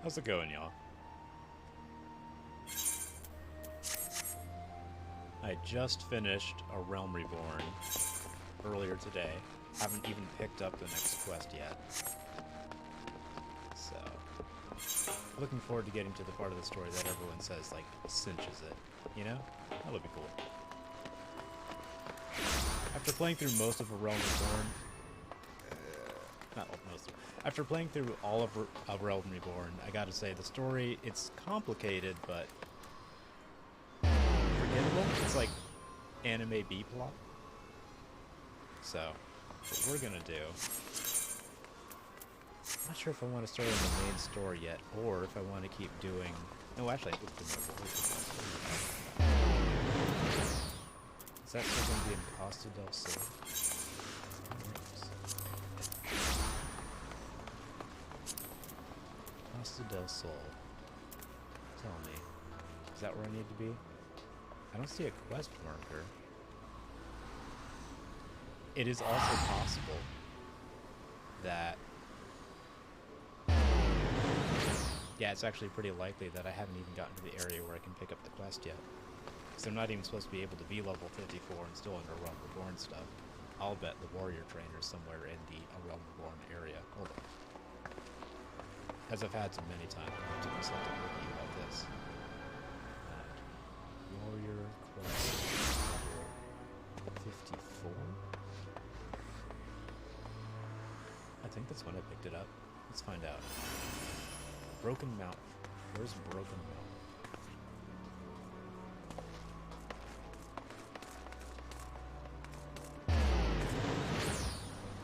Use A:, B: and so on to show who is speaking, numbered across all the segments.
A: How's it going, y'all? I just finished a Realm Reborn earlier today. Haven't even picked up the next quest yet. So, looking forward to getting to the part of the story that everyone says, like, cinches it. You know? That would be cool. After playing through most of a Realm Reborn... not most of it. After playing through all of Realm Reborn, I gotta say, the story, it's complicated, but... forgettable. It's like anime B-plot. So, what we're gonna do... I'm not sure if I want to start on the main story yet, or if I want to keep doing... No, actually, I think is that still going to be in Costa del Sol? Costa del Sol. Tell me. Is that where I need to be? I don't see a quest marker. It is also possible that... yeah, it's actually pretty likely that I haven't even gotten to the area where I can pick up the quest yet. Because I'm not even supposed to be able to be level 54 and still under Realm Reborn stuff. I'll bet the warrior trainer is somewhere in the Realm Reborn area. Hold on. As I've had so many times, I'm going to consult a wiki about this. Warrior quest level 54? I think that's when I picked it up. Let's find out. Broken Mountain. Where's Broken Mountain?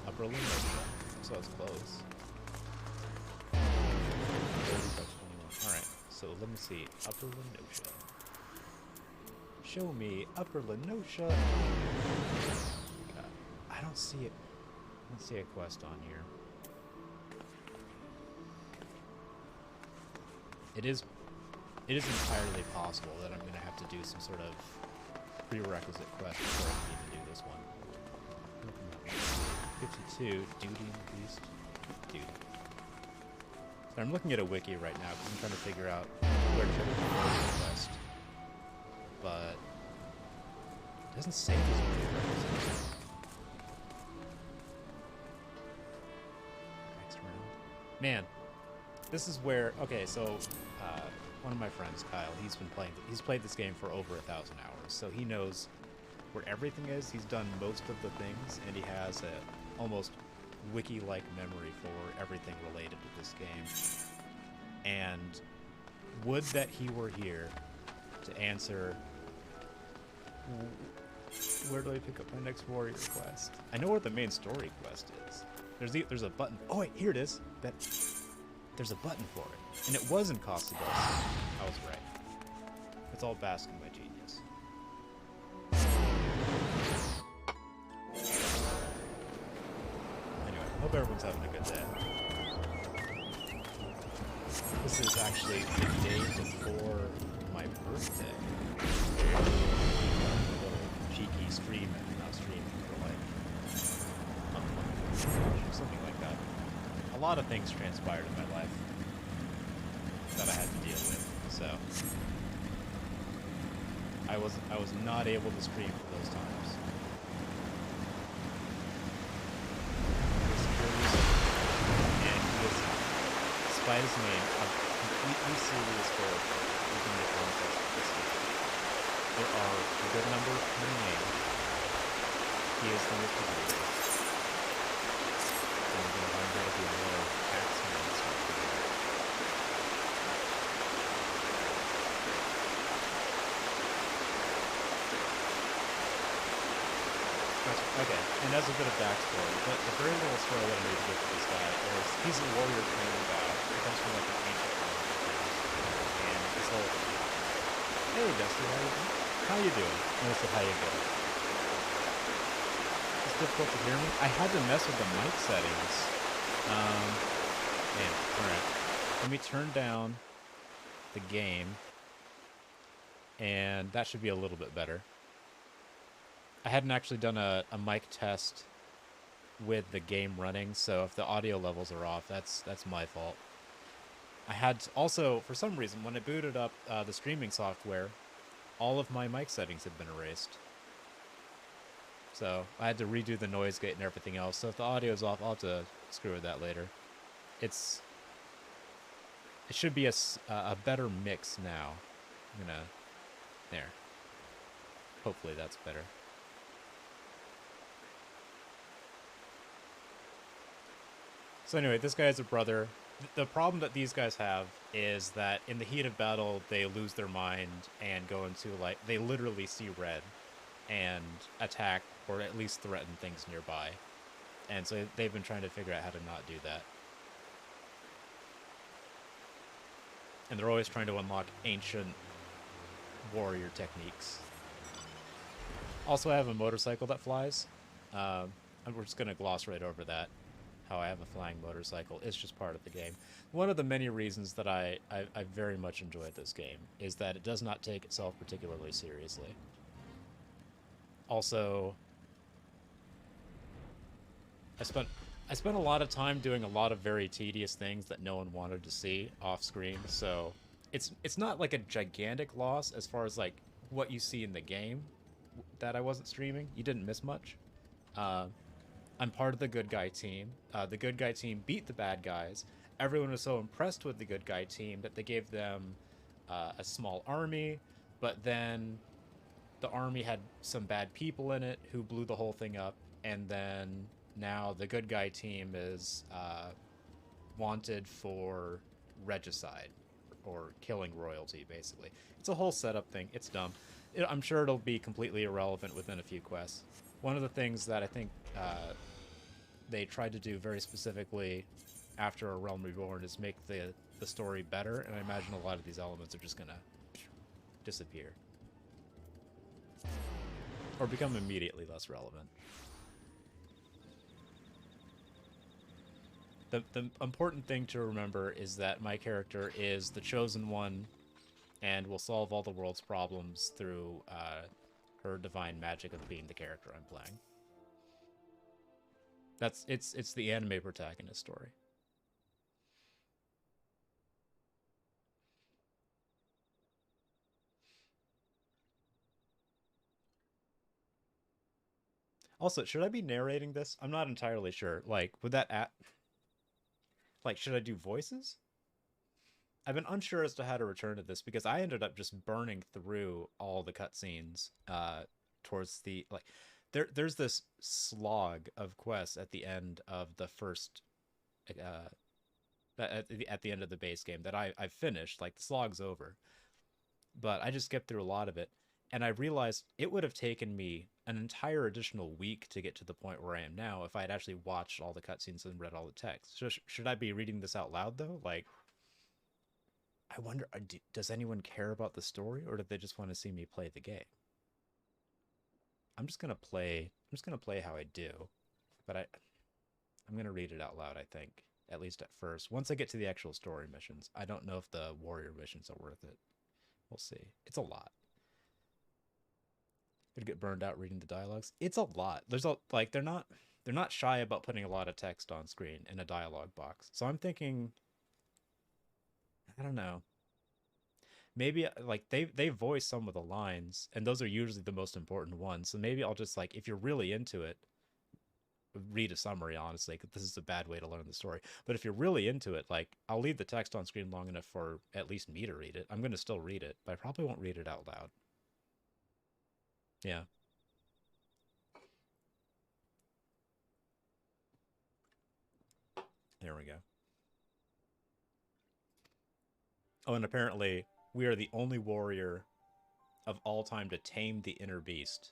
A: Upper Limosha. So it's close. 30 by 21. Alright, so let me see. Upper Lenosha. Show me Upper Lenosha. I don't see it. I don't see a quest on here. It is entirely possible that I'm going to have to do some sort of prerequisite quest before I can even do this one. 52, Duty and the Beast. Duty. So I'm looking at a wiki right now because I'm trying to figure out where to put the quest. But it doesn't say these prerequisites. Next round. Man. This is where, okay, so one of my friends, Kyle, he's played this game for over 1,000 hours, so he knows where everything is. He's done most of the things, and he has a almost wiki-like memory for everything related to this game. And would that he were here to answer, where do I pick up my next warrior quest? I know where the main story quest is. There's a button. Oh wait, here it is. There's a button for it. And it was in Costa del Sol. I was right. It's all basking my genius. Anyway, hope everyone's having a good day. This is actually the day before my birthday. A cheeky stream, not streaming for like a month, something like that. A lot of things transpired in my life that I had to deal with, so I was not able to stream for those times. And despite his name, a completely serious character within the context of this game. There are a good number of his names. He is the most ridiculous. And we're going to learn how to do more axemen and stuff together. Okay, and as a bit of backstory, the very little story that I need to get to this guy is he's a warrior training guy. He comes from like an ancient world, and this whole hey Dusty, how you doing? And I said, how you doing? It's difficult to hear me. I had to mess with the mic settings. Man, alright. Let me turn down the game, and that should be a little bit better. I hadn't actually done a mic test with the game running, so if the audio levels are off, that's my fault. I had to, also, for some reason, when I booted up the streaming software, all of my mic settings had been erased. So I had to redo the noise gate and everything else. So if the audio's off, I'll have to screw with that later. It should be a better mix now. I'm gonna, there. Hopefully that's better. So anyway, this guy has a brother. The problem that these guys have is that in the heat of battle, they lose their mind and go into, like, they literally see red and attack or at least threaten things nearby. And so they've been trying to figure out how to not do that. And they're always trying to unlock ancient warrior techniques. Also, I have a motorcycle that flies. And we're just going to gloss right over that. How I have a flying motorcycle. It's just part of the game. One of the many reasons that I very much enjoyed this game is that it does not take itself particularly seriously. Also, I spent a lot of time doing a lot of very tedious things that no one wanted to see off screen, so it's not like a gigantic loss as far as like what you see in the game that I wasn't streaming. You didn't miss much. I'm part of the good guy team. The good guy team beat the bad guys. Everyone was so impressed with the good guy team that they gave them a small army, but then the army had some bad people in it who blew the whole thing up, and then now the good guy team is wanted for regicide, or killing royalty, basically. It's a whole setup thing. It's dumb. I'm sure it'll be completely irrelevant within a few quests. One of the things that I think they tried to do very specifically after a Realm Reborn is make the story better, and I imagine a lot of these elements are just gonna disappear. Or become immediately less relevant. The important thing to remember is that my character is the chosen one and will solve all the world's problems through her divine magic of being the character I'm playing. It's the anime protagonist story. Also, should I be narrating this? I'm not entirely sure. Like, would that like, should I do voices? I've been unsure as to how to return to this because I ended up just burning through all the cutscenes towards the like there's this slog of quests at the end of the first at the end of the base game that I've finished. Like, the slog's over, but I just skipped through a lot of it, and I realized it would have taken me an entire additional week to get to the point where I am now if I had actually watched all the cutscenes and read all the text. So should I be reading this out loud though? Like, I wonder, does anyone care about the story, or do they just want to see me play the game? I'm just gonna play. I'm just gonna play how I do, but I'm gonna read it out loud. I think, at least at first. Once I get to the actual story missions, I don't know if the warrior missions are worth it. We'll see. It's a lot. Could get burned out reading the dialogues. It's a lot. There's a like they're not shy about putting a lot of text on screen in a dialogue box. So I'm thinking, I don't know. Maybe like they voice some of the lines, and those are usually the most important ones. So maybe I'll just, like, if you're really into it, read a summary, honestly, because this is a bad way to learn the story. But if you're really into it, like, I'll leave the text on screen long enough for at least me to read it. I'm going to still read it, but I probably won't read it out loud. Yeah. There we go. Oh, and apparently we are the only warrior of all time to tame the inner beast.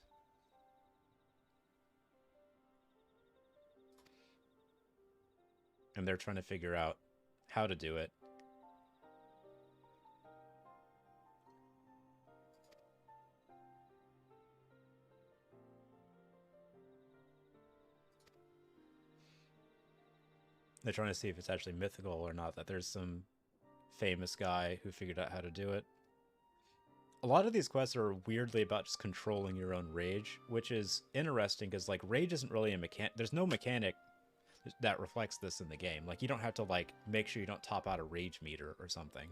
A: And they're trying to figure out how to do it. They're trying to see if it's actually mythical or not, that there's some famous guy who figured out how to do it. A lot of these quests are weirdly about just controlling your own rage, which is interesting because, like, rage isn't really a mechanic. There's no mechanic. that reflects this in the game. Like, you don't have to, like, make sure you don't top out a rage meter or something.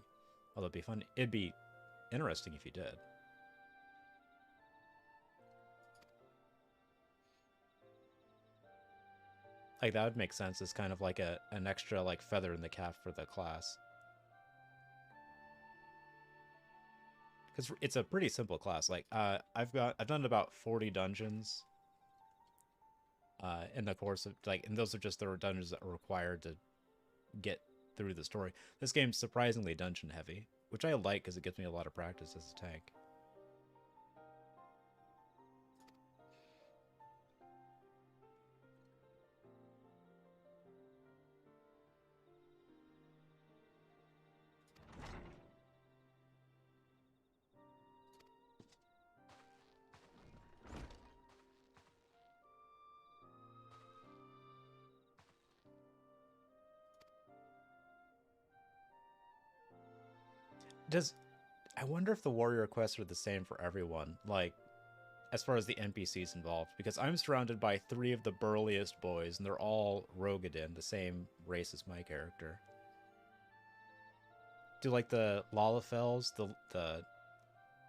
A: Although it'd be fun. It'd be interesting if you did. Like, that would make sense as kind of like an extra, like, feather in the cap for the class. Because it's a pretty simple class. Like, I've done about 40 dungeons in the course of, like, and those are just the dungeons that are required to get through the story. This game's surprisingly dungeon heavy, which I like because it gives me a lot of practice as a tank. I wonder if the warrior quests are the same for everyone, like, as far as the NPCs involved, because I'm surrounded by 3 of the burliest boys, and they're all Rogadin, the same race as my character. Do, like, the Lalafels,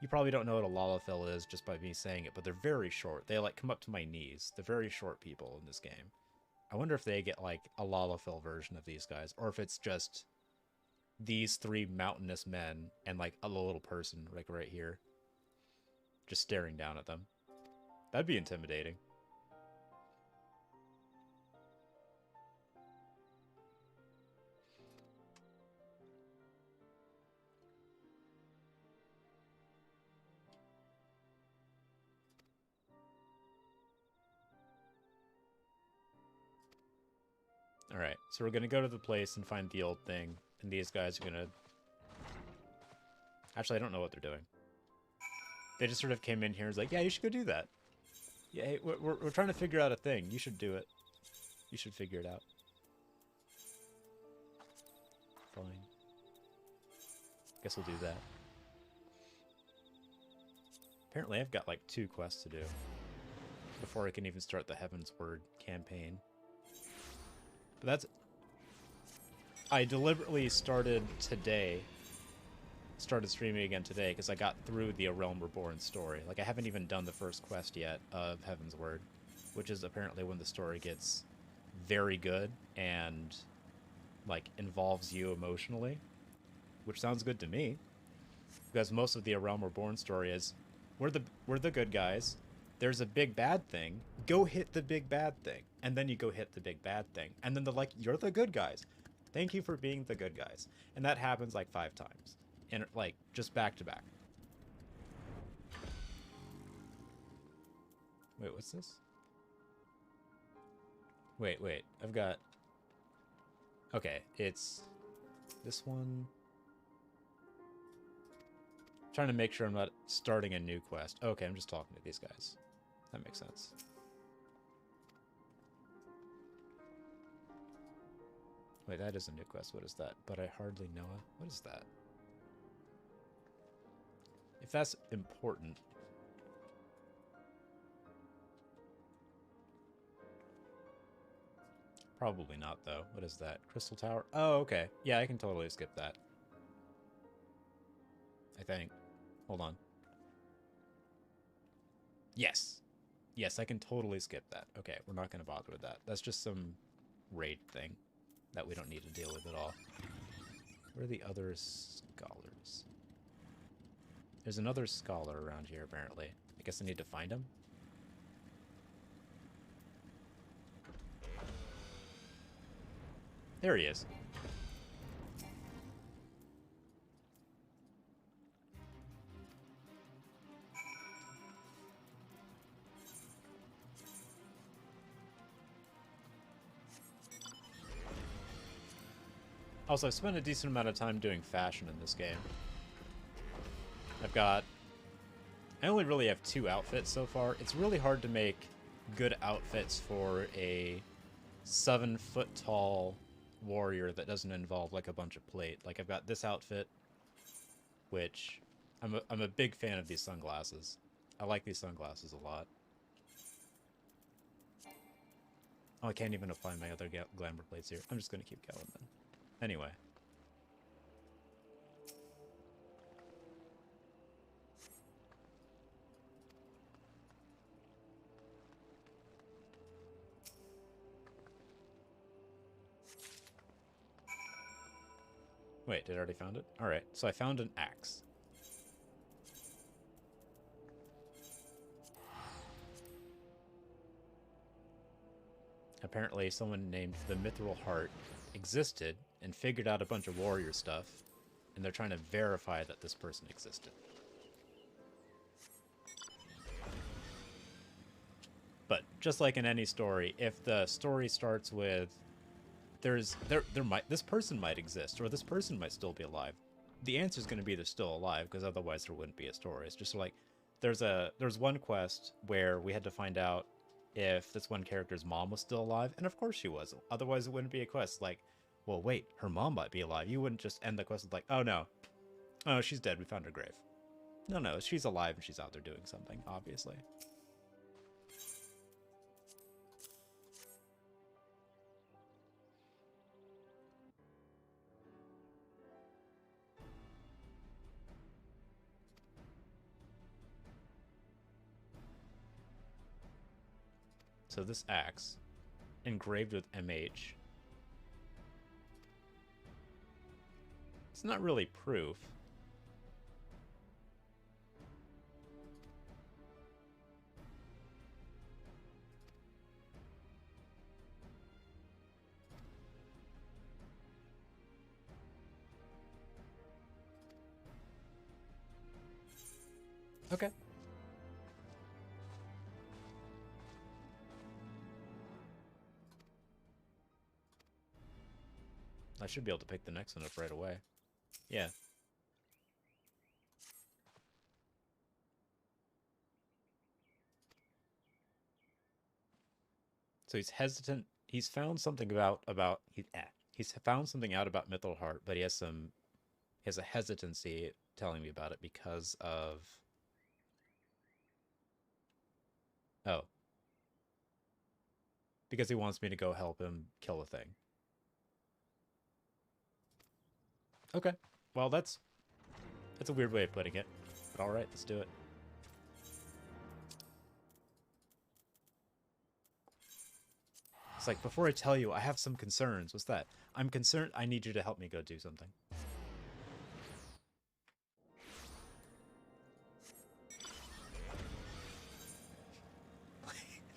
A: you probably don't know what a Lalafell is just by me saying it, but they're very short. They, like, come up to my knees. They're very short people in this game. I wonder if they get, like, a Lalafell version of these guys, or if it's just these 3 mountainous men and, like, a little person, like, right here, just staring down at them. That'd be intimidating. Alright, so we're gonna go to the place and find the old thing, and these guys are gonna... Actually, I don't know what they're doing. They just sort of came in here and was like, yeah, you should go do that. Yeah, hey, we're trying to figure out a thing. You should do it. You should figure it out. Fine. Guess we'll do that. Apparently I've got like 2 quests to do before I can even start the Heavensward campaign. But that's... I deliberately started streaming again today because I got through the Realm Reborn story. Like, I haven't even done the first quest yet of Heavensward, which is apparently when the story gets very good and, like, involves you emotionally, which sounds good to me. Because most of the Realm Reborn story is, we're the good guys, there's a big bad thing, go hit the big bad thing. And then you go hit the big bad thing. And then they're like, you're the good guys. Thank you for being the good guys. And that happens like 5 times. And, like, just back to back. Wait, what's this? Wait, I've got... Okay, it's this one. I'm trying to make sure I'm not starting a new quest. Okay, I'm just talking to these guys. That makes sense. Wait, that is a new quest. What is that? But I hardly know it. What is that? If that's important... Probably not, though. What is that? Crystal Tower? Oh, okay. Yeah, I can totally skip that. I think. Hold on. Yes. Yes, I can totally skip that. Okay, we're not going to bother with that. That's just some raid thing that we don't need to deal with at all. Where are the other scholars? There's another scholar around here, apparently. I guess I need to find him. There he is. Also, I've spent a decent amount of time doing fashion in this game. I only really have 2 outfits so far. It's really hard to make good outfits for a 7-foot-tall warrior that doesn't involve, like, a bunch of plate. Like, I've got this outfit, which I'm a big fan of these sunglasses. I like these sunglasses a lot. Oh, I can't even apply my other glamour plates here. I'm just going to keep going then. Anyway. Wait, did I already found it? Alright, so I found an axe. Apparently someone named the Mithril Heart existed and figured out a bunch of warrior stuff, and they're trying to verify that this person existed. But just like in any story, if the story starts with this person might exist, or this person might still be alive, the answer is going to be they're still alive, because otherwise there wouldn't be a story. It's just like there's one quest where we had to find out if this one character's mom was still alive, and of course she was. Otherwise it wouldn't be a quest. Like, well, wait, her mom might be alive. You wouldn't just end the quest with like, oh no, oh she's dead. We found her grave. No, she's alive and she's out there doing something, obviously. So this axe, engraved with MH, it's not really proof. Okay. I should be able to pick the next one up right away. Yeah. So he's hesitant. He's found something he's found something out about Mithril Heart, but he has a hesitancy telling me about it because of because he wants me to go help him kill a thing. Okay. Well, that's a weird way of putting it. But all right, let's do it. It's like, before I tell you, I have some concerns. What's that? I'm concerned. I need you to help me go do something.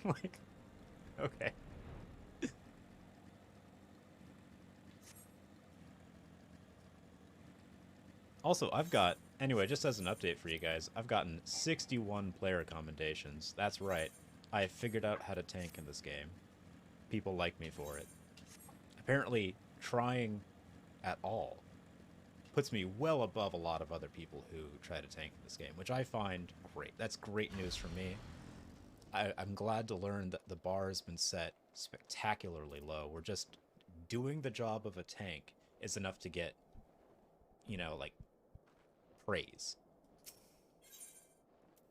A: Like, okay. Also, anyway, just as an update for you guys, I've gotten 61 player commendations. That's right. I figured out how to tank in this game. People like me for it. Apparently, trying at all puts me well above a lot of other people who try to tank in this game, which I find great. That's great news for me. I'm glad to learn that the bar has been set spectacularly low. We're just doing the job of a tank is enough to get, like, praise.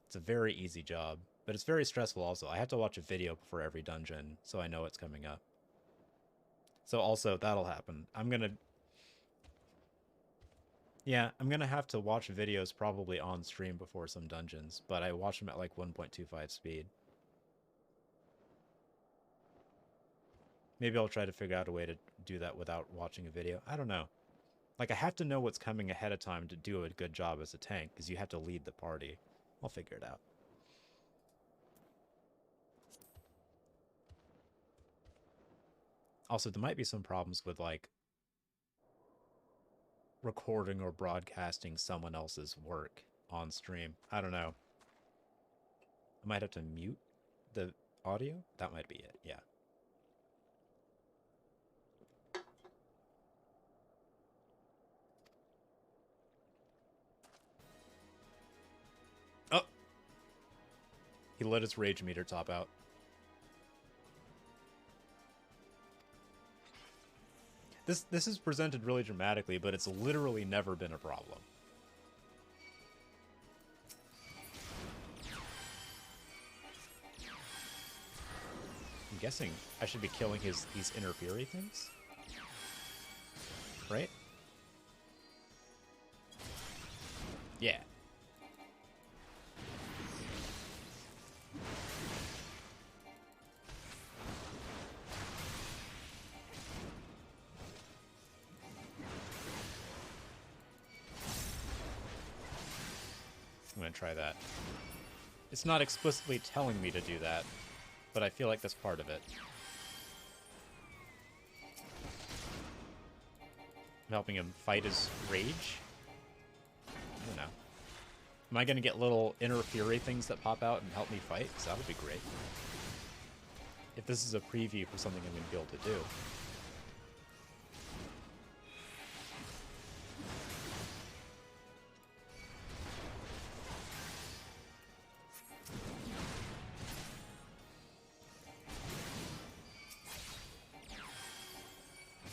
A: It's a very easy job, but it's very stressful also. I have to watch a video before every dungeon, so I know what's coming up. So also, that'll happen. I'm gonna have to watch videos probably on stream before some dungeons, but I watch them at like 1.25 speed. Maybe I'll try to figure out a way to do that without watching a video. I don't know. Like, I have to know what's coming ahead of time to do a good job as a tank, because you have to lead the party. I'll figure it out. Also, there might be some problems with, like, recording or broadcasting someone else's work on stream. I don't know. I might have to mute the audio? That might be it, yeah. Oh! He let his rage meter top out. This is presented really dramatically, but it's literally never been a problem. guessing I should be killing these interfering things, right? Yeah. I'm gonna try that. It's not explicitly telling me to do that, but I feel like that's part of it. I'm helping him fight his rage. I don't know. Am I gonna get little inner fury things that pop out and help me fight? Because that would be great. If this is a preview for something I'm gonna be able to do.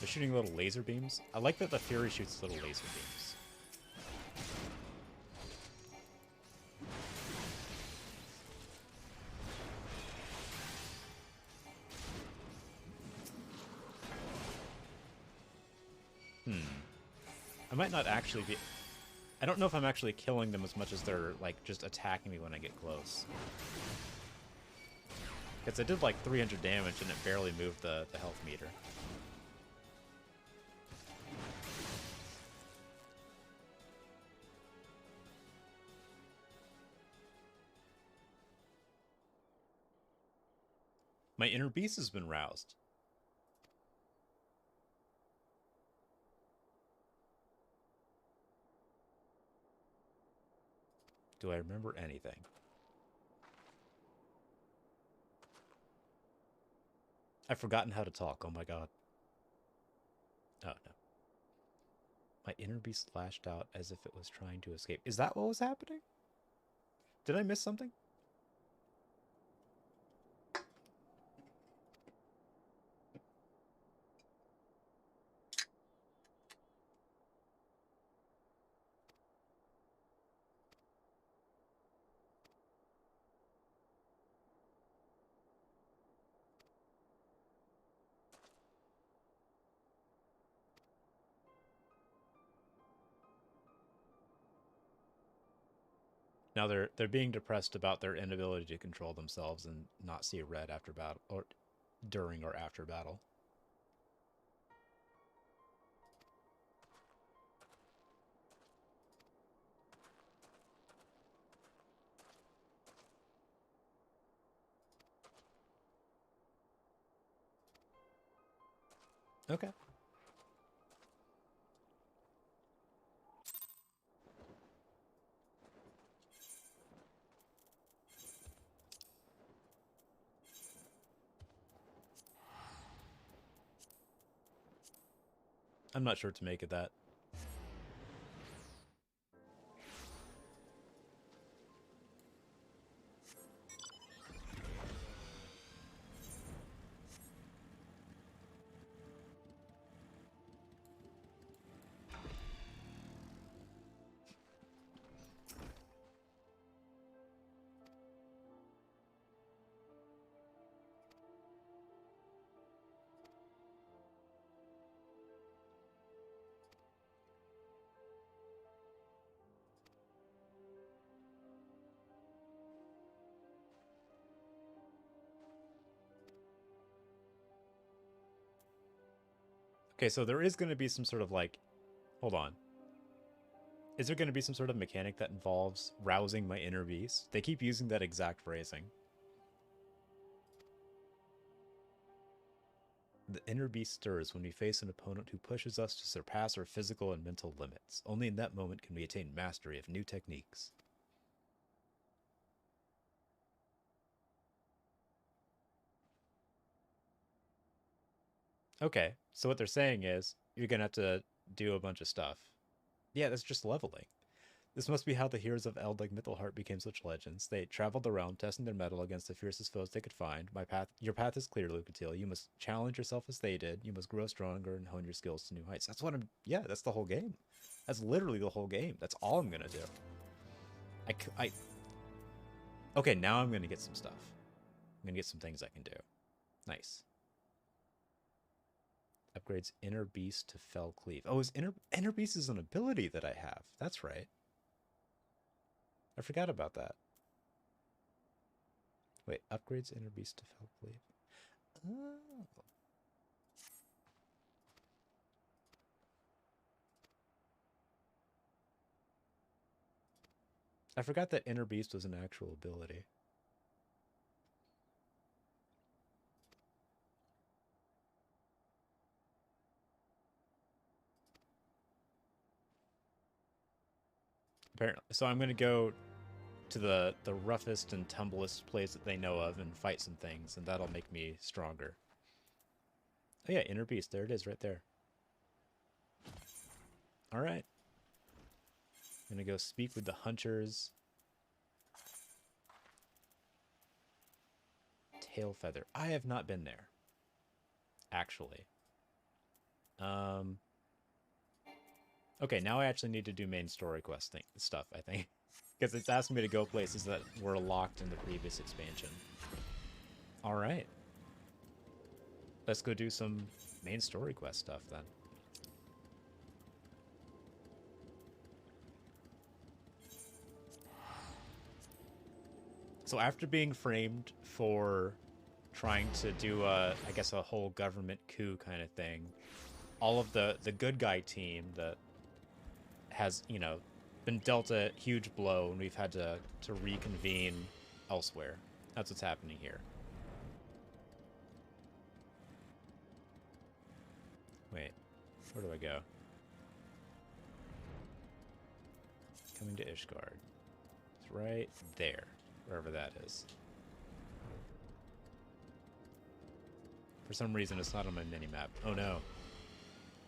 A: They're shooting little laser beams. I like that the Fury shoots little laser beams. I might not actually be... I don't know if I'm actually killing them as much as they're, like, just attacking me when I get close. Because I did, like, 300 damage and it barely moved the health meter. My inner beast has been roused. Do I remember anything? I've forgotten how to talk, oh my god. Oh, no. My inner beast lashed out as if it was trying to escape. Is that what was happening? Did I miss something? Now they're being depressed about their inability to control themselves and not see red after battle, or during or after battle. Okay. I'm not sure what to make of that. Okay, so there is going to be some sort of like... Hold on. Is there going to be some sort of mechanic that involves rousing my inner beast? They keep using that exact phrasing. The inner beast stirs when we face an opponent who pushes us to surpass our physical and mental limits. Only in that moment can we attain mastery of new techniques. Okay, so what they're saying is, you're gonna have to do a bunch of stuff. Yeah, that's just leveling. This must be how the heroes of Eld like Mittelheart became such legends. They traveled the realm, testing their mettle against the fiercest foes they could find. Your path is clear, Lucatil. You must challenge yourself as they did. You must grow stronger and hone your skills to new heights. That's what yeah, that's the whole game. That's literally the whole game. That's all I'm gonna do. Okay, now I'm gonna get some stuff. I'm gonna get some things I can do. Nice. Upgrades Inner Beast to Fell Cleave. Oh, Inner Beast is an ability that I have. That's right. I forgot about that. Wait, upgrades Inner Beast to Fell Cleave. Oh. I forgot that Inner Beast was an actual ability. Apparently. So I'm going to go to the roughest and tumblest place that they know of and fight some things, and that'll make me stronger. Oh yeah, Inner Beast. There it is right there. All right. I'm going to go speak with the hunters. Tail Feather. I have not been there. Actually. Okay, now I actually need to do main story quest stuff, I think. Because it's asking me to go places that were locked in the previous expansion. Alright. Let's go do some main story quest stuff, then. So after being framed for trying to do, I guess, a whole government coup kind of thing, all of the good guy team that has, you know, been dealt a huge blow, and we've had to reconvene elsewhere. That's what's happening here. Wait, where do I go? Coming to Ishgard. It's right there, wherever that is. For some reason, it's not on my mini-map. Oh no.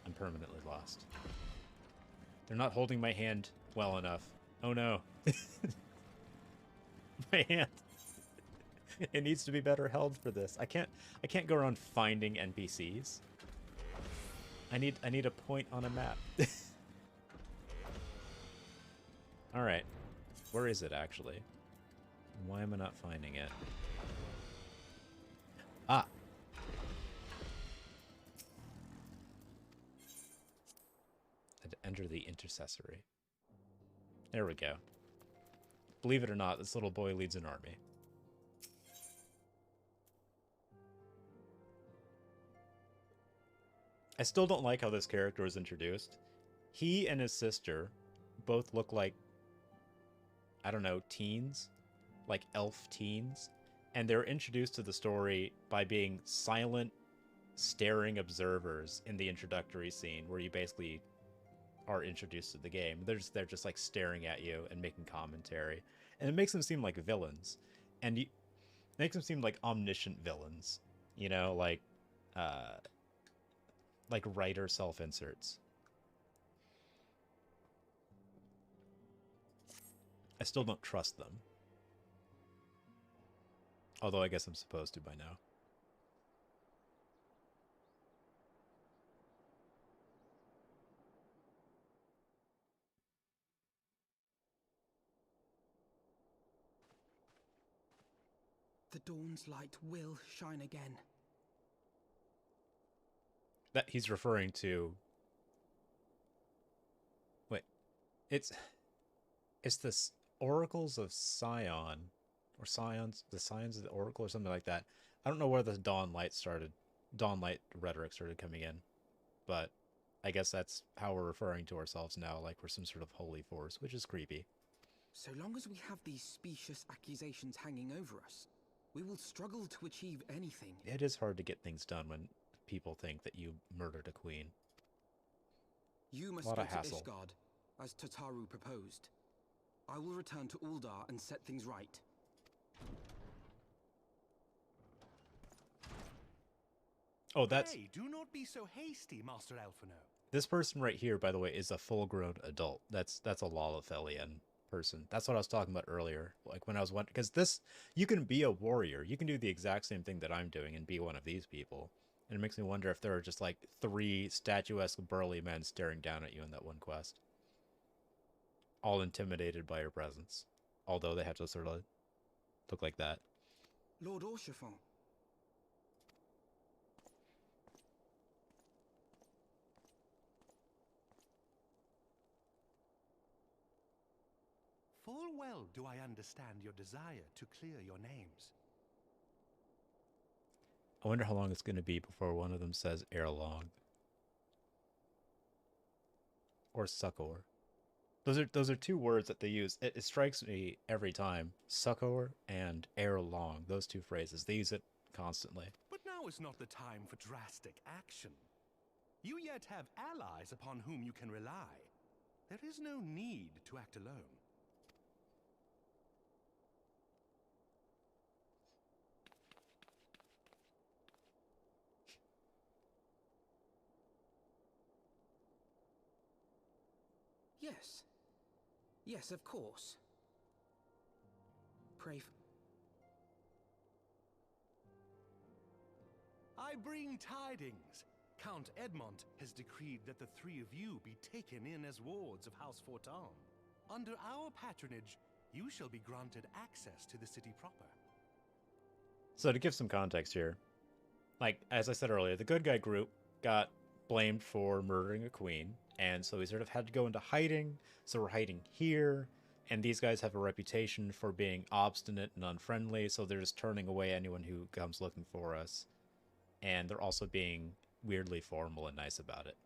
A: I'm permanently lost. They're not holding my hand well enough. Oh no. My hand. It needs to be better held for this. I can't go around finding NPCs. I need a point on a map. All right. Where is it actually? Why am I not finding it? Ah. I had to enter the intercessory. There we go. Believe it or not, this little boy leads an army. I still don't like how this character was introduced. He and his sister both look like, I don't know, teens? Like elf teens. And they're introduced to the story by being silent, staring observers in the introductory scene where you basically are introduced to the game. They're just like staring at you and making commentary. And it makes them seem like villains. And it makes them seem like omniscient villains. You know, like writer self-inserts. I still don't trust them. Although I guess I'm supposed to by now.
B: The dawn's light will shine again.
A: That he's referring to... Wait. It's this Oracles of Scion. Or Scions. The Scions of the Oracle or something like that. I don't know where the Dawn Light rhetoric started coming in. But I guess that's how we're referring to ourselves now, like we're some sort of holy force, which is creepy.
B: So long as we have these specious accusations hanging over us, we will struggle to achieve anything.
A: It is hard to get things done when people think that you murdered a queen.
B: You must go to Ishgard, as Tataru proposed. I will return to Uldar and set things right.
A: Oh, that's...
C: Hey, do not be so hasty, Master Elfino.
A: This person right here, by the way, is a full-grown adult. That's a Lalafelian person. That's what I was talking about earlier. Like when I was wondering, because this, you can be a warrior. You can do the exact same thing that I'm doing and be one of these people. And it makes me wonder if there are just like 3 statuesque burly men staring down at you in that one quest. All intimidated by your presence. Although they have to sort of look like that.
B: Lord Orchefort.
C: Full well do I understand your desire to clear your names.
A: I wonder how long it's going to be before one of them says ere long. Or succor. Those are two words that they use. It strikes me every time. Succor and ere long. Those two phrases. They use it constantly.
C: But now is not the time for drastic action. You yet have allies upon whom you can rely. There is no need to act alone.
B: Yes. Yes, of course. Pray for...
C: I bring tidings. Count Edmond has decreed that the three of you be taken in as wards of House Fortin. Under our patronage, you shall be granted access to the city proper.
A: So to give some context here, like, as I said earlier, the good guy group got blamed for murdering a queen, and so we sort of had to go into hiding, so we're hiding here, and these guys have a reputation for being obstinate and unfriendly, so they're just turning away anyone who comes looking for us, and they're also being weirdly formal and nice about it.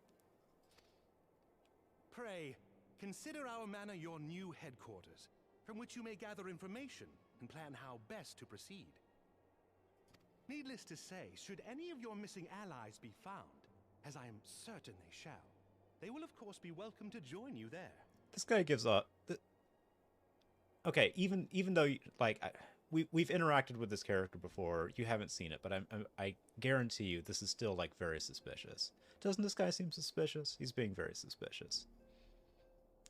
C: Pray, consider our manor your new headquarters, from which you may gather information and plan how best to proceed. Needless to say, should any of your missing allies be found, as I am certain they shall, they will of course be welcome to join you there.
A: This guy gives up. Okay, even though, like, we've interacted with this character before, you haven't seen it, but I guarantee you this is still, like, very suspicious. Doesn't this guy seem suspicious? He's being very suspicious.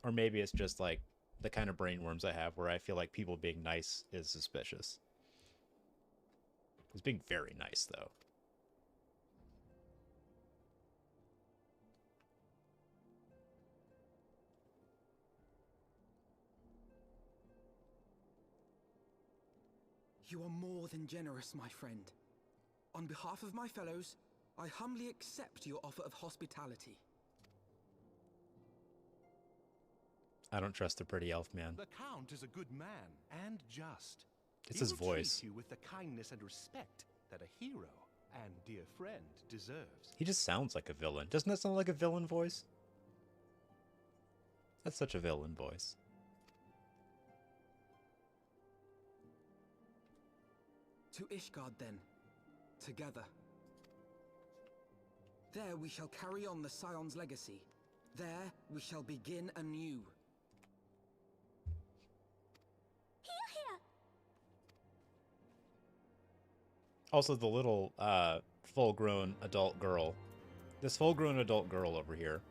A: Or maybe it's just, like, the kind of brainworms I have where I feel like people being nice is suspicious. He's being very nice, though.
B: You are more than generous, my friend. On behalf of my fellows, I humbly accept your offer of hospitality.
A: I don't trust the pretty elf man.
C: The Count is a good man and just.
A: It's
C: He
A: his
C: will
A: voice.
C: treat you with the kindness and respect that a hero and dear friend deserves.
A: He just sounds like a villain. Doesn't that sound like a villain voice? That's such a villain voice.
B: To Ishgard, then. Together. There we shall carry on the Scion's legacy. There we shall begin anew.
A: Also, the little full-grown adult girl. This full-grown adult girl over here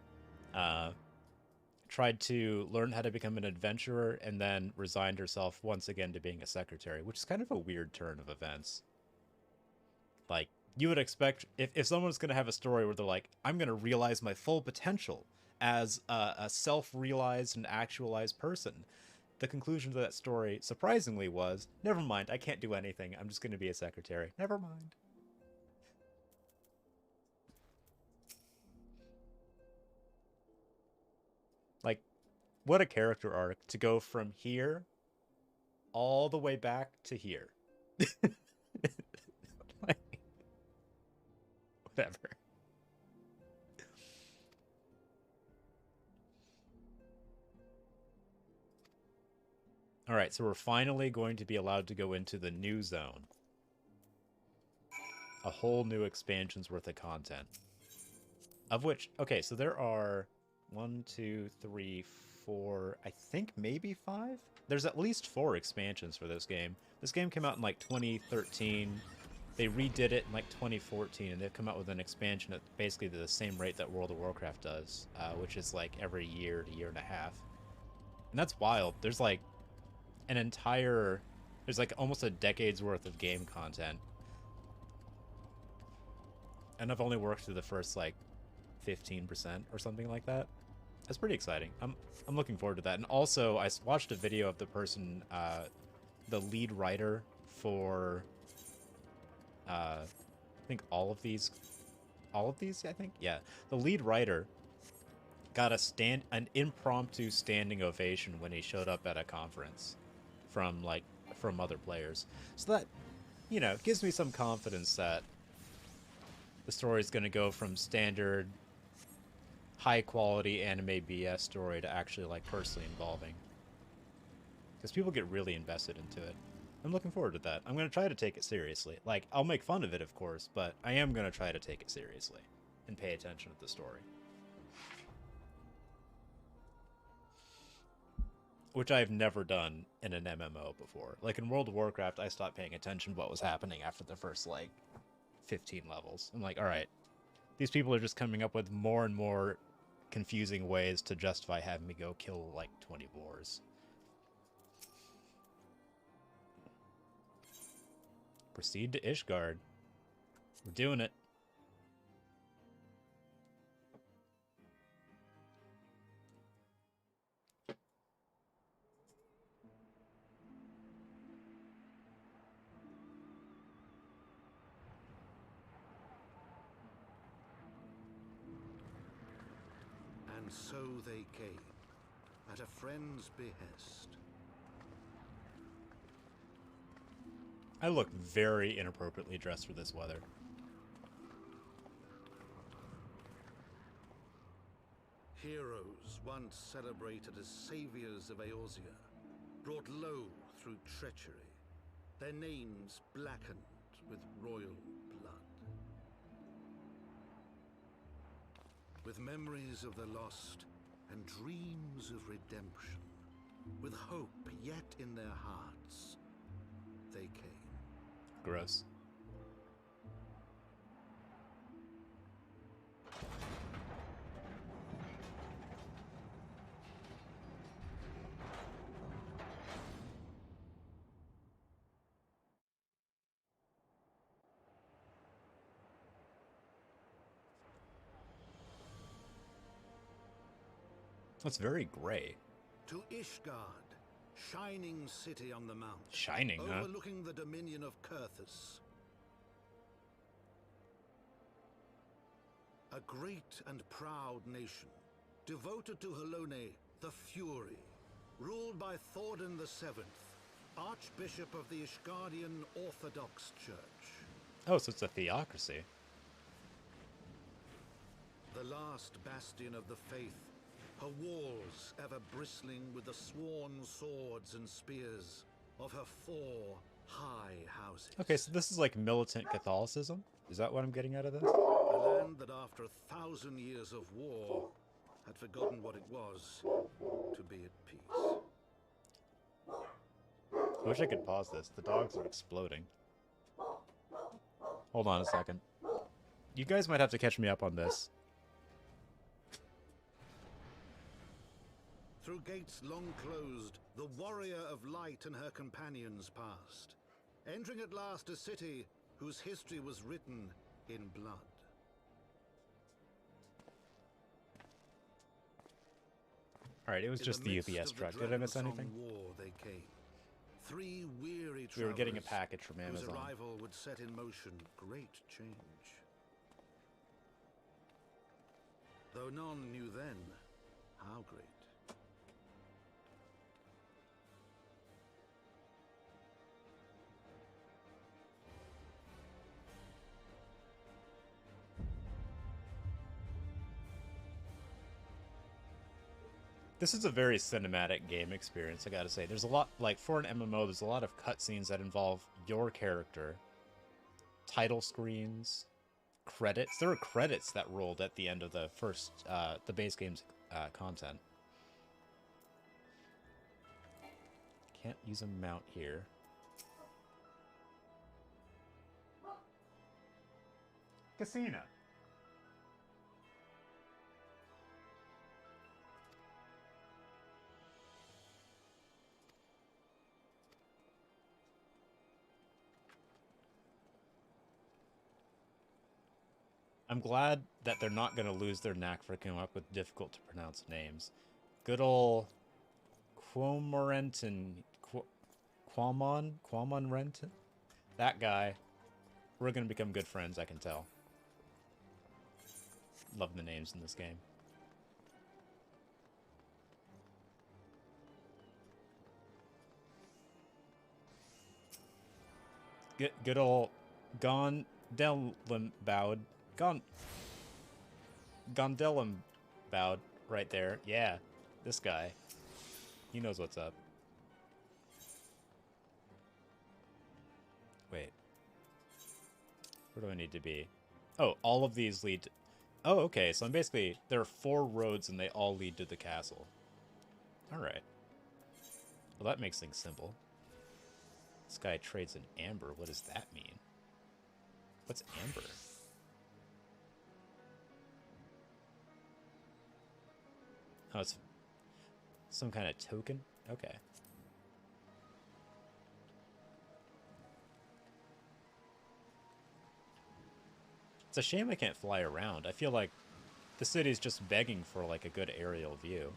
A: tried to learn how to become an adventurer and then resigned herself once again to being a secretary, which is kind of a weird turn of events. Like, you would expect, if someone's going to have a story where they're like, I'm going to realize my full potential as a self-realized and actualized person, the conclusion to that story, surprisingly, was, never mind, I can't do anything, I'm just going to be a secretary. Never mind. Like, what a character arc to go from here all the way back to here. Like, whatever. Alright, so we're finally going to be allowed to go into the new zone. A whole new expansion's worth of content. Of which, okay, so there are 1, 2, 3, 4, I think maybe 5? There's at least 4 expansions for this game. This game came out in like 2013. They redid it in like 2014, and they've come out with an expansion at basically the same rate that World of Warcraft does, which is like every year to year and a half. And that's wild. There's like an entire... There's like almost a decade's worth of game content. And I've only worked through the first like 15% or something like that. That's pretty exciting. I'm looking forward to that. And also, I watched a video of the person, the lead writer for, I think all of these, I think? Yeah. The lead writer got an impromptu standing ovation when he showed up at a conference from other players. So that, you know, gives me some confidence that the story is going to go from standard high quality anime BS story to actually like personally involving. Because people get really invested into it. I'm looking forward to that. I'm going to try to take it seriously. Like, I'll make fun of it, of course, but I am going to try to take it seriously and pay attention to the story. Which I've never done in an MMO before. Like, in World of Warcraft, I stopped paying attention to what was happening after the first, like, 15 levels. I'm like, alright, these people are just coming up with more and more confusing ways to justify having me go kill, like, 20 boars. Proceed to Ishgard. We're doing it.
D: And so they came, at a friend's behest.
A: I look very inappropriately dressed for this weather.
D: Heroes once celebrated as saviors of Eorzea, brought low through treachery, their names blackened with royal blood. With memories of the lost and dreams of redemption, with hope yet in their hearts, they came.
A: Gross. That's very gray.
D: To Ishgard, shining city on the mount.
A: Shining, huh?
D: Overlooking the dominion of Kurthus. A great and proud nation, devoted to Halone, the Fury, ruled by Thordan VII, Archbishop of the Ishgardian Orthodox Church.
A: Oh, so it's a theocracy.
D: The last bastion of the faith, her walls ever bristling with the sworn swords and spears of her 4 high houses.
A: Okay, so this is like militant Catholicism? Is that what I'm getting out of this?
D: A land that after 1,000 years of war had forgotten what it was to be at peace.
A: I wish I could pause this. The dogs are exploding. Hold on a second. You guys might have to catch me up on this.
D: Through gates long closed, the warrior of light and her companions passed, entering at last a city whose history was written in blood.
A: Alright, it was just the UPS truck. Did I miss anything?
D: War they came. 3 weary
A: We were getting a
D: travelers
A: package from
D: whose
A: Amazon.
D: arrival would set in motion great change. Though none knew then how great.
A: This is a very cinematic game experience, I gotta say. There's a lot, like, for an MMO, there's a lot of cutscenes that involve your character. Title screens, credits. There were credits that rolled at the end of the first, the base game's content. Can't use a mount here. Casino. I'm glad that they're not going to lose their knack for coming up with difficult to pronounce names. Good old Quomorenton, Quamon Renton? That guy. We're going to become good friends, I can tell. Love the names in this game. Good old Gondelim bowed. Gondelim bowed right there. Yeah, this guy. He knows what's up. Wait. Where do I need to be? Oh, all of these lead to... Oh, okay. So I'm basically... There are 4 roads and they all lead to the castle. Alright. Well, that makes things simple. This guy trades in amber. What does that mean? What's amber? Oh, it's some kind of token? Okay. It's a shame I can't fly around. I feel like the city's just begging for, like, a good aerial view.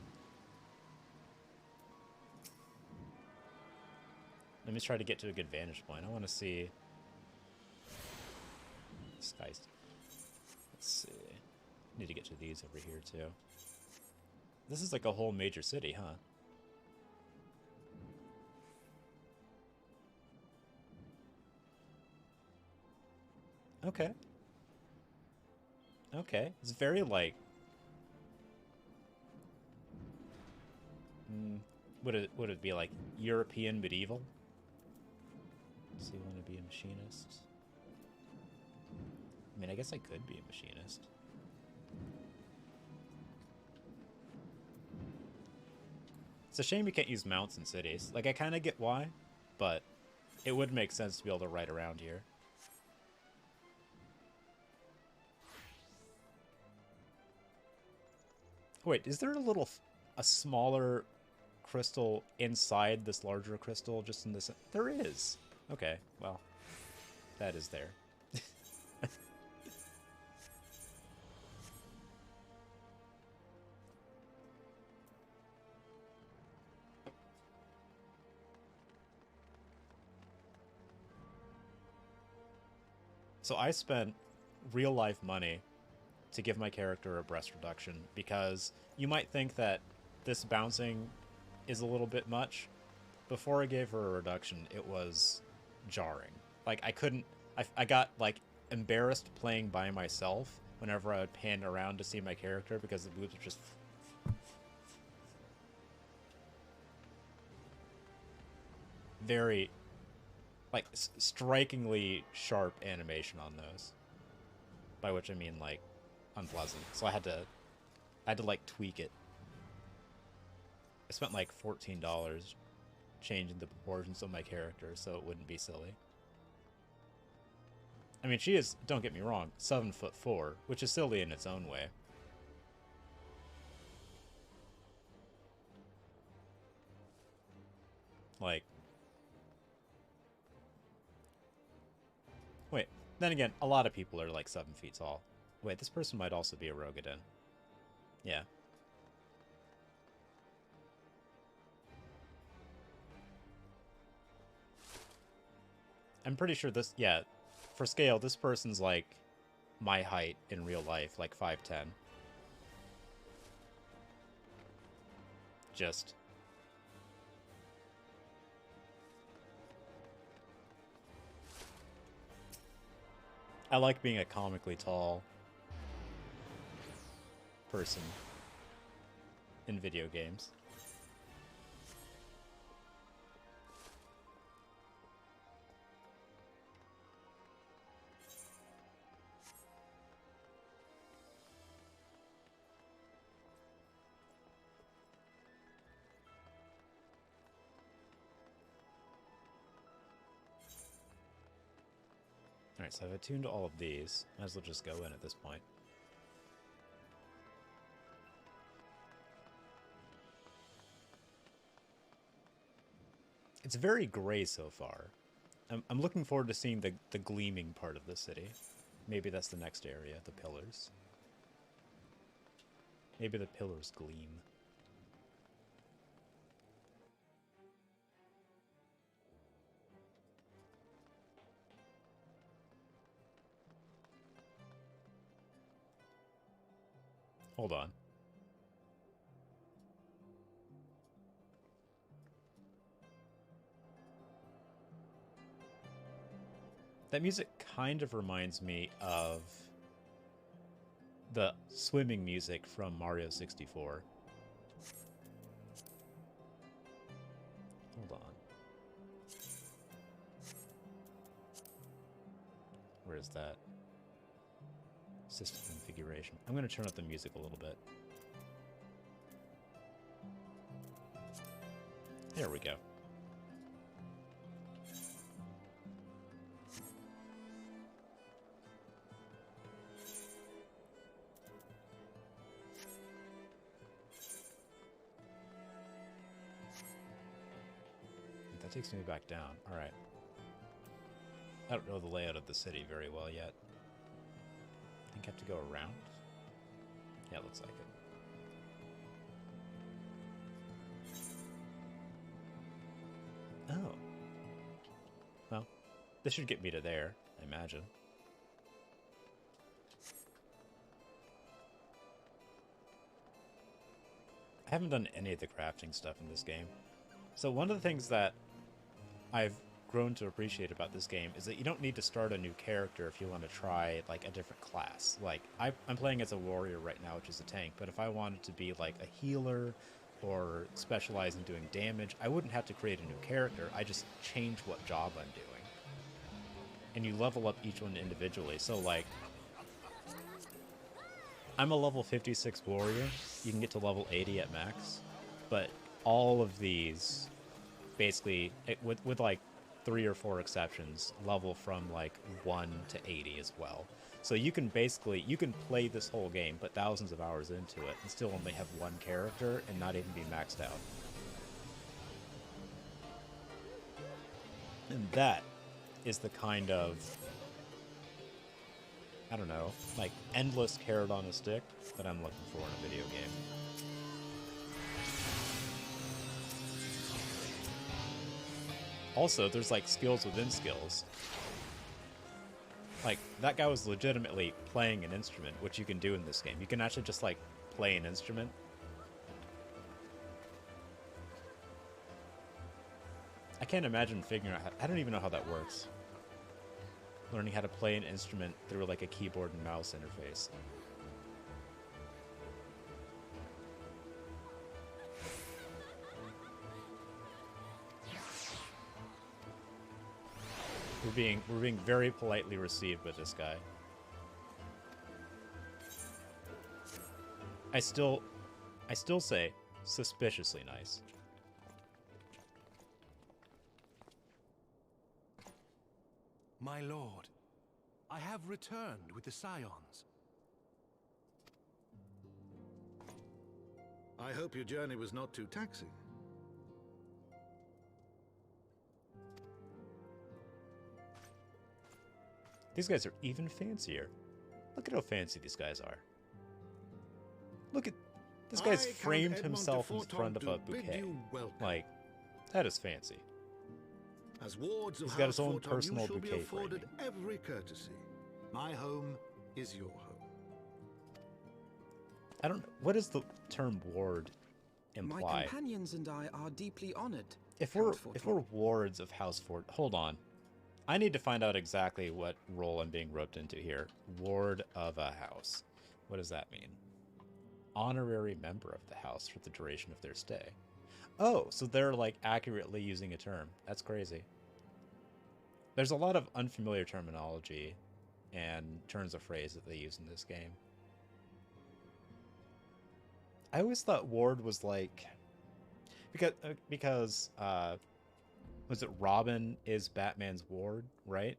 A: Let me try to get to a good vantage point. I want to see... Skies. Let's see. Need to get to these over here, too. This is like a whole major city, huh? Okay. Okay. It's very, like... would it be, like, European medieval? So you want to be a machinist? I mean, I guess I could be a machinist. It's a shame you can't use mounts in cities. Like, I kind of get why, but it would make sense to be able to ride around here. Wait, is there a smaller crystal inside this larger crystal just in this? There is. Okay, well, that is there. So I spent real life money to give my character a breast reduction because you might think that this bouncing is a little bit much. Before I gave her a reduction, it was jarring. Like, I got, like, embarrassed playing by myself whenever I would pan around to see my character because the boobs were just... very, like, strikingly sharp animation on those. By which I mean, like, unpleasant. So I had to like, tweak it. I spent, like, $14 changing the proportions of my character so it wouldn't be silly. I mean, she is, don't get me wrong, 7'4", which is silly in its own way. Like... Wait, then again, a lot of people are, like, 7 feet tall. Wait, this person might also be a Rogadin. Yeah. I'm pretty sure this... Yeah, for scale, this person's, like, my height in real life, like 5'10". Just... I like being a comically tall person in video games. Alright, so I've attuned to all of these. Might as well just go in at this point. It's very gray so far. I'm looking forward to seeing the gleaming part of the city. Maybe that's the next area, the pillars. Maybe the pillars gleam. Hold on. That music kind of reminds me of the swimming music from Mario 64. Hold on. Where is that? System configuration. I'm going to turn up the music a little bit. There we go. That takes me back down. All right. I don't know the layout of the city very well yet. I think I have to go around. Yeah, it looks like it. Oh. Well, this should get me to there, I imagine. I haven't done any of the crafting stuff in this game. So one of the things that I've grown to appreciate about this game is that you don't need to start a new character if you want to try like a different class. Like I'm playing as a warrior right now, which is a tank, but if I wanted to be like a healer or specialize in doing damage, I wouldn't have to create a new character. I just change what job I'm doing. And you level up each one individually. So like I'm a level 56 warrior. You can get to level 80 at max, but all of these basically, with like 3 or 4 exceptions, level from like 1 to 80 as well. So you can basically, you can play this whole game, put thousands of hours into it, and still only have one character and not even be maxed out. And that is the kind of, I don't know, like endless carrot on a stick that I'm looking for in a video game. Also, there's like skills within skills. Like, that guy was legitimately playing an instrument, which you can do in this game. You can actually just like play an instrument. I can't imagine figuring out I don't even know how that works. Learning how to play an instrument through like a keyboard and mouse interface. We're being very politely received with this guy. I still say suspiciously nice.
C: My lord, I have returned with the Scions.
D: I hope your journey was not too taxing.
A: These guys are even fancier. Look at how fancy these guys are. Look at this guy's framed himself in front of a bouquet. Like, that is fancy.
D: As wards of
A: He's got his own
D: Forton,
A: personal
D: you shall be
A: bouquet
D: afforded
A: framing.
D: every courtesy. My home is your home.
A: I don't know. What does the term ward imply?
B: My companions and I are deeply honored.
A: If we're wards of House Fort, hold on. I need to find out exactly what role I'm being roped into here. Ward of a house. What does that mean? Honorary member of the house for the duration of their stay. Oh, so they're like accurately using a term. That's crazy. There's a lot of unfamiliar terminology and turns of phrase that they use in this game. I always thought ward was like, because was it Robin is Batman's ward, right?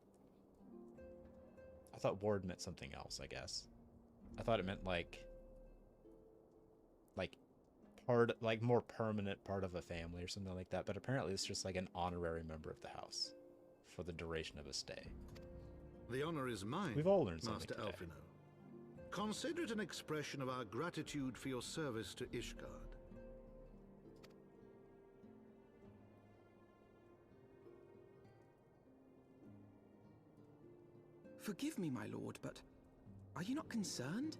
A: I thought ward meant something else, I guess. I thought it meant like part, like more permanent part of a family or something like that, but apparently it's just like an honorary member of the house for the duration of a stay.
D: The honor is mine.
A: We've all learned something
D: Master
A: today.
D: Alphino. Consider it an expression of our gratitude for your service to Ishgard.
B: Forgive me, my lord, but are you not concerned?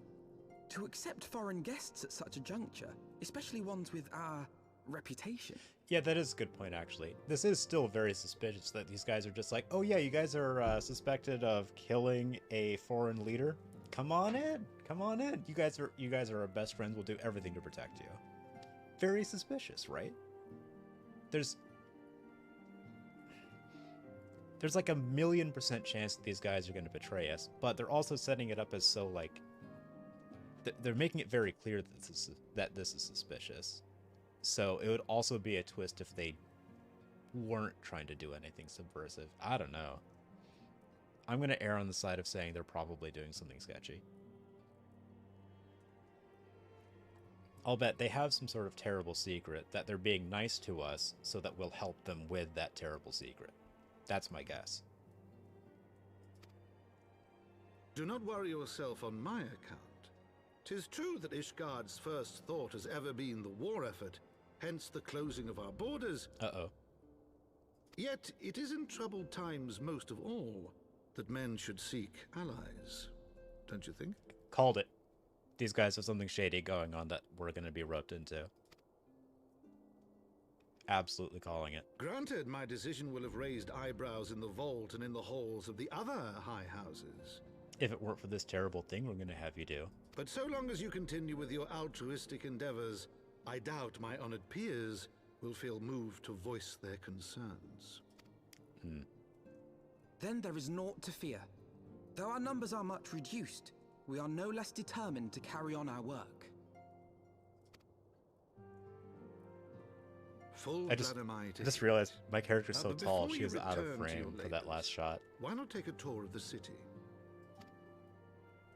B: To accept foreign guests at such a juncture, especially ones with our reputation.
A: Yeah, that is a good point, actually. This is still very suspicious that these guys are just like, oh yeah, you guys are suspected of killing a foreign leader. Come on in. Come on in. You guys are our best friends. We'll do everything to protect you. Very suspicious, right? There's like a 1,000,000% chance that these guys are going to betray us, but they're also setting it up as so, like, they're making it very clear that this is suspicious. So it would also be a twist if they weren't trying to do anything subversive. I don't know. I'm going to err on the side of saying they're probably doing something sketchy. I'll bet they have some sort of terrible secret that they're being nice to us so that we'll help them with that terrible secret. That's my guess.
D: Do not worry yourself on my account. 'Tis true that Ishgard's first thought has ever been the war effort, hence the closing of our borders.
A: Uh-oh.
D: Yet it is in troubled times most of all that men should seek allies. Don't you think?
A: Called it. These guys have something shady going on that we're going to be roped into. Absolutely calling it.
D: Granted, my decision will have raised eyebrows in the vault and in the halls of the other high houses.
A: If it weren't for this terrible thing we're going to have you do.
D: But so long as you continue with your altruistic endeavors, I doubt my honored peers will feel moved to voice their concerns.
B: Then there is naught to fear. Though our numbers are much reduced, we are no less determined to carry on our work.
A: I just realized my character's so tall, she was out of frame for that last shot.
D: Why not take a tour of the city?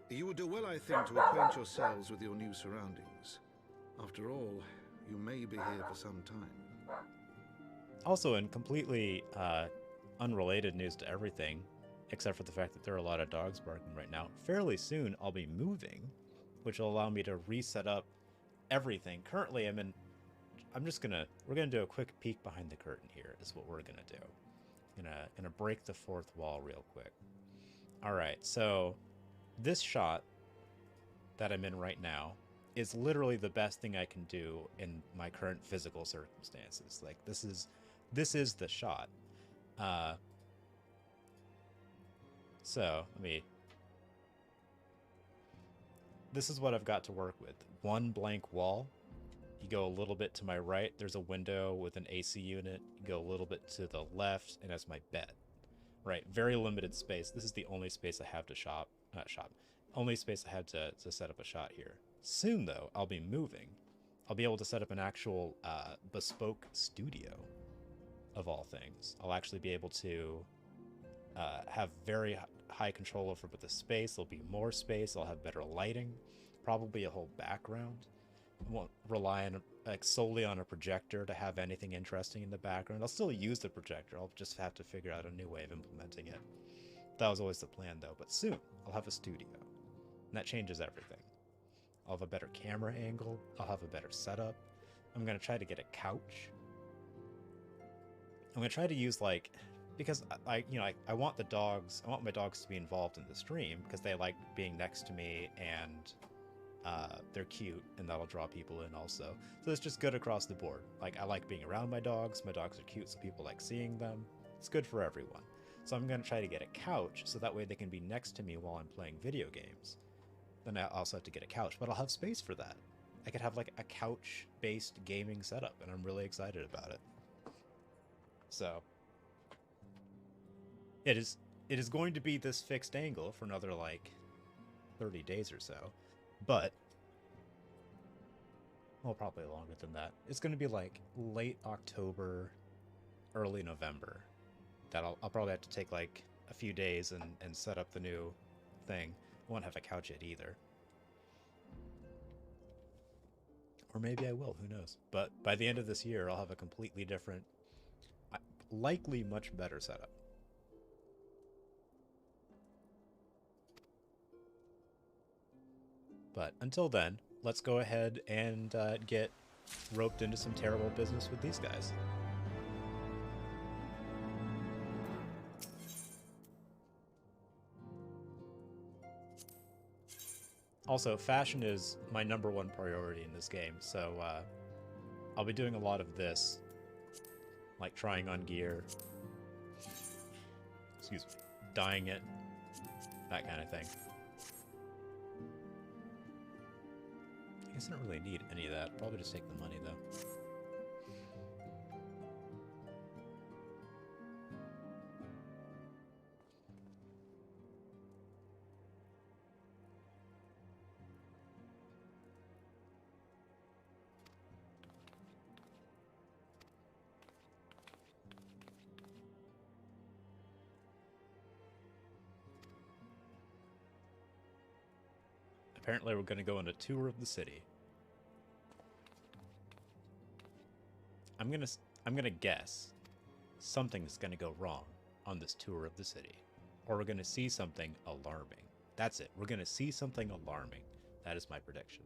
D: You would do well, I think, to acquaint yourselves with your new surroundings. After all, you may be here for some time.
A: Also, in completely unrelated news to everything, except for the fact that there are a lot of dogs barking right now, fairly soon I'll be moving, which will allow me to reset up everything. Currently, we're gonna do a quick peek behind the curtain here, is what we're gonna do. Gonna break the fourth wall real quick. Alright, so this shot that I'm in right now is literally the best thing I can do in my current physical circumstances. Like, this is the shot. So, this is what I've got to work with. One blank wall. You go a little bit to my right, there's a window with an AC unit. You go a little bit to the left, and that's my bed. Right, very limited space. This is the only space I have to only space I have to set up a shot here. Soon, though, I'll be moving. I'll be able to set up an actual bespoke studio, of all things. I'll actually be able to have very high control over the space. There'll be more space. I'll have better lighting, probably a whole background. I won't rely on solely on a projector to have anything interesting in the background. I'll still use the projector. I'll just have to figure out a new way of implementing it. That was always the plan, though. But soon, I'll have a studio. And that changes everything. I'll have a better camera angle. I'll have a better setup. I'm going to try to get a couch. I'm going to try to use, like... Because I want the dogs... I want my dogs to be involved in the stream, because they like being next to me, and... they're cute, and that'll draw people in also. So it's just good across the board. Like, I like being around my dogs are cute, so people like seeing them. It's good for everyone. So I'm going to try to get a couch, so that way they can be next to me while I'm playing video games. Then I also have to get a couch, but I'll have space for that. I could have, like, a couch-based gaming setup, and I'm really excited about it. So, it is going to be this fixed angle for another, like, 30 days or so. But, well, probably longer than that. It's going to be like late October, early November. That I'll probably have to take like a few days and set up the new thing. I won't have a couch yet either. Or maybe I will, who knows. But by the end of this year, I'll have a completely different, likely much better setup. But until then, let's go ahead and get roped into some terrible business with these guys. Also, fashion is my #1 priority in this game, so I'll be doing a lot of this, like trying on gear, excuse me, dyeing it, that kind of thing. I guess I don't really need any of that. Probably just take the money, though. Apparently, we're going to go on a tour of the city. I'm gonna guess something's gonna go wrong on this tour of the city, or we're gonna see something alarming. That's it. We're gonna see something alarming. That is my prediction.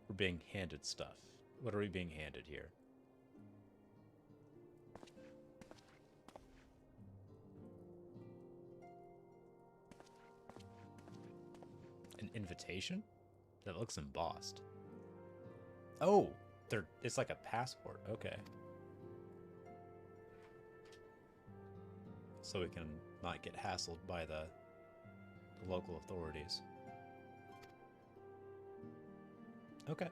A: We're being handed stuff. What are we being handed here? An invitation? That looks embossed. Oh! It's like a passport. Okay. So we can not get hassled by the local authorities. Okay.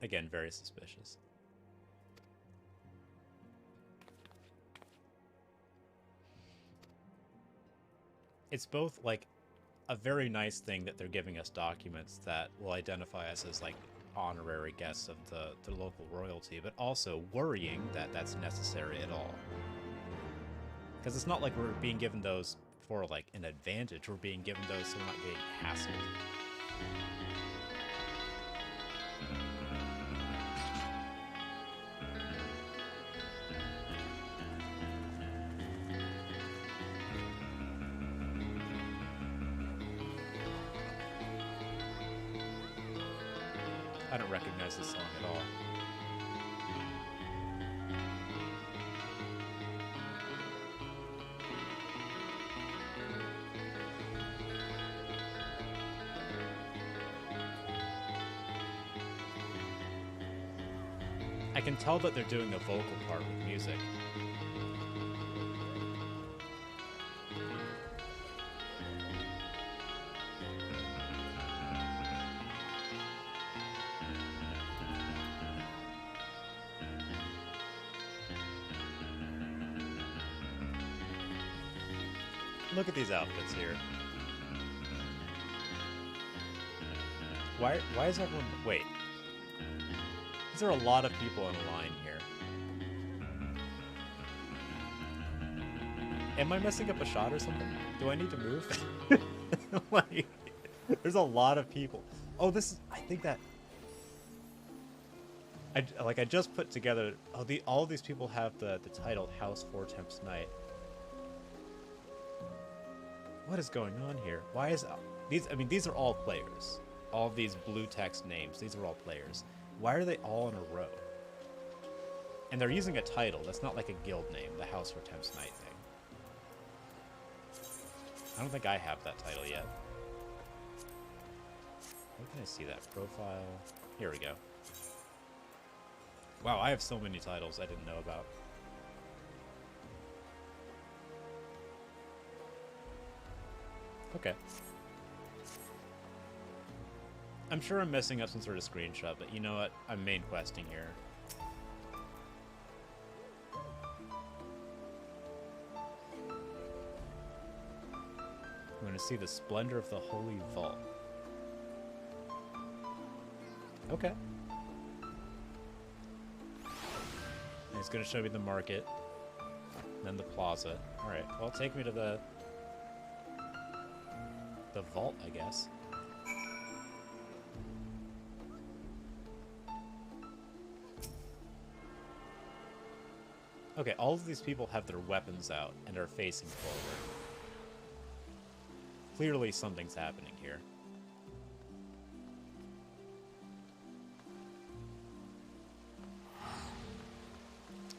A: Again, very suspicious. It's both, like, a very nice thing that they're giving us documents that will identify us as, like, honorary guests of the local royalty, but also worrying that that's necessary at all. Because it's not like we're being given those for, like, an advantage. We're being given those so we're not getting hassled. I don't recognize this song at all. I can tell that they're doing a vocal part with music. Look at these outfits here. Why is everyone... Wait. Is there a lot of people in a line here? Am I messing up a shot or something? Do I need to move? Like, there's a lot of people. Oh, this is... I think that... I just put together... Oh, all these people have the title House Four Temps Knight. What is going on here? Why is these? I mean, these are all players. All of these blue text names. These are all players. Why are they all in a row? And they're using a title. That's not like a guild name. The House for Temps Knight thing. I don't think I have that title yet. Where can I see that profile? Here we go. Wow, I have so many titles I didn't know about. Okay. I'm sure I'm messing up some sort of screenshot, but you know what? I'm main questing here. I'm going to see the splendor of the Holy Vault. Okay. And it's going to show me the market, then the plaza. Alright, well, take me to the... The vault, I guess. Okay, all of these people have their weapons out and are facing forward. Clearly something's happening here.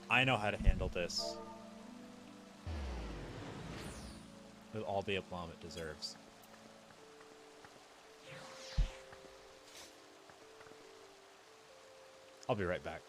A: I know how to handle this with all the aplomb it deserves. I'll be right back.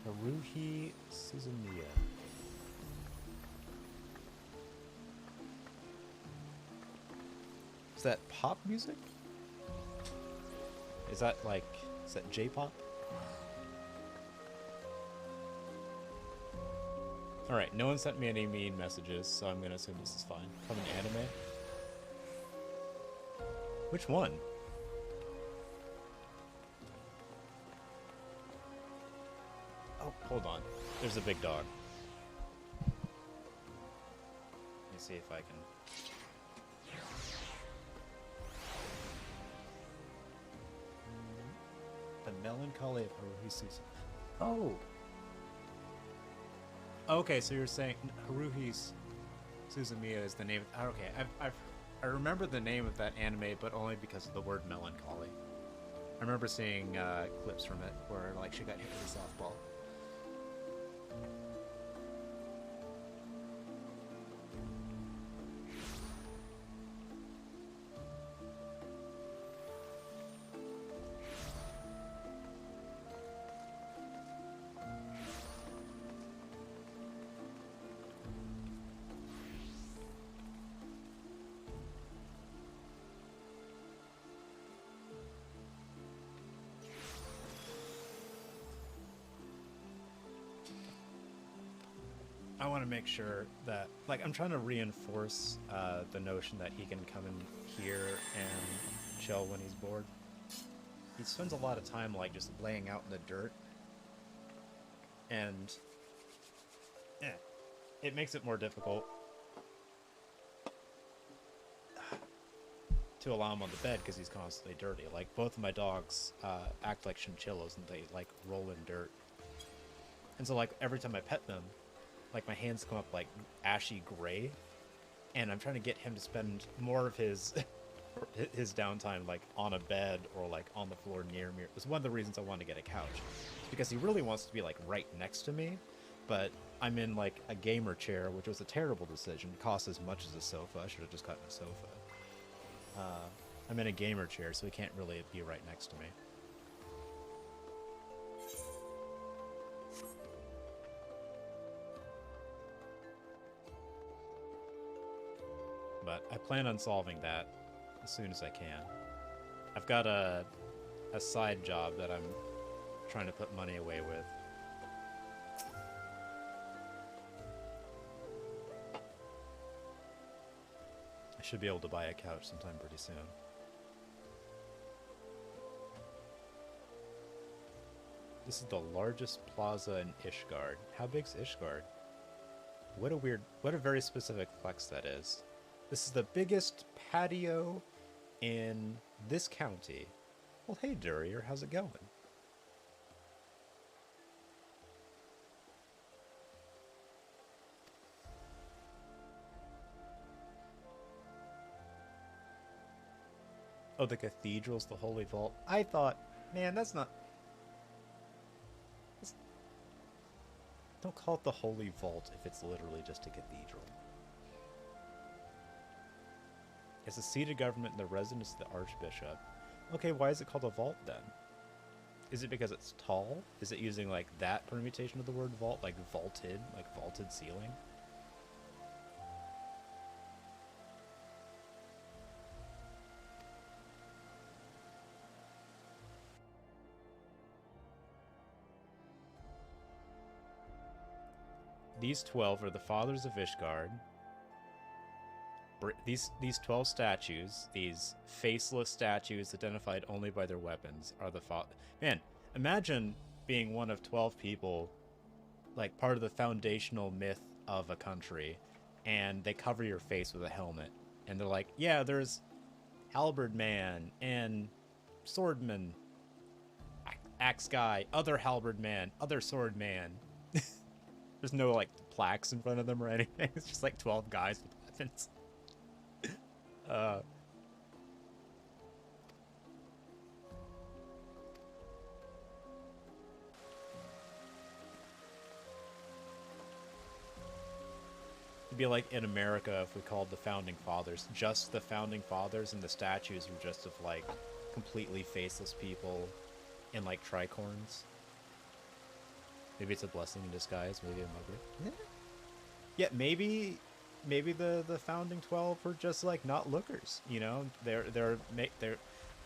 A: Haruhi Suzumiya. Is that pop music? Is that like, is that J-pop? Alright, no one sent me any mean messages, so I'm gonna assume this is fine. From an anime? Which one? Oh, hold on. There's a big dog. Let me see if I can... The Melancholy of Haruhi Suzumiya. Oh! Okay, so you're saying Haruhi Suzumiya is the name of... Okay, I remember the name of that anime, but only because of the word melancholy. I remember seeing clips from it where like she got hit with a softball. I want to make sure that, like, I'm trying to reinforce the notion that he can come in here and chill when he's bored. He spends a lot of time, like, just laying out in the dirt. and it makes it more difficult to allow him on the bed because he's constantly dirty. Like, both of my dogs act like chinchillas, and they, like, roll in dirt. And so, like, every time I pet them, like, my hands come up, like, ashy gray, and I'm trying to get him to spend more of his his downtime, like, on a bed or, like, on the floor near me. It was one of the reasons I wanted to get a couch. It's because he really wants to be, like, right next to me, but I'm in, like, a gamer chair, which was a terrible decision. It costs as much as a sofa. I should have just gotten a sofa. I'm in a gamer chair, so he can't really be right next to me. But I plan on solving that as soon as I can. I've got a side job that I'm trying to put money away with. I should be able to buy a couch sometime pretty soon. This is the largest plaza in Ishgard. How big's Ishgard? What a very specific flex that is. This is the biggest patio in this county. Well, hey, Durrier, how's it going? Oh, the cathedral's the Holy Vault. I thought, man, that's not... Don't call it the Holy Vault if it's literally just a cathedral. It's the seat of government and the residence of the Archbishop. Okay, why is it called a vault then? Is it because it's tall? Is it using, like, that permutation of the word vault? Like vaulted ceiling? These 12 are the fathers of Ishgard. These 12 statues, these faceless statues identified only by their weapons, are the Man, imagine being one of 12 people, like part of the foundational myth of a country, and they cover your face with a helmet, and they're like, yeah, there's halberd man and swordman, axe guy, other halberd man, other sword man. There's no, like, plaques in front of them or anything. It's just, like, 12 guys with weapons. It'd be like in America if we called the Founding Fathers just the Founding Fathers, and the statues were just of, like, completely faceless people in, like, tricorns. Maybe it's a blessing in disguise. Maybe a mugger. Yeah, maybe the founding 12 were just, like, not lookers. You know, they're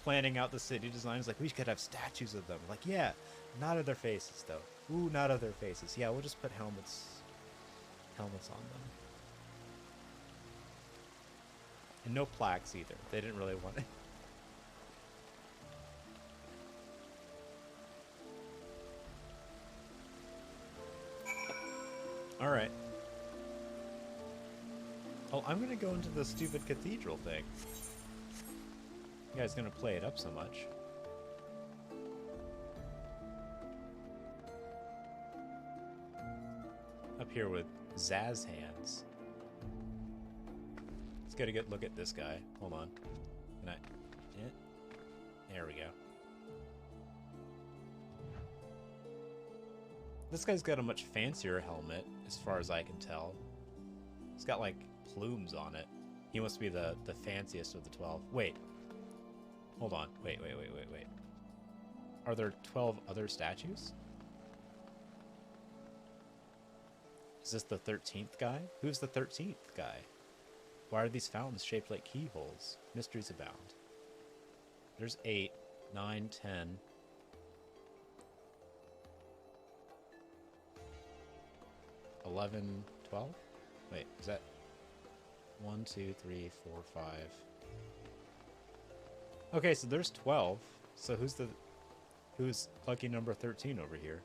A: planning out the city designs. Like, we could have statues of them. Like, yeah, not of their faces though. Ooh, not of their faces. Yeah, we'll just put helmets on them. And no plaques either. They didn't really want it. All right. Oh, I'm gonna go into the stupid cathedral thing. You guys gonna play it up so much. Up here with Zaz hands. Let's get a good look at this guy. Hold on. Can I? Yeah. There we go. This guy's got a much fancier helmet, as far as I can tell. He's got, like, plumes on it. He must be the fanciest of the 12. Wait. Hold on. Wait. Are there 12 other statues? Is this the 13th guy? Who's the 13th guy? Why are these fountains shaped like keyholes? Mysteries abound. There's 8, 9, 10... 11, 12? Wait, is that 1, 2, 3, 4, 5? Okay, so there's 12. So who's lucky number 13 over here?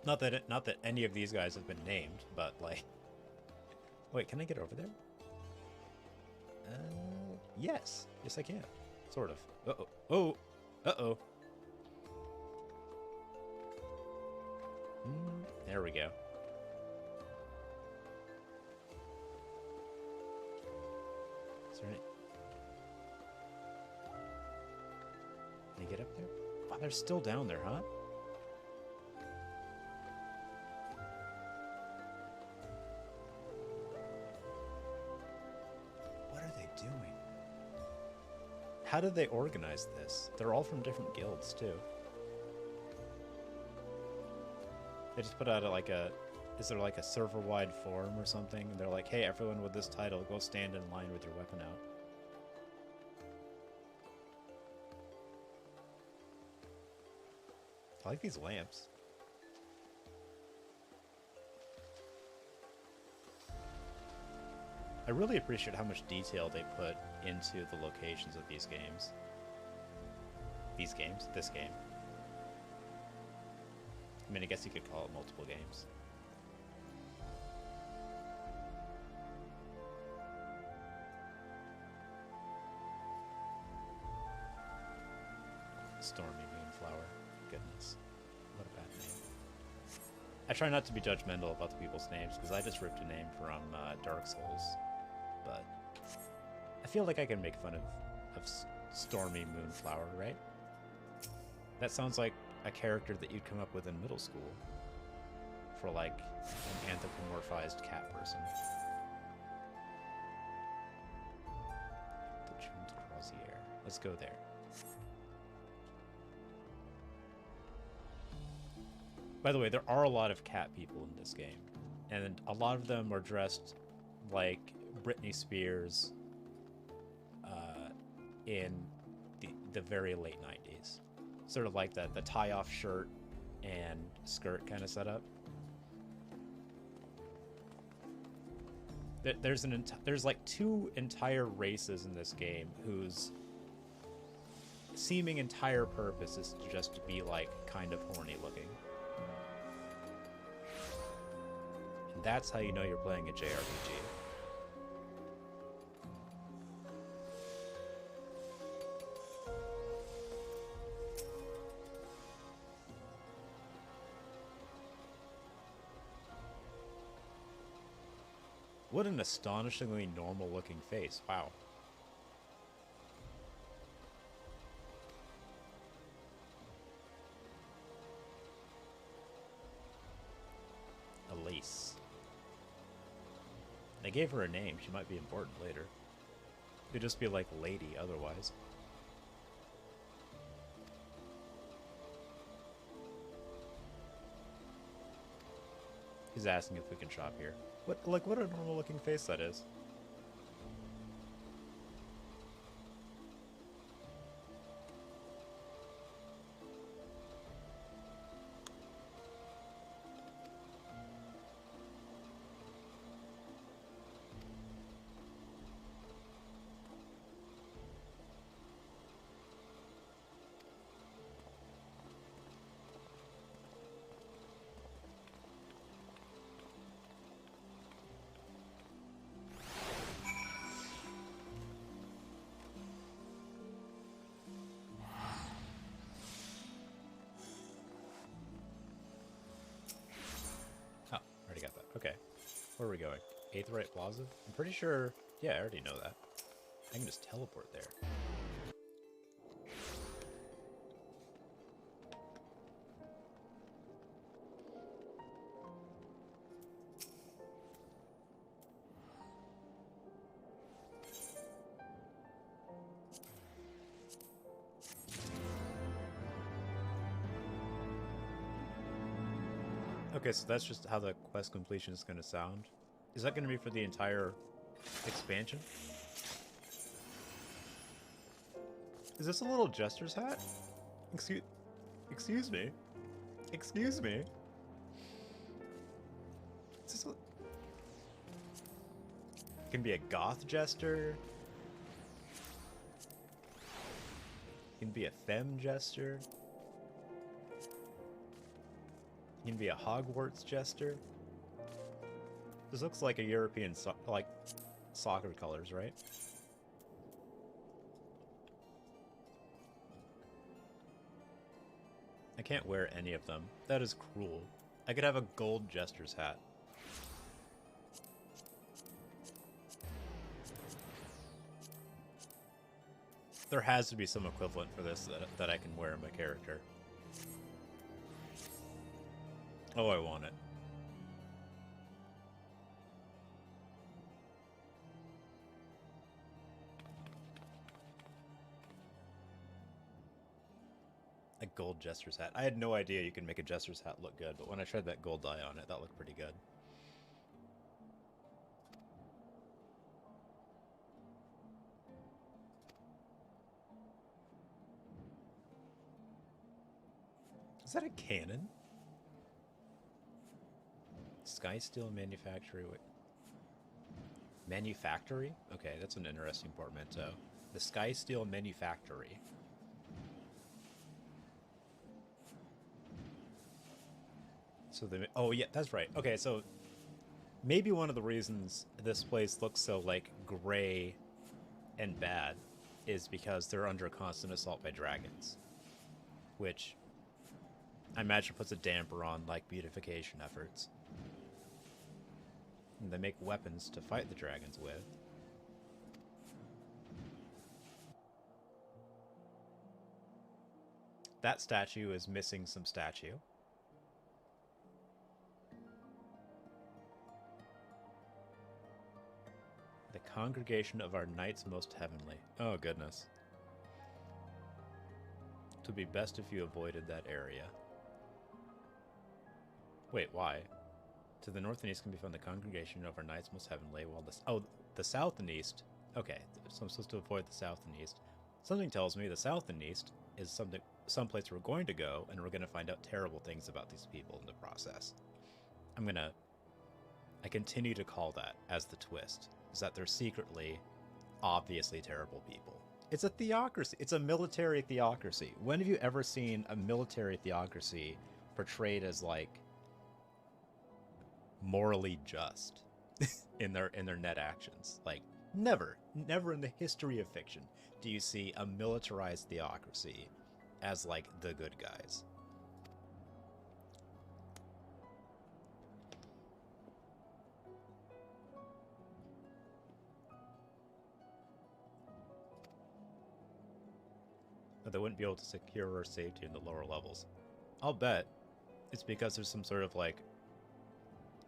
A: Not that any of these guys have been named, but like, wait, can I get over there? Yes, I can, sort of. Uh-oh. There we go. Is there any... Can I get up there? Oh, they're still down there, huh? What are they doing? How did they organize this? They're all from different guilds, too. They just put out is there like a server-wide forum or something? And they're like, hey, everyone with this title, go stand in line with your weapon out. I like these lamps. I really appreciate how much detail they put into the locations of these games. This game. I mean, I guess you could call it multiple games. Stormy Moonflower. Goodness. What a bad name. I try not to be judgmental about the people's names, because I just ripped a name from Dark Souls. But I feel like I can make fun of Stormy Moonflower, right? That sounds like a character that you'd come up with in middle school for like an anthropomorphized cat person. The June's Croisière. Let's go there. By the way, there are a lot of cat people in this game, and a lot of them are dressed like Britney Spears in the very late 90s. Sort of like the tie-off shirt and skirt kind of setup. There's like 2 entire races in this game whose seeming entire purpose is to just be like kind of horny looking. And that's how you know you're playing a JRPG. What an astonishingly normal-looking face. Wow. Elise. They gave her a name. She might be important later. Could just be like Lady otherwise. He's asking if we can shop here. What a normal looking face that is. Okay, where are we going? Aetheryte Plaza? I'm pretty sure... Yeah, I already know that. I can just teleport there. Okay, so that's just how the quest completion is going to sound. Is that going to be for the entire expansion? Is this a little jester's hat? Excuse me? Excuse me? Is this a... It can be a goth jester. It can be a femme jester. You can be a Hogwarts jester. This looks like a European, like, soccer colors, right? I can't wear any of them. That is cruel. I could have a gold jester's hat. There has to be some equivalent for this that I can wear in my character. Oh, I want it. A gold jester's hat. I had no idea you can make a jester's hat look good, but when I tried that gold dye on it, that looked pretty good. Is that a cannon? Skysteel Manufactory. Manufactory? Okay, that's an interesting portmanteau. The Skysteel Manufactory. So they, oh yeah, that's right. Okay, so maybe one of the reasons this place looks so like gray and bad is because they're under constant assault by dragons, which I imagine puts a damper on like beautification efforts. And they make weapons to fight the dragons with. That statue is missing some statue. The congregation of our knights most heavenly. Oh, goodness. It would be best if you avoided that area. Wait, why? To the north and east can be found the congregation of our knights most heavenly, while the south and east. Okay, so I'm supposed to avoid the south and east. Something tells me the south and east is someplace we're going to go, and we're going to find out terrible things about these people in the process. I continue to call that as the twist, is that they're secretly, obviously terrible people. It's a theocracy. It's a military theocracy. When have you ever seen a military theocracy portrayed as, like, morally just in their net actions? Like, never in the history of fiction do you see a militarized theocracy as, like, the good guys. But they wouldn't be able to secure our safety in the lower levels. I'll bet it's because there's some sort of, like,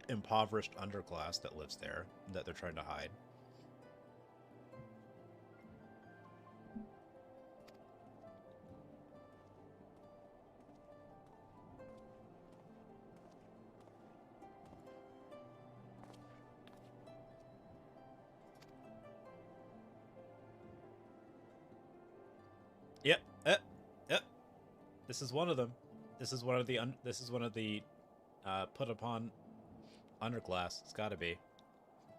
A: impoverished underclass that lives there that they're trying to hide. Yep. This is one of them. This is one of the put upon underclass. It's got to be.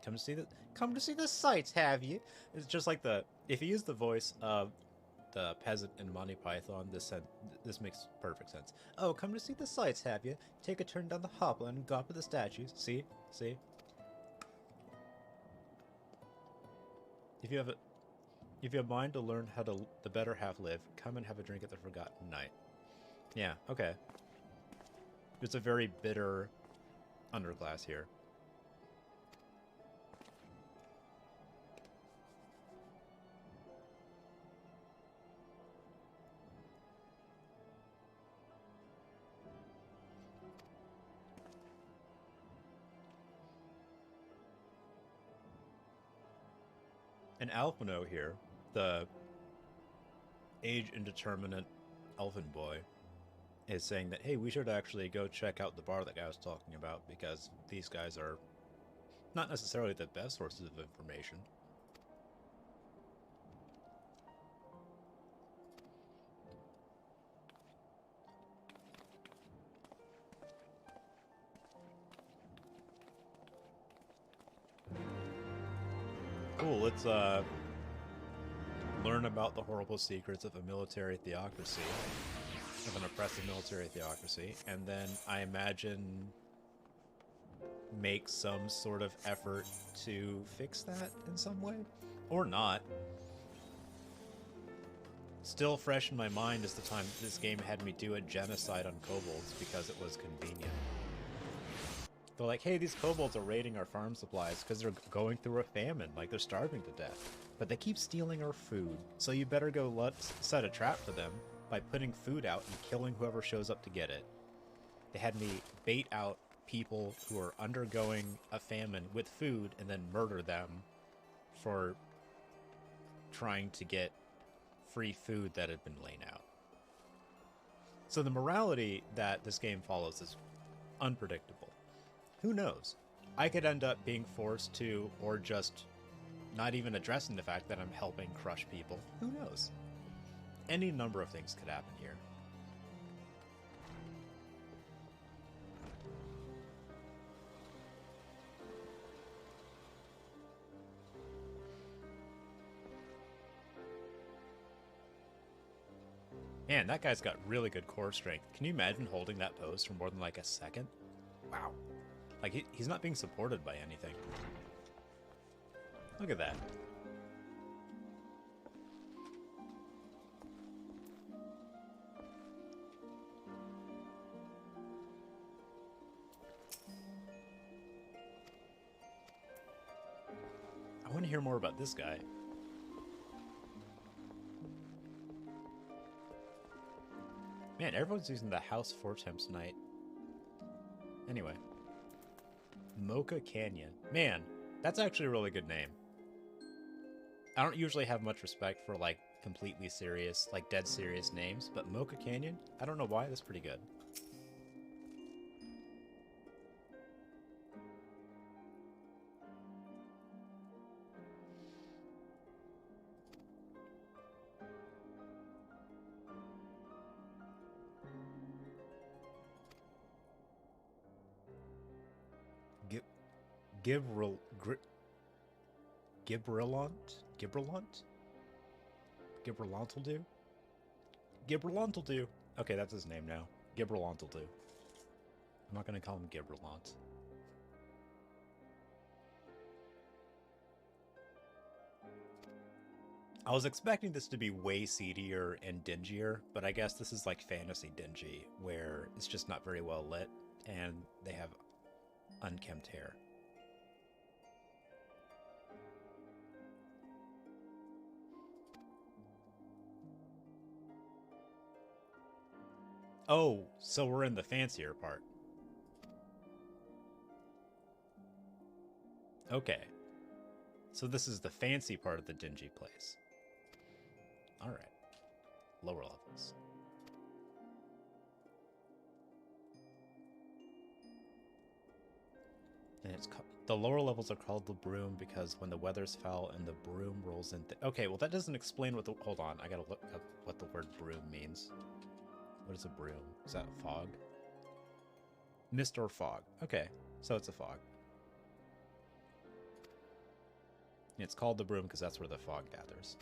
A: Come to see the sights, have you? It's just like if you use the voice of the peasant in Monty Python, this makes perfect sense. Oh, come to see the sights, have you? Take a turn down the hopper and go up to the statues. See? If you have mind to learn how the better half live, come and have a drink at the Forgotten Night. Yeah, okay. It's a very bitter underclass here. And Alphino here, the age indeterminate elfin boy, is saying that, hey, we should actually go check out the bar that guy was talking about, because these guys are not necessarily the best sources of information. Cool, let's learn about the horrible secrets of a military theocracy. of an oppressive military theocracy, and then I imagine make some sort of effort to fix that in some way, or not. Still fresh in my mind is the time this game had me do a genocide on kobolds because it was convenient. They're like, hey, these kobolds are raiding our farm supplies because they're going through a famine, like they're starving to death. But they keep stealing our food, so you better go set a trap for them by putting food out and killing whoever shows up to get it. They had me bait out people who are undergoing a famine with food and then murder them for trying to get free food that had been laid out. So the morality that this game follows is unpredictable. Who knows? I could end up being forced to, or just not even addressing the fact that I'm helping crush people. Who knows? Any number of things could happen here. Man, that guy's got really good core strength. Can you imagine holding that pose for more than like a second? Wow. Like, he's not being supported by anything. Look at that. I want to hear more about this guy. Man, everyone's using the House Fortemps Knight. Anyway. Mocha Canyon. Man, that's actually a really good name. I don't usually have much respect for, like, completely serious, like, dead serious names, but Mocha Canyon? I don't know why, that's pretty good. Gibralant'll do. Okay, that's his name now. Gibralant'll do. I'm not gonna call him Gibralant. I was expecting this to be way seedier and dingier, but I guess this is like fantasy dingy, where it's just not very well lit, and they have unkempt hair. Oh, so we're in the fancier part. Okay. So this is the fancy part of the dingy place. Alright. Lower levels. And it's the lower levels are called the broom because when the weather's foul and the broom rolls in... Okay, well that doesn't explain what the... Hold on, I gotta look up what the word broom means. What is a broom? Is that fog? Mist or fog. Okay, so it's a fog. And it's called the broom because that's where the fog gathers.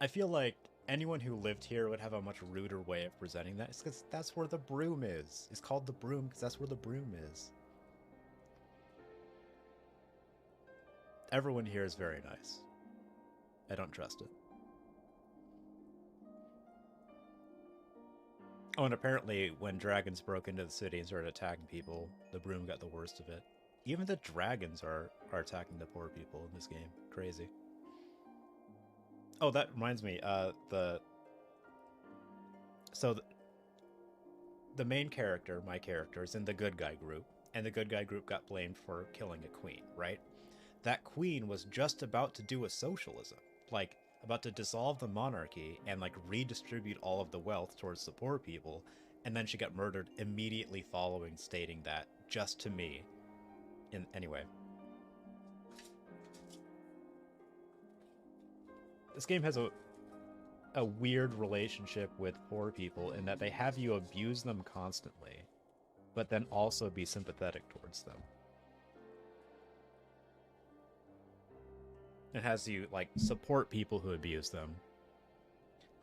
A: I feel like anyone who lived here would have a much ruder way of presenting that. It's because that's where the broom is. It's called the broom because that's where the broom is. Everyone here is very nice. I don't trust it. Oh, and apparently when dragons broke into the city and started attacking people, the broom got the worst of it. Even the dragons are attacking the poor people in this game. Crazy. Oh, that reminds me, the main character, my character, is in the good guy group, and the good guy group got blamed for killing a queen, right? That queen was just about to do a socialism, like, about to dissolve the monarchy and, like, redistribute all of the wealth towards the poor people, and then she got murdered immediately following, stating that, just to me. Anyway. This game has a weird relationship with poor people in that they have you abuse them constantly, but then also be sympathetic towards them. It has you, like, support people who abuse them,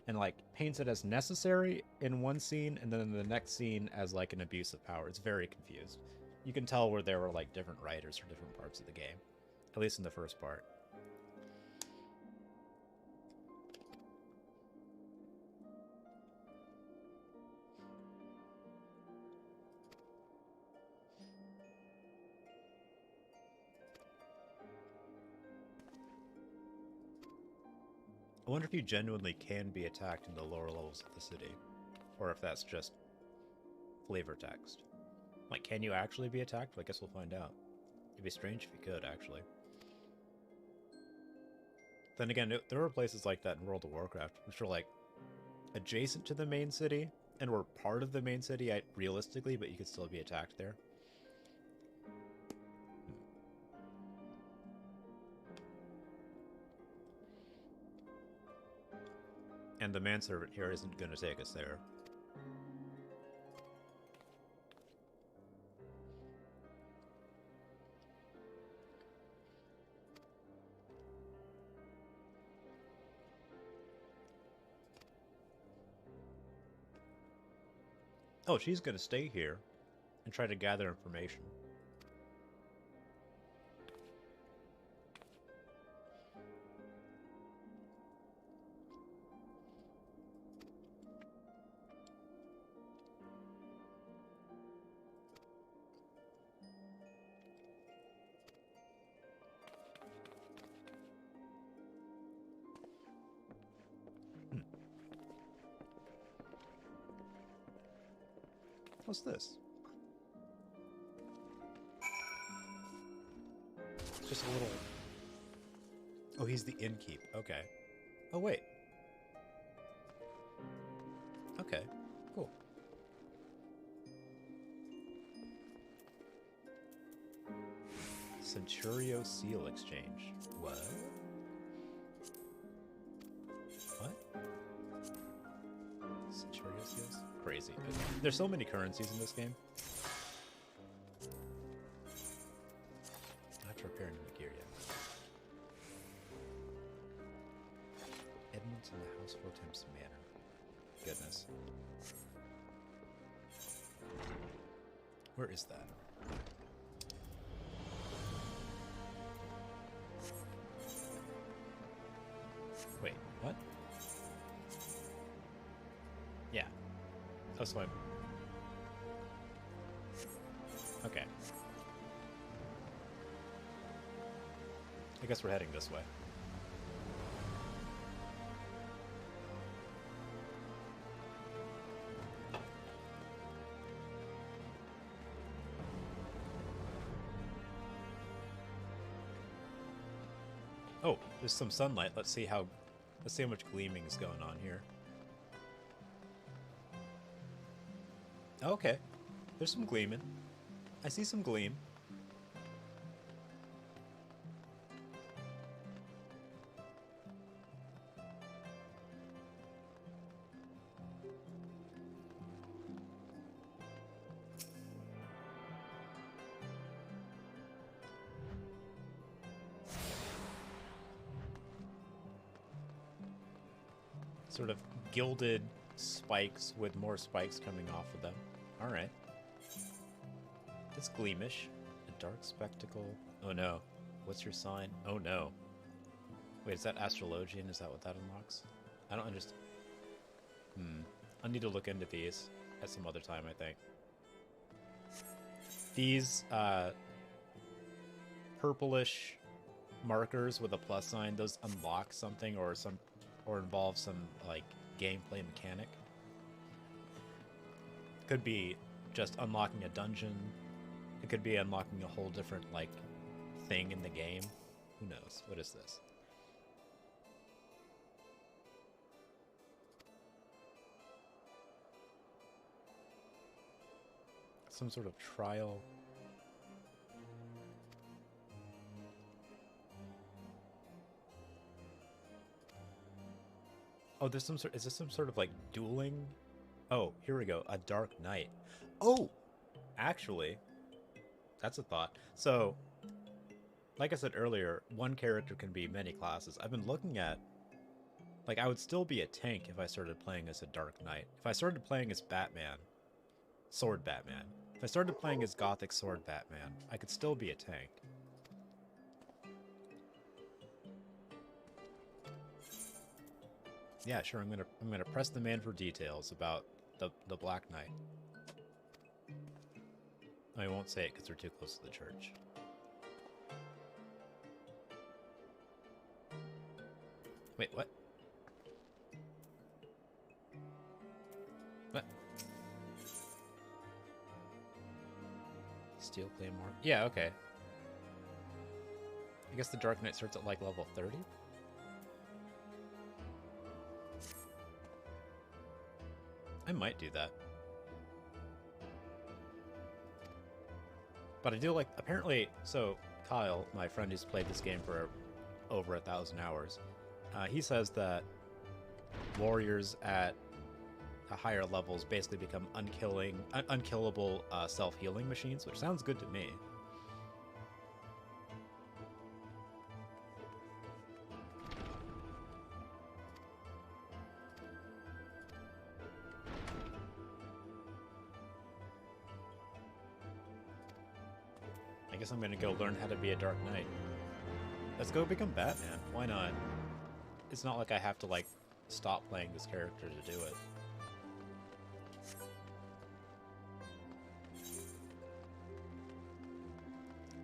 A: and like paints it as necessary in one scene, and then in the next scene as like an abuse of power. It's very confused. You can tell where there were like different writers for different parts of the game, at least in the first part. I wonder if you genuinely can be attacked in the lower levels of the city, or if that's just flavor text. Like, can you actually be attacked? Well, I guess we'll find out. It'd be strange if you could, actually. Then again, there were places like that in World of Warcraft, which were like adjacent to the main city, and were part of the main city realistically, but you could still be attacked there. And the manservant here isn't going to take us there. Oh, she's going to stay here and try to gather information. What's this? It's just a little... Oh, he's the innkeep. Okay. Oh, wait. Okay, cool. Centurio Seal Exchange. What? What? Centurio Seals? Crazy. There's so many currencies in this game. I have to repair any gear yet. Edmonton, the House 4 Temps Manor. Goodness. Where is that? Wait, what? Yeah. Oh, so I'm... Okay. I guess we're heading this way. Oh, there's some sunlight. Let's see how much gleaming is going on here. Okay. There's some gleaming. I see some gleam. Sort of gilded spikes with more spikes coming off of them. Alright. It's gleamish. A dark spectacle. Oh no. What's your sign? Oh no. Wait, is that astrologian? Is that what that unlocks? I don't understand. I need to look into these at some other time, I think. These purplish markers with a plus sign, those unlock something or involve some like gameplay mechanic. Could be just unlocking a dungeon. It could be unlocking a whole different like thing in the game. Who knows? What is this? Some sort of trial. Oh, there's some sort. Is this some sort of like dueling? Oh, here we go. A Dark Knight. Oh, actually, that's a thought. So, like I said earlier, one character can be many classes. I've been looking at Like, I would still be a tank if I started playing as a Dark Knight. If I started playing as Batman, Sword Batman. If I started playing as Gothic Sword Batman, I could still be a tank. Yeah, sure, I'm gonna press the man for details about the Black Knight. I won't say it because we're too close to the church. Wait, what? What? Steel Claymore? Yeah, okay. I guess the Dark Knight starts at like level 30? I might do that. But I do like, apparently, so Kyle, my friend who's played this game for over 1,000 hours, he says that warriors at higher levels basically become unkillable self-healing machines, which sounds good to me. I guess I'm gonna go learn how to be a Dark Knight. Let's go become Batman. Why not? It's not like I have to, like, stop playing this character to do it.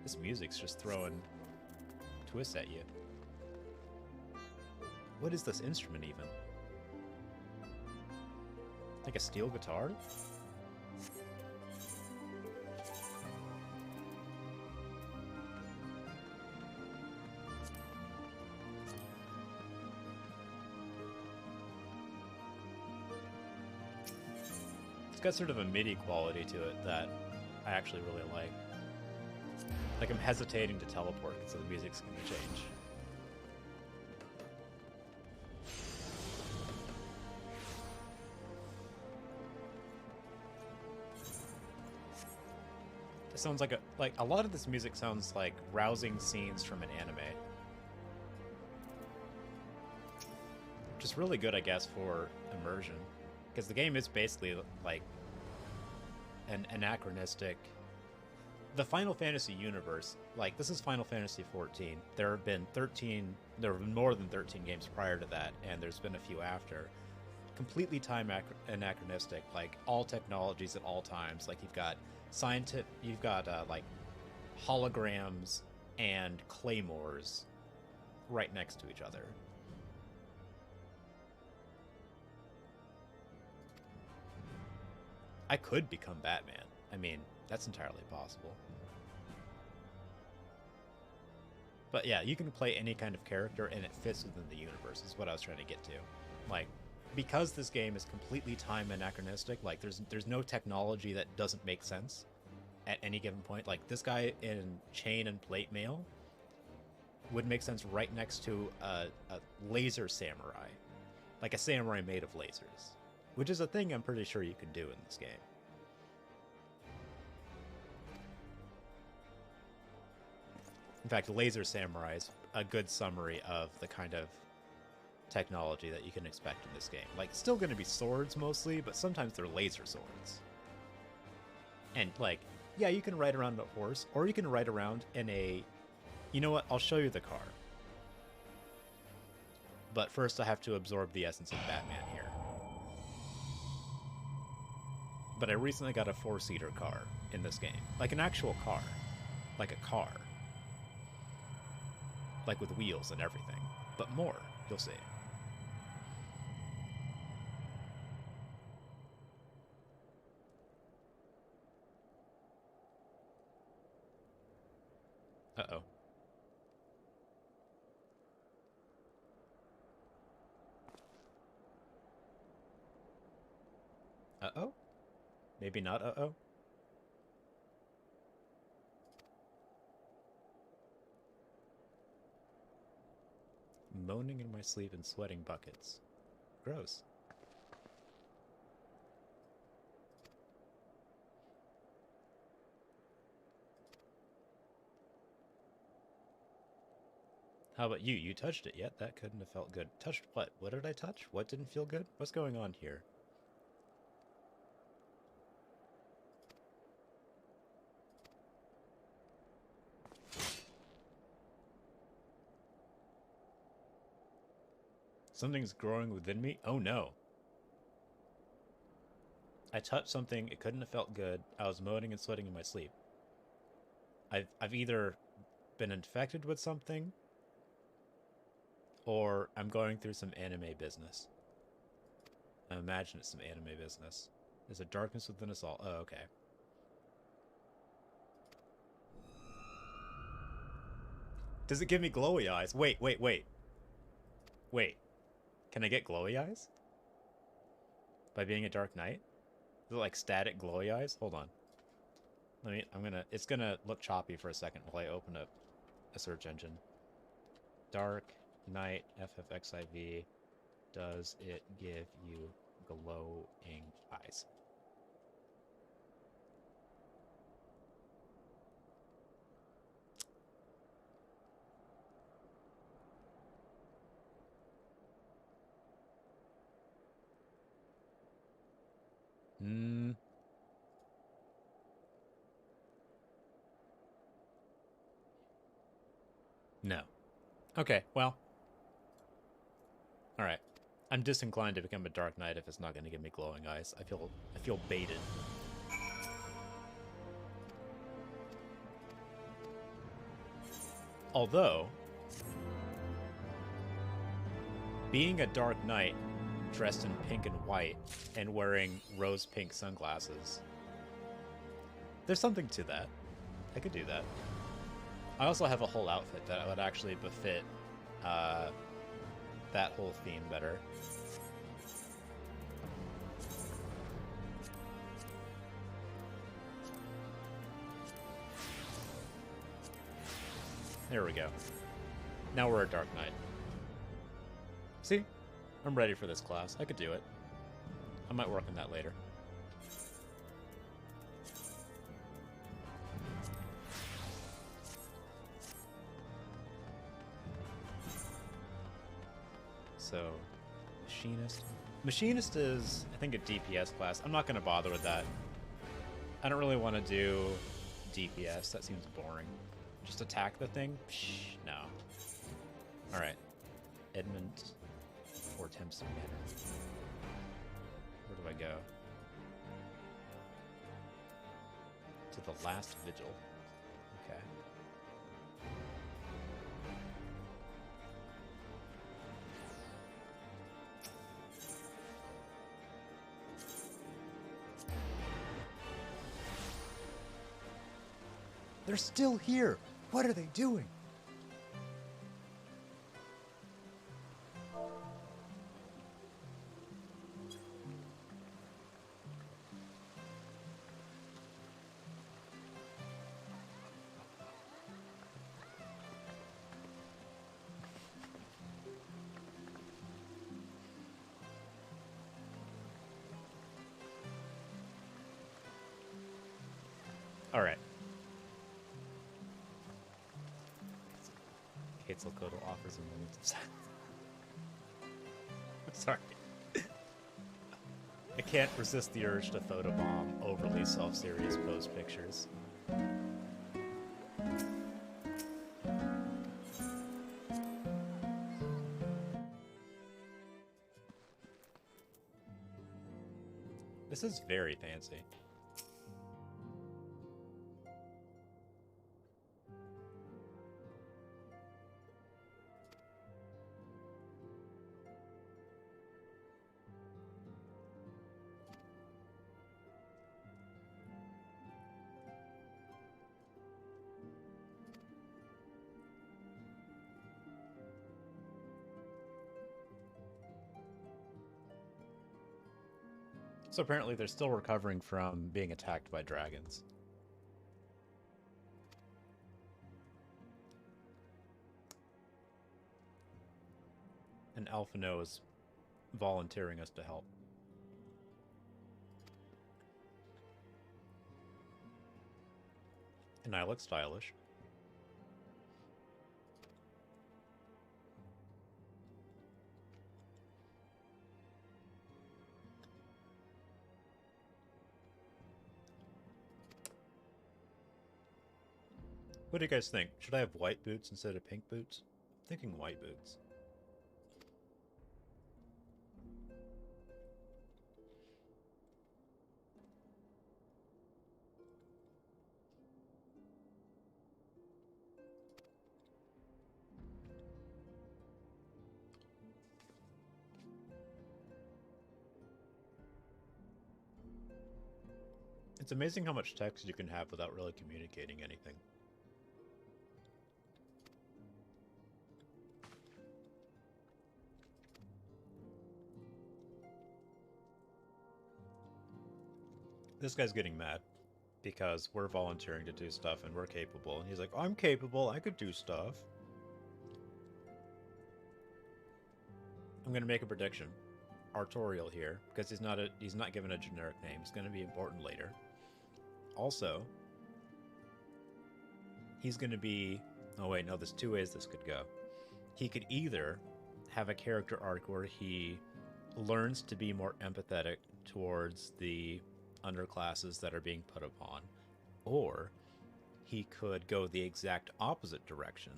A: This music's just throwing twists at you. What is this instrument even? Like a steel guitar? It's got sort of a MIDI quality to it that I actually really like. Like, I'm hesitating to teleport because the music's going to change. It sounds like a lot of this music sounds like rousing scenes from an anime. Which is really good, I guess, for immersion. Because the game is basically like an anachronistic. The Final Fantasy universe, like, this is Final Fantasy XIV. There have been more than 13 games prior to that, and there's been a few after. Completely time anachronistic, like, all technologies at all times. Like, you've got like, holograms and claymores right next to each other. I could become Batman. I mean, that's entirely possible. But yeah, you can play any kind of character and it fits within the universe, is what I was trying to get to. Like, because this game is completely time anachronistic, like, there's no technology that doesn't make sense at any given point. Like, this guy in chain and plate mail would make sense right next to a laser samurai. Like a samurai made of lasers. Which is a thing I'm pretty sure you can do in this game. In fact, Laser Samurai is a good summary of the kind of technology that you can expect in this game. Like, it's still going to be swords mostly, but sometimes they're laser swords. And, like, yeah, you can ride around a horse, or you can ride around in a... You know what? I'll show you the car. But first I have to absorb the essence of Batman here. But I recently got a 4-seater car in this game. Like an actual car. Like a car. Like with wheels and everything. But more, you'll see. Uh-oh. Uh-oh? Maybe not uh-oh? Moaning in my sleep and sweating buckets. Gross. How about you? You touched it yet? That couldn't have felt good. Touched what? What did I touch? What didn't feel good? What's going on here? Something's growing within me? Oh no. I touched something, it couldn't have felt good. I was moaning and sweating in my sleep. I've either been infected with something, or I'm going through some anime business. I imagine it's some anime business. There's a darkness within us all. Oh, okay. Does it give me glowy eyes? Wait. Wait. Can I get glowy eyes? By being a Dark Knight? Is it like static glowy eyes? Hold on. It's gonna look choppy for a second while I open up a search engine. Dark Knight FFXIV. Does it give you glowing eyes? No. Okay, well. Alright. I'm disinclined to become a Dark Knight if it's not going to give me glowing eyes. I feel baited. Although, being a Dark Knight dressed in pink and white and wearing rose pink sunglasses, there's something to that. I could do that. I also have a whole outfit that would actually befit that whole theme better. There we go. Now we're a Dark Knight. See? I'm ready for this class. I could do it. I might work on that later. So, Machinist. Machinist is, I think, a DPS class. I'm not going to bother with that. I don't really want to do DPS. That seems boring. Just attack the thing? Psh, no. Alright. Edmund or Tempson Manor. Where do I go? To the last vigil. Okay. They're still here. What are they doing? All right. Quetzalcoatl offers a moment of silence. Sorry. I can't resist the urge to photobomb overly self-serious pose pictures. This is very fancy. So apparently they're still recovering from being attacked by dragons. And Alphino is volunteering us to help. And I look stylish. What do you guys think? Should I have white boots instead of pink boots? I'm thinking white boots. It's amazing how much text you can have without really communicating anything. This guy's getting mad because we're volunteering to do stuff and we're capable. And he's like, I'm capable, I could do stuff. I'm gonna make a prediction. Artorial here, because he's not given a generic name. It's gonna be important later. Also, he's gonna be, oh wait, no, there's two ways this could go. He could either have a character arc where he learns to be more empathetic towards the underclasses that are being put upon, or he could go the exact opposite direction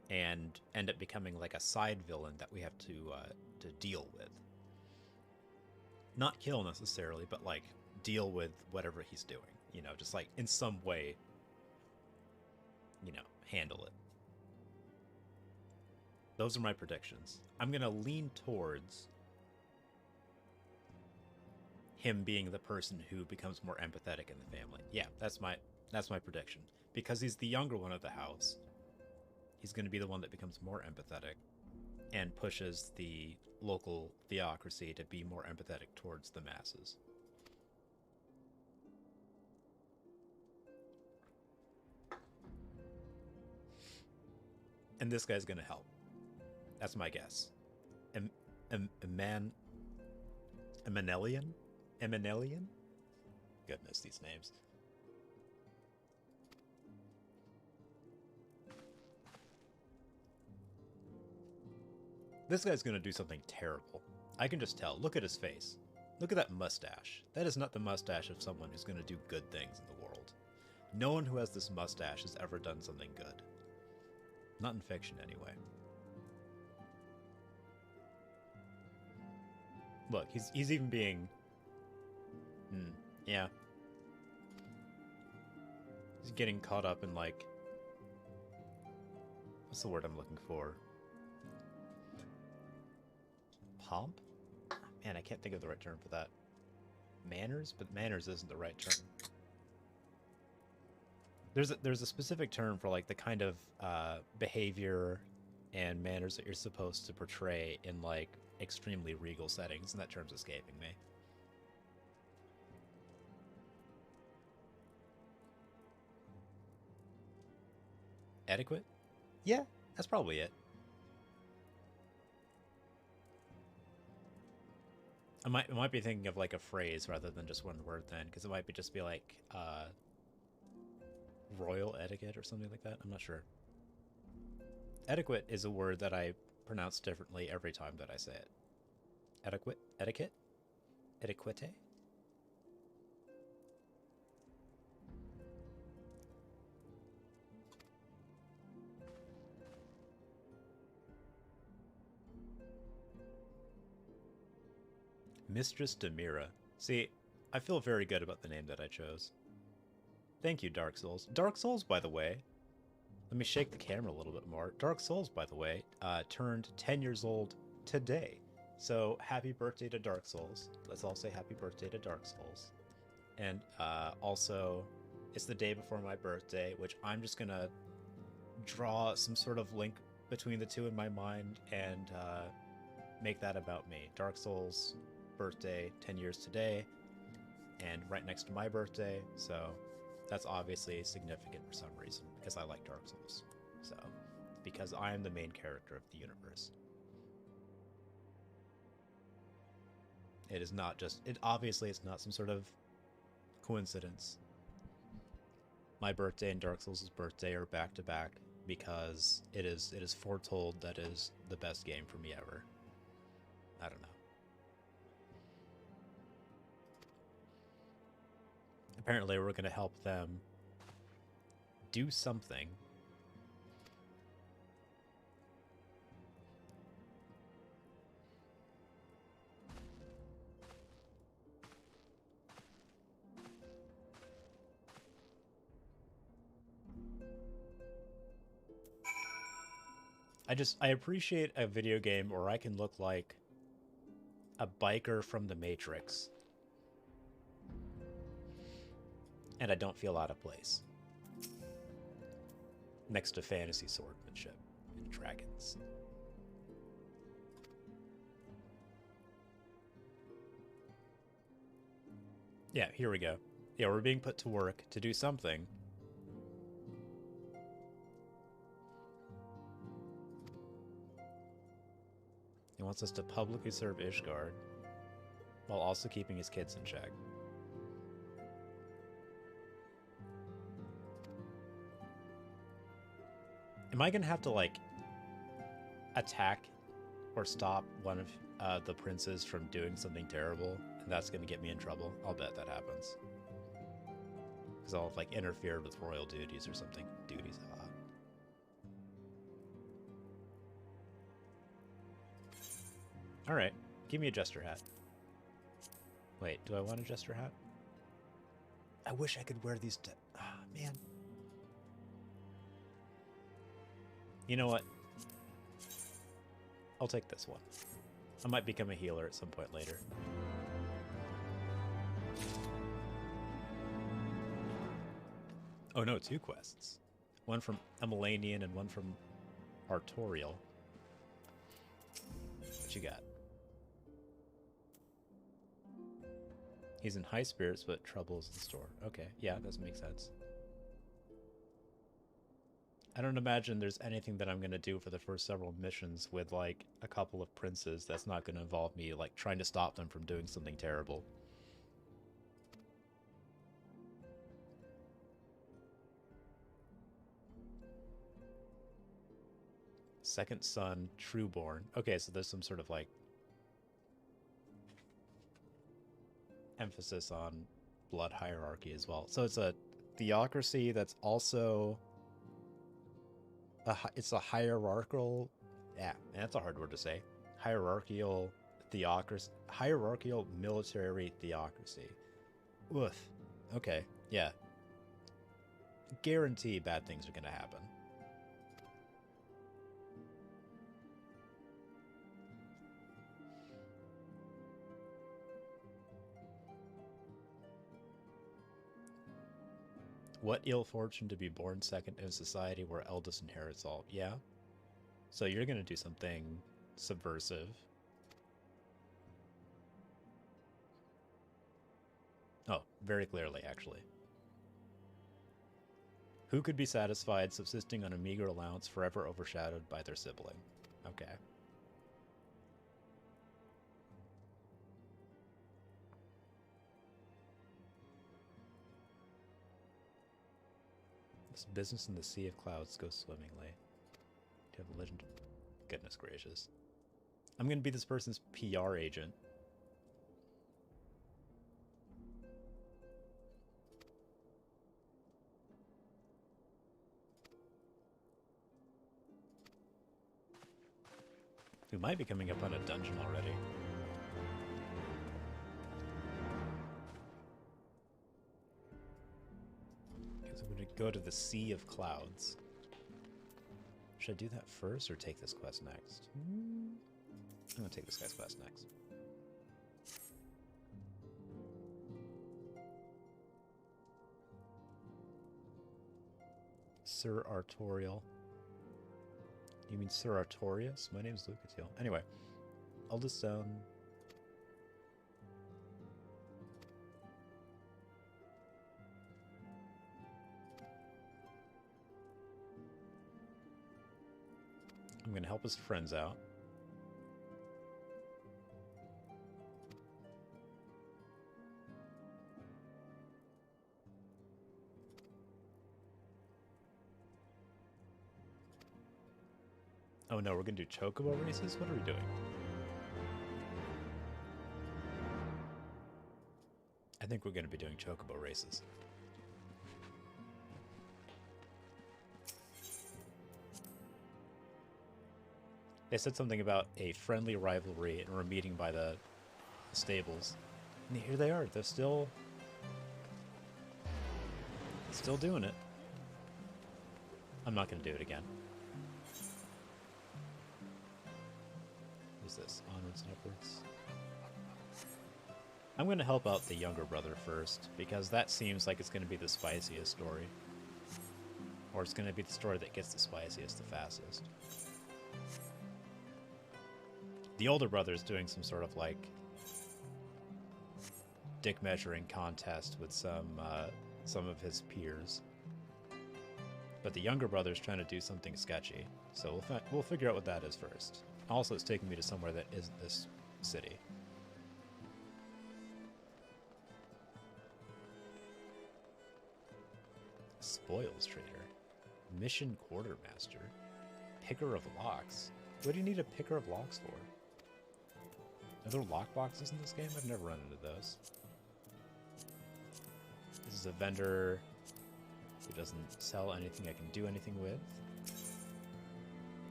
A: and end up becoming like a side villain that we have to deal with. Not kill necessarily, but like deal with whatever he's doing, you know, just like in some way, you know, handle it. Those are my predictions. I'm gonna lean towards him being the person who becomes more empathetic in the family. Yeah, that's my prediction. Because he's the younger one of the house, he's going to be the one that becomes more empathetic and pushes the local theocracy to be more empathetic towards the masses. And this guy's going to help. That's my guess. Emanelian? Emanelian? Goodness, these names. This guy's gonna do something terrible. I can just tell. Look at his face. Look at that mustache. That is not the mustache of someone who's gonna do good things in the world. No one who has this mustache has ever done something good. Not in fiction, anyway. Look, he's even being... yeah. He's getting caught up in, like... What's the word I'm looking for? Pomp? Man, I can't think of the right term for that. Manners? But manners isn't the right term. There's a specific term for, like, the kind of behavior and manners that you're supposed to portray in, like, extremely regal settings, and that term's escaping me. Adequate? Yeah, that's probably it. I might be thinking of like a phrase rather than just one word then, because it might be just be like royal etiquette or something like that. I'm not sure. Adequate is a word that I pronounce differently every time that I say it. Adequate? Etiquette? Etiquette? Mistress Demira. See, I feel very good about the name that I chose. Thank you, Dark Souls. Dark Souls, by the way, let me shake the camera a little bit more. Dark Souls, by the way, turned 10 years old today. So happy birthday to Dark Souls. Let's all say happy birthday to Dark Souls. And also, it's the day before my birthday, which I'm just gonna draw some sort of link between the two in my mind and make that about me. Dark Souls birthday 10 years today, and right next to my birthday, so that's obviously significant for some reason, because I like Dark Souls. So, because I am the main character of the universe. It is not just, obviously it's not some sort of coincidence. My birthday and Dark Souls' birthday are back to back, because it is foretold that it is the best game for me ever. I don't know. Apparently we're going to help them do something. I appreciate a video game where I can look like a biker from the Matrix. And I don't feel out of place. Next to fantasy swordsmanship and dragons. Yeah, here we go. Yeah, we're being put to work to do something. He wants us to publicly serve Ishgard while also keeping his kids in check. Am I going to have to, like, attack or stop one of the princes from doing something terrible? And that's going to get me in trouble? I'll bet that happens. Because I'll have, like, interfered with royal duties or something. Duties, Alright, give me a jester hat. Wait, do I want a jester hat? I wish I could wear these man. You know what? I'll take this one. I might become a healer at some point later. Oh no, 2 quests. One from Emelanian and one from Artorial. What you got? He's in high spirits, but trouble is in store. Okay, yeah, that does make sense. I don't imagine there's anything that I'm going to do for the first several missions with, like, a couple of princes that's not going to involve me, like, trying to stop them from doing something terrible. Second son, Trueborn. Okay, so there's some sort of, like, emphasis on blood hierarchy as well. So it's a theocracy that's also it's a hierarchical, yeah, man, that's a hard word to say. Hierarchical theocracy, hierarchical military theocracy. Oof. Okay, yeah. Guarantee bad things are gonna happen. What ill fortune to be born second in a society where eldest inherits all. Yeah? So you're going to do something subversive. Oh, very clearly, actually. Who could be satisfied subsisting on a meager allowance forever overshadowed by their sibling? Okay. This business in the sea of clouds goes swimmingly. Do you have a legend? Goodness gracious. I'm going to be this person's PR agent. We might be coming up on a dungeon already. Because I'm going to go to the Sea of Clouds. Should I do that first or take this quest next? I'm going to take this guy's quest next. Sir Artorial. You mean Sir Artorius? My name's Lucatiel. Anyway, Eldest Stone. I'm going to help his friends out. Oh no, we're going to do Chocobo Races? What are we doing? I think we're going to be doing Chocobo Races. They said something about a friendly rivalry, and we're meeting by the stables. And here they are. They're still doing it. I'm not going to do it again. Who's this? Onwards and upwards. I'm going to help out the younger brother first, because that seems like it's going to be the spiciest story. Or it's going to be the story that gets the spiciest the fastest. The older brother's doing some sort of, like, dick measuring contest with some of his peers. But the younger brother's trying to do something sketchy, so we'll figure out what that is first. Also, it's taking me to somewhere that isn't this city. Spoils trader. Mission quartermaster. Picker of locks. What do you need a picker of locks for? Are there lock boxes in this game? I've never run into those. This is a vendor who doesn't sell anything I can do anything with.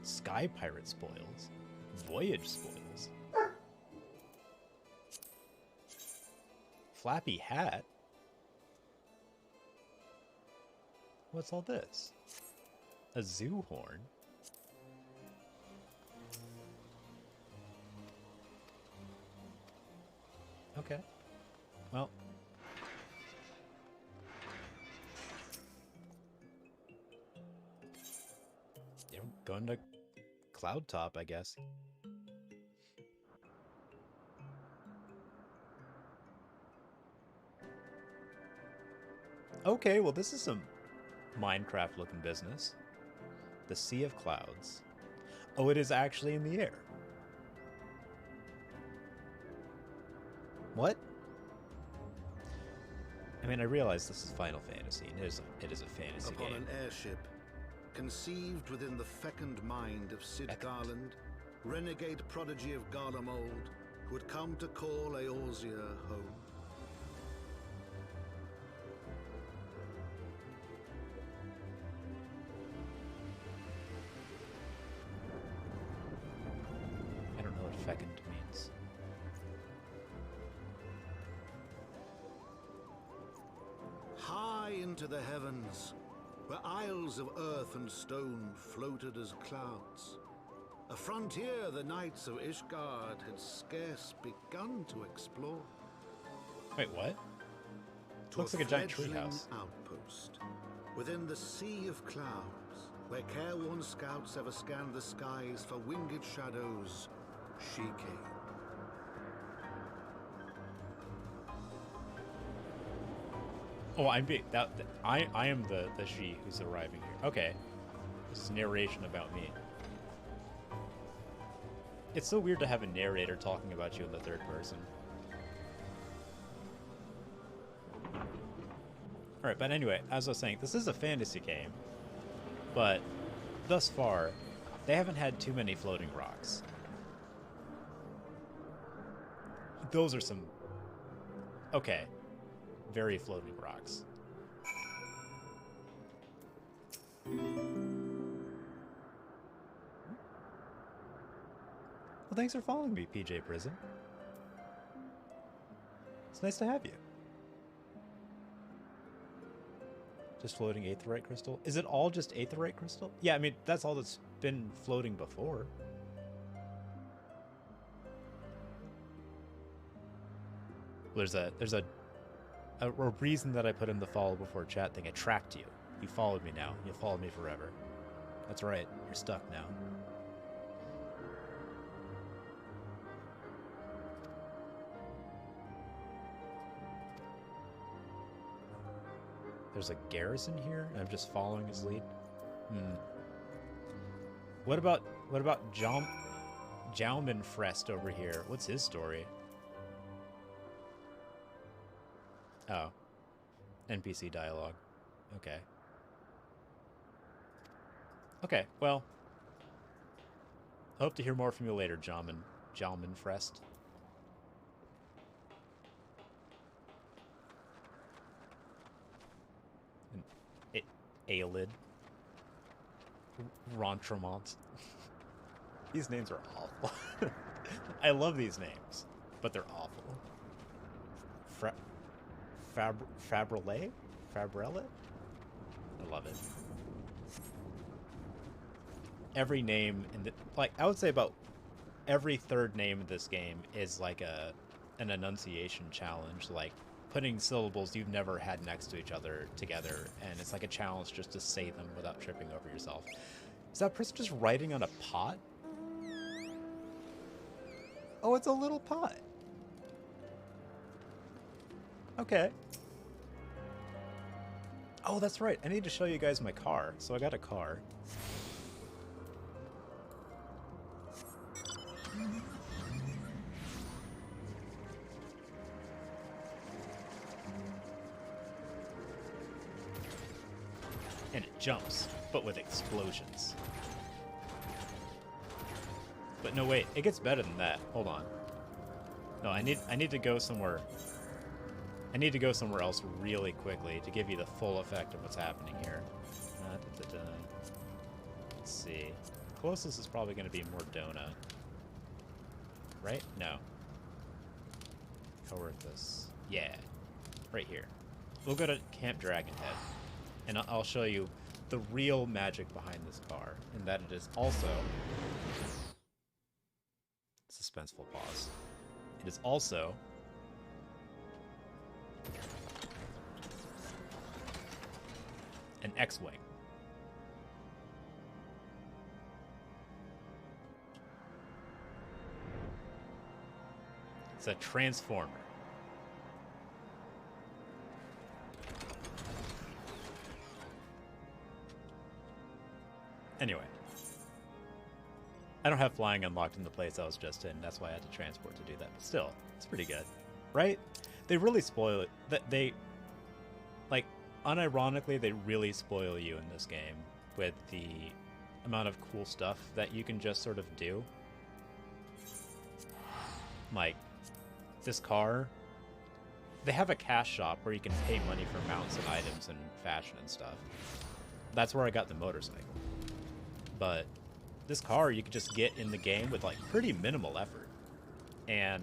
A: Sky pirate spoils. Voyage spoils. Flappy hat? What's all this? A zoo horn? Okay. Well. You're going to Cloud Top, I guess. Okay, well this is some Minecraft-looking business. The Sea of Clouds. Oh, it is actually in the air. What? I mean, I realize this is Final Fantasy, and it is a fantasy
D: Upon
A: game.
D: an airship, conceived within the fecund mind of Sid Garland, renegade prodigy of Garlemald, who had come to call Eorzea home.
A: I don't know what fecund means.
D: High into the heavens, where isles of earth and stone floated as clouds. A frontier the knights of Ishgard had scarce begun to explore.
A: Wait, what? Looks like a giant treehouse.
D: Outpost within the sea of clouds, where careworn scouts ever scanned the skies for winged shadows, she came.
A: Oh, I am the she who's arriving here. Okay. This is narration about me. It's so weird to have a narrator talking about you in the third person. Alright, but anyway, as I was saying, this is a fantasy game. But thus far, they haven't had too many floating rocks. Those are some... Okay. Very floating rocks. Well, thanks for following me, PJ Prison. It's nice to have you. Just floating aetheryte crystal? Is it all just aetheryte crystal? Yeah, I mean, that's all that's been floating before. There's a reason that I put in the follow before chat thing. I tracked you. You followed me now. You'll follow me forever. That's right. You're stuck now. There's a garrison here, and I'm just following his lead. What about Jaumenfrest over here? What's his story? Oh. NPC dialogue. Okay. Okay, well. I hope to hear more from you later, Jaumenfrest. Aelid. Rontremont. These names are awful. I love these names, but they're awful. Fabrele? Fabrele? I love it. Every name in the, like, I would say about every third name in this game is like an enunciation challenge, like putting syllables you've never had next to each other together, and it's like a challenge just to say them without tripping over yourself. Is that person just writing on a pot? Oh, it's a little pot. Okay. Oh, that's right. I need to show you guys my car. So I got a car. And it jumps, but with explosions. But no, wait, it gets better than that. Hold on. No, I need to go somewhere. I need to go somewhere else really quickly to give you the full effect of what's happening here. Let's see. Closest is probably going to be Mordona. Right? No. Coerthus. Yeah. Right here. We'll go to Camp Dragonhead, and I'll show you the real magic behind this car, and that it is also... Suspenseful pause. It is also... an X-Wing. It's a transformer. Anyway. I don't have flying unlocked in the place I was just in. That's why I had to transport to do that. But still, it's pretty good. Right? They really spoil it. They, like, unironically, they really spoil you in this game with the amount of cool stuff that you can just sort of do. Like, this car, they have a cash shop where you can pay money for mounts and items and fashion and stuff. That's where I got the motorcycle. But this car you can just get in the game with like pretty minimal effort. And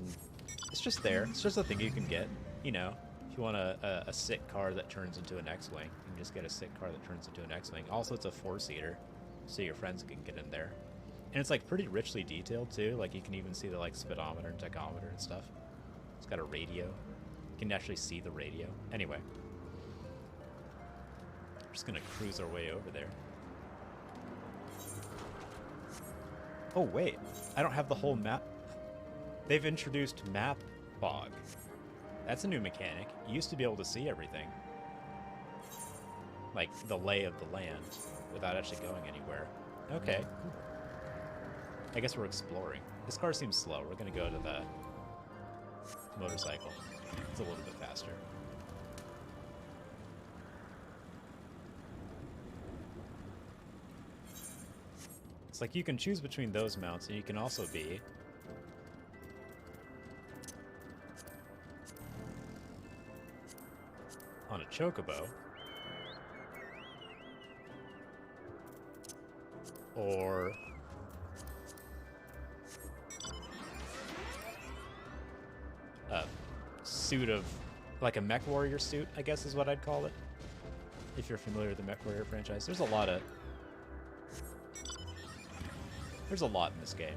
A: it's just there. It's just a thing you can get, you know. If you want a sick car that turns into an X-Wing, you can just get a sick car that turns into an X-Wing. Also, it's a 4-seater, so your friends can get in there. And it's like pretty richly detailed too. Like you can even see the like speedometer and tachometer and stuff. It's got a radio. You can actually see the radio. Anyway. We're just gonna cruise our way over there. Oh wait, I don't have the whole map. They've introduced map fog. That's a new mechanic. You used to be able to see everything. Like the lay of the land without actually going anywhere. Okay. I guess we're exploring. This car seems slow. We're gonna go to the motorcycle. It's a little bit faster. It's like you can choose between those mounts, and you can also be on a Chocobo, or a suit of, like a mech warrior suit, I guess is what I'd call it, if you're familiar with the mech warrior franchise. There's a lot in this game.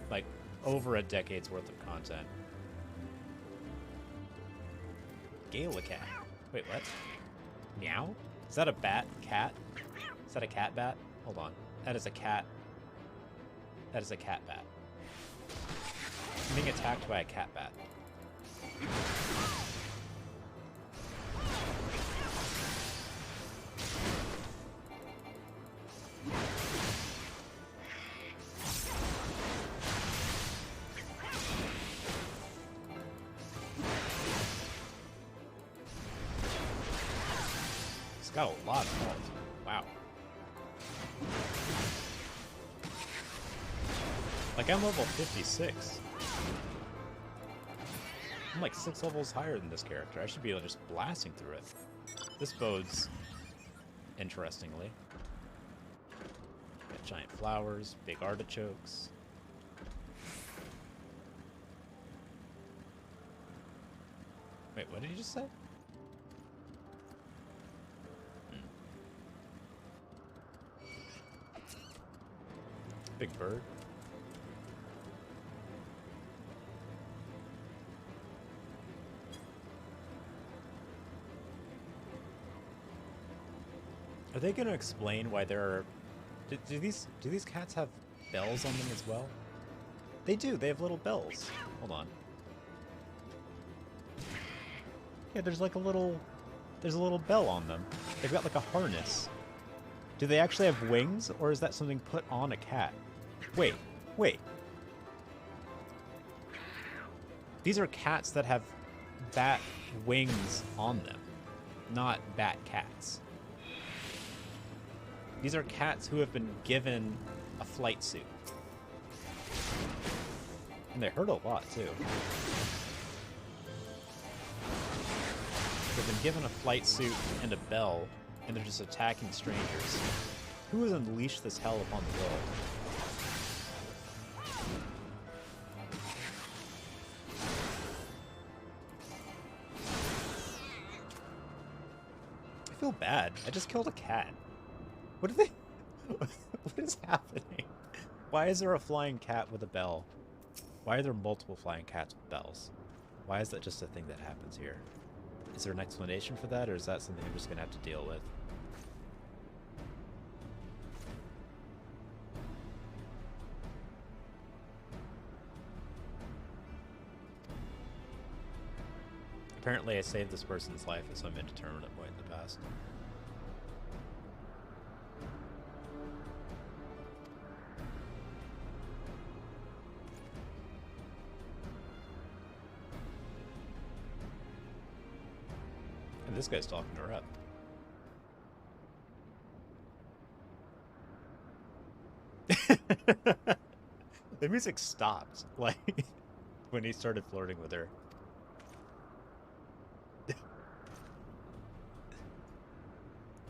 A: Like, over a decade's worth of content. Gallicat. Wait, what? Meow? Is that a bat? Cat? Is that a cat bat? Hold on. That is a cat. That is a cat bat. I'm being attacked by a cat bat. Got a lot of health. Wow. Like, I'm level 56. I'm like 6 levels higher than this character. I should be just blasting through it. This bodes interestingly. Giant flowers, big artichokes. Wait, what did you just say? Big bird. Are they going to explain why there are... Do these cats have bells on them as well? They do. They have little bells. Hold on. Yeah, there's like a little... There's a little bell on them. They've got like a harness. Do they actually have wings, or is that something put on a cat? Wait. These are cats that have bat wings on them, not bat cats. These are cats who have been given a flight suit. And they hurt a lot, too. They've been given a flight suit and a bell, and they're just attacking strangers. Who has unleashed this hell upon the world? I feel bad. I just killed a cat. What are they... What is happening? Why is there a flying cat with a bell? Why are there multiple flying cats with bells? Why is that just a thing that happens here? Is there an explanation for that, or is that something I'm just going to have to deal with? Apparently I saved this person's life at some indeterminate point in the past. And this guy's talking her up. The music stopped, like, when he started flirting with her.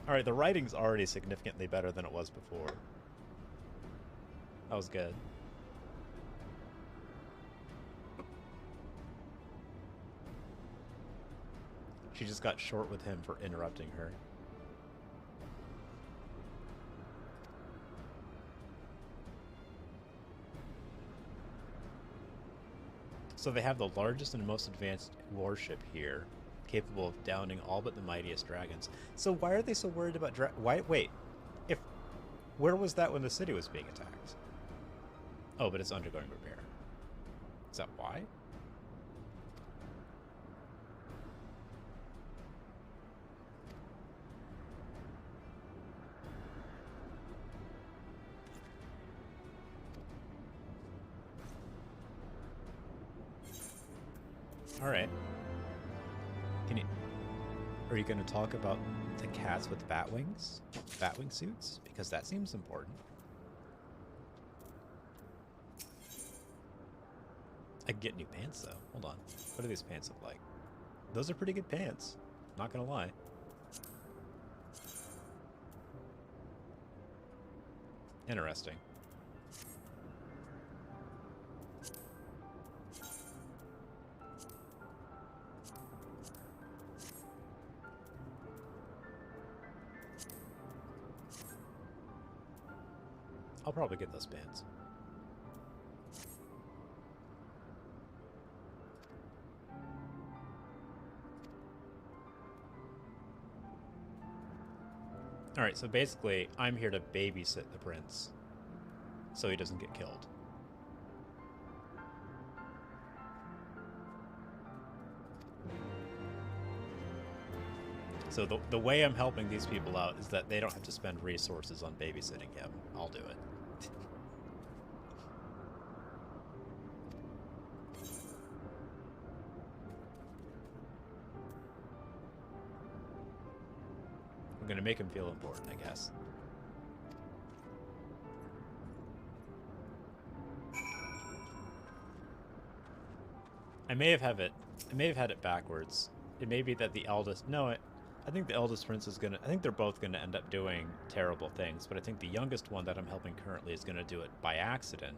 A: Alright, the writing's already significantly better than it was before. That was good. She just got short with him for interrupting her. So they have the largest and most advanced warship here, capable of downing all but the mightiest dragons. So why are they so worried about wait, where was that when the city was being attacked? Oh, but it's undergoing repair. Is that why? All right. Are you going to talk about the cats with bat wings? Batwing suits? Because that seems important. I can get new pants, though. Hold on. What do these pants look like? Those are pretty good pants. Not going to lie. Interesting. I'll probably get those pants. Alright, so basically, I'm here to babysit the prince, so he doesn't get killed. So the way I'm helping these people out is that they don't have to spend resources on babysitting him. I'll do it. I'm gonna make him feel important, I guess. I may have had it backwards. It may be that the eldest... No, I think the eldest prince is gonna... I think they're both gonna end up doing terrible things, but I think the youngest one that I'm helping currently is gonna do it by accident,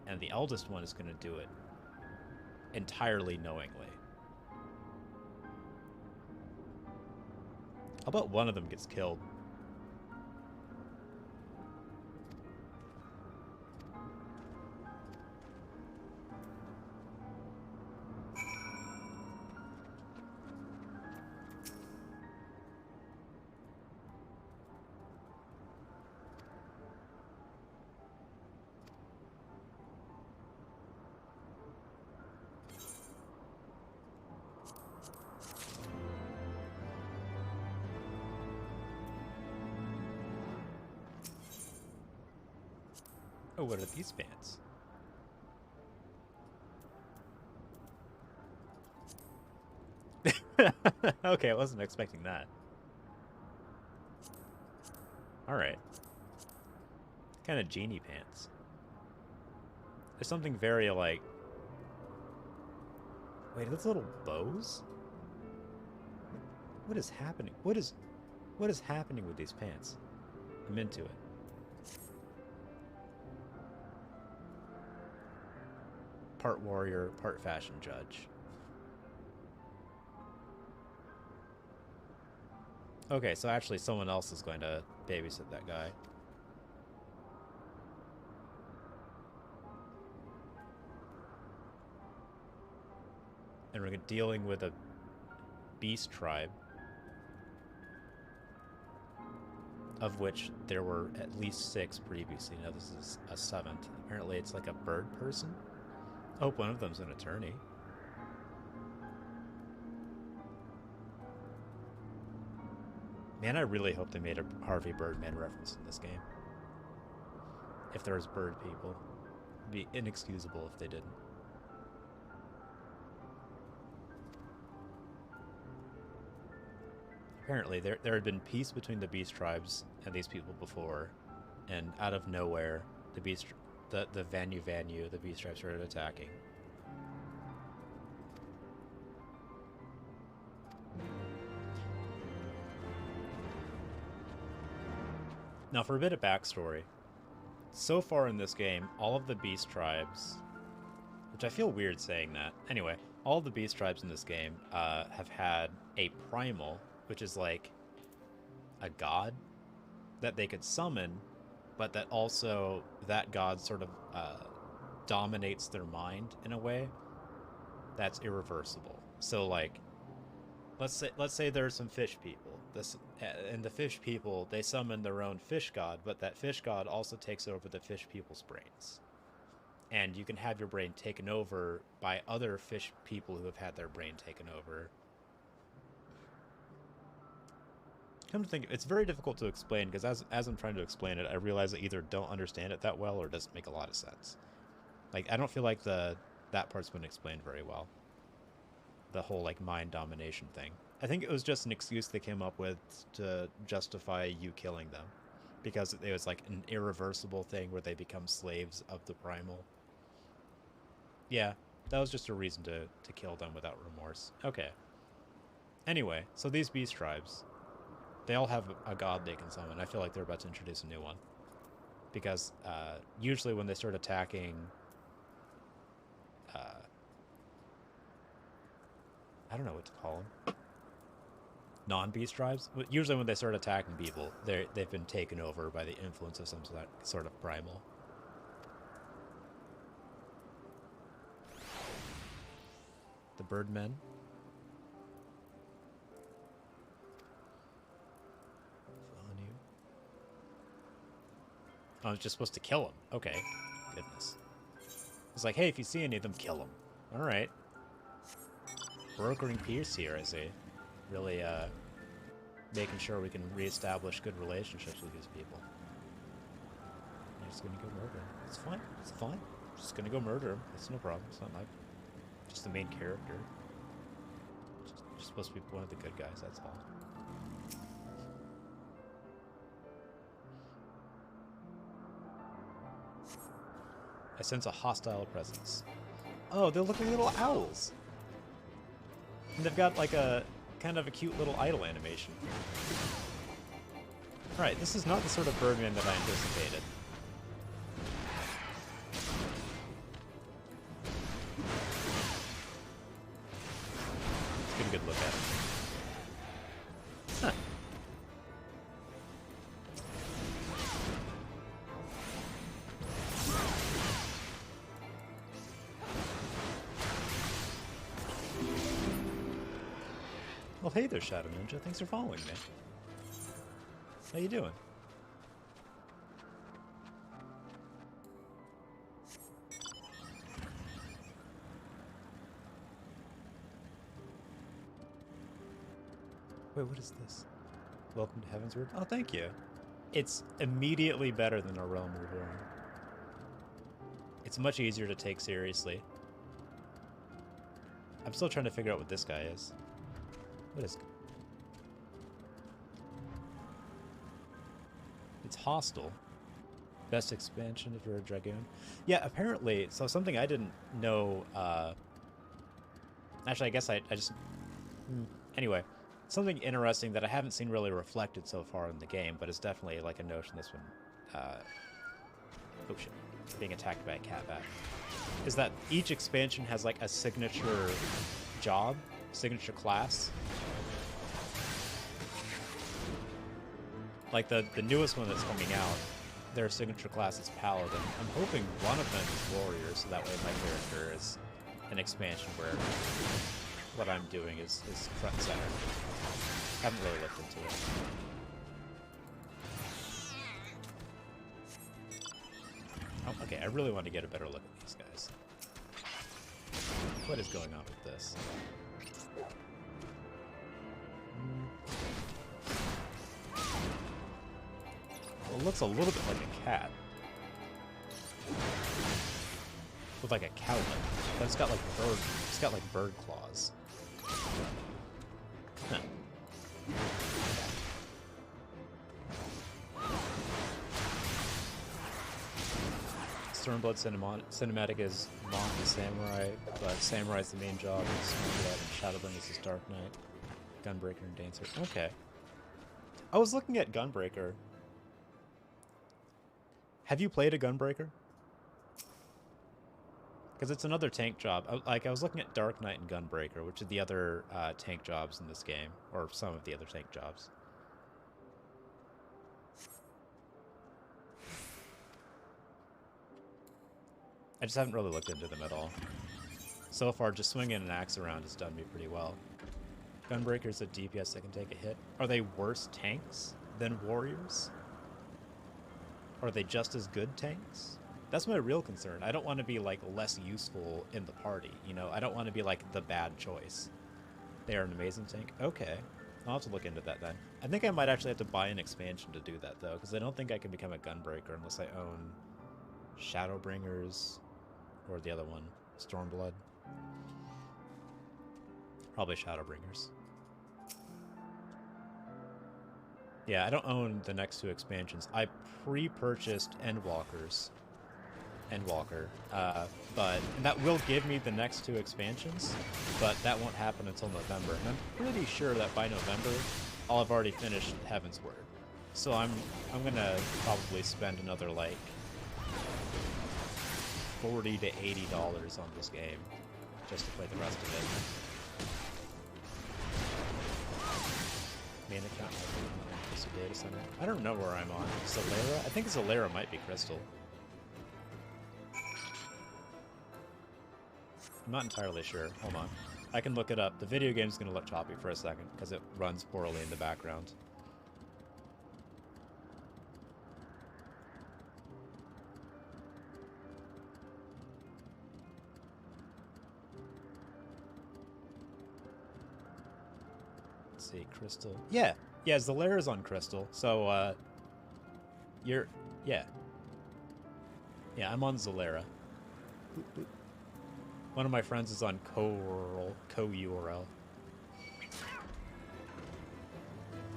A: and the eldest one is gonna do it entirely knowingly. How about one of them gets killed? Oh, what are these pants? Okay, I wasn't expecting that. Alright. Kind of genie pants. There's something very, like... Wait, are those little bows? What is happening? What is happening with these pants? I'm into it. Part warrior, part fashion judge. Okay, so actually someone else is going to babysit that guy. And we're dealing with a beast tribe, of which there were at least 6 previously. Now this is a 7th. Apparently it's like a bird person. I hope one of them's an attorney. Man, I really hope they made a Harvey Birdman reference in this game. If there's bird people. It'd be inexcusable if they didn't. Apparently, there had been peace between the beast tribes and these people before, and out of nowhere, the beast the Vanu, the beast tribe started attacking. Now, for a bit of backstory, so far in this game, all of the beast tribes, which I feel weird saying that. Anyway, all of the beast tribes in this game have had a primal, which is like a god that they could summon, but that also that god sort of dominates their mind in a way that's irreversible. So like, let's say there's some fish people. And the fish people, they summon their own fish god, but that fish god also takes over the fish people's brains. And you can have your brain taken over by other fish people who have had their brain taken over. Come to think, it's very difficult to explain, because as I'm trying to explain it, I realize I either don't understand it that well or it doesn't make a lot of sense. Like, I don't feel like that part's been explained very well. The whole, like, mind domination thing. I think it was just an excuse they came up with to justify you killing them. Because it was, like, an irreversible thing where they become slaves of the primal. Yeah, that was just a reason to kill them without remorse. Okay. Anyway, so these beast tribes, they all have a god they can summon. I feel like they're about to introduce a new one. Because usually when they start attacking... I don't know what to call them. Non-beast tribes? Usually when they start attacking people, they've been taken over by the influence of some sort of primal. The birdmen. I was just supposed to kill him. Okay. Goodness. It's like, hey, if you see any of them, kill them. Alright. Brokering peace here, I see. Really, making sure we can reestablish good relationships with these people. I'm just gonna go murder him. It's fine. It's fine. I'm just gonna go murder him. It's no problem. It's not like just the main character. Just supposed to be one of the good guys, that's all. I sense a hostile presence. Oh, they're looking little owls. And they've got like a kind of a cute little idle animation. Alright, this is not the sort of Birdman that I anticipated. Let's get a good look at it. Huh. Well, hey there, Shadow Ninja. Thanks for following me. How you doing? Wait, what is this? Welcome to Heavensward. Oh, thank you. It's immediately better than a Realm Reborn. It's much easier to take seriously. I'm still trying to figure out what this guy is. What is... It's hostile. Best expansion if you're a Dragoon. Yeah, apparently, so something I didn't know, actually, I guess I just... Anyway, something interesting that I haven't seen really reflected so far in the game, but it's definitely like a notion this one... oh shit. Being attacked by a cat bat. Is that each expansion has like a signature job, signature class. Like the newest one that's coming out, their signature class is Paladin. I'm hoping one of them is Warrior, so that way my character is an expansion where what I'm doing is front and center. Haven't really looked into it. Oh, okay, I really want to get a better look at these guys. What is going on with this? Well, it looks a little bit like a cat. With like a cowlet. But it's got like bird claws. Huh. Stormblood cinematic is Monk the Samurai, but Samurai's the main job, and Stormblood and Shadowbring is his Dark Knight. Gunbreaker and Dancer. Okay. I was looking at Gunbreaker. Have you played a Gunbreaker? Because it's another tank job. I was looking at Dark Knight and Gunbreaker, which are the other tank jobs in this game, or some of the other tank jobs. I just haven't really looked into them at all. So far, just swinging an axe around has done me pretty well. Gunbreaker's a DPS that can take a hit. Are they worse tanks than warriors? Are they just as good tanks? That's my real concern. I don't want to be, like, less useful in the party, you know? I don't want to be, like, the bad choice. They are an amazing tank? Okay. I'll have to look into that then. I think I might actually have to buy an expansion to do that, though, because I don't think I can become a Gunbreaker unless I own Shadowbringers or the other one, Stormblood. Probably Shadowbringers. Yeah, I don't own the next two expansions. I pre-purchased Endwalker, and that will give me the next two expansions, but that won't happen until November. And I'm pretty sure that by November, I'll have already finished Heavensward. So I'm gonna probably spend another like $40 to $80 on this game just to play the rest of it. Main account Crystal Data Center. I don't know where I'm on. Zalera? I think Zalera might be Crystal. I'm not entirely sure. Hold on. I can look it up. The video game's gonna look choppy for a second because it runs poorly in the background. Let's see, Crystal. Yeah, Zalera's on Crystal. So, yeah, I'm on Zalera. One of my friends is on co-URL.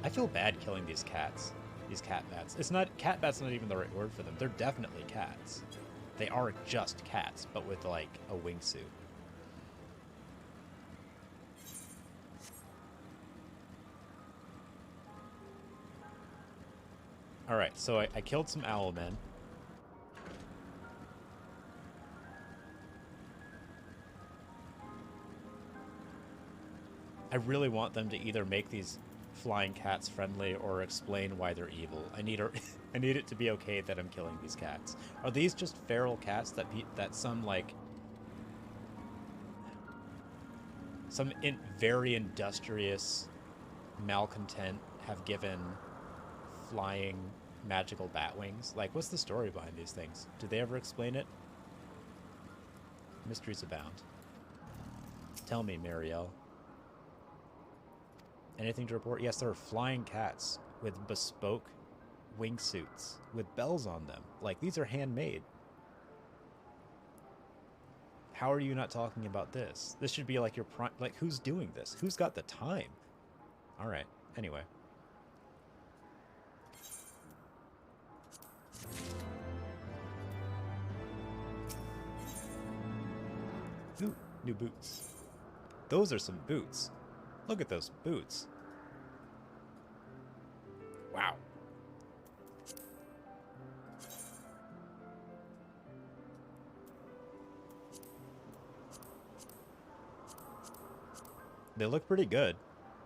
A: I feel bad killing these cats. These cat bats. Cat bat's not even the right word for them. They're definitely cats. They are just cats, but with like a wingsuit. Alright, so I killed some owlmen. I really want them to either make these flying cats friendly or explain why they're evil. I need it to be okay that I'm killing these cats. Are these just feral cats that some like some very industrious malcontent have given flying magical bat wings? Like, what's the story behind these things? Did they ever explain it? Mysteries abound. Tell me, Marielle. Anything to report? Yes, there are flying cats with bespoke wingsuits with bells on them. Like, these are handmade. How are you not talking about this? This should be like your prime. Like, who's doing this? Who's got the time? All right. Anyway. Ooh, new boots. Those are some boots. Look at those boots. Wow. They look pretty good.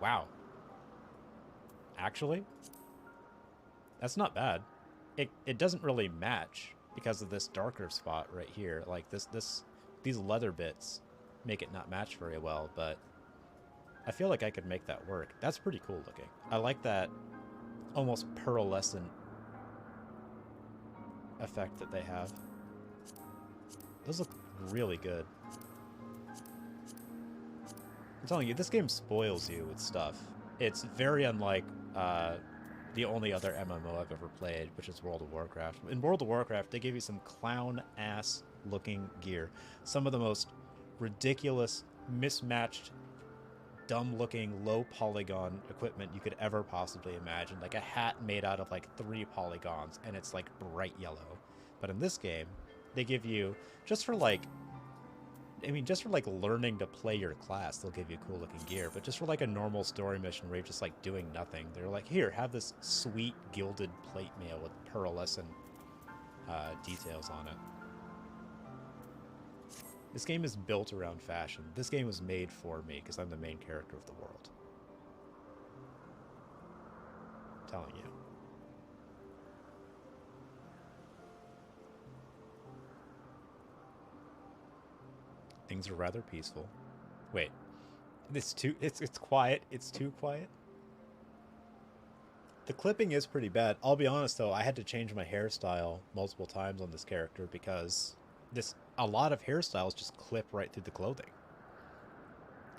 A: Wow. Actually, that's not bad. It doesn't really match because of this darker spot right here. Like these leather bits make it not match very well, but I feel like I could make that work. That's pretty cool looking. I like that almost pearlescent effect that they have. Those look really good. I'm telling you, this game spoils you with stuff. It's very unlike the only other MMO I've ever played, which is World of Warcraft. In World of Warcraft, they give you some clown-ass looking gear. Some of the most ridiculous, mismatched, dumb-looking, low-polygon equipment you could ever possibly imagine. Like a hat made out of like 3 polygons, and it's like bright yellow. But in this game, they give you, just for like learning to play your class, they'll give you cool looking gear. But just for like a normal story mission where you're just like doing nothing, they're like, here, have this sweet gilded plate mail with pearlescent details on it. This game is built around fashion. This game was made for me because I'm the main character of the world. I'm telling you. Things are rather peaceful. Wait. It's quiet. It's too quiet. The clipping is pretty bad. I'll be honest though, I had to change my hairstyle multiple times on this character because a lot of hairstyles just clip right through the clothing.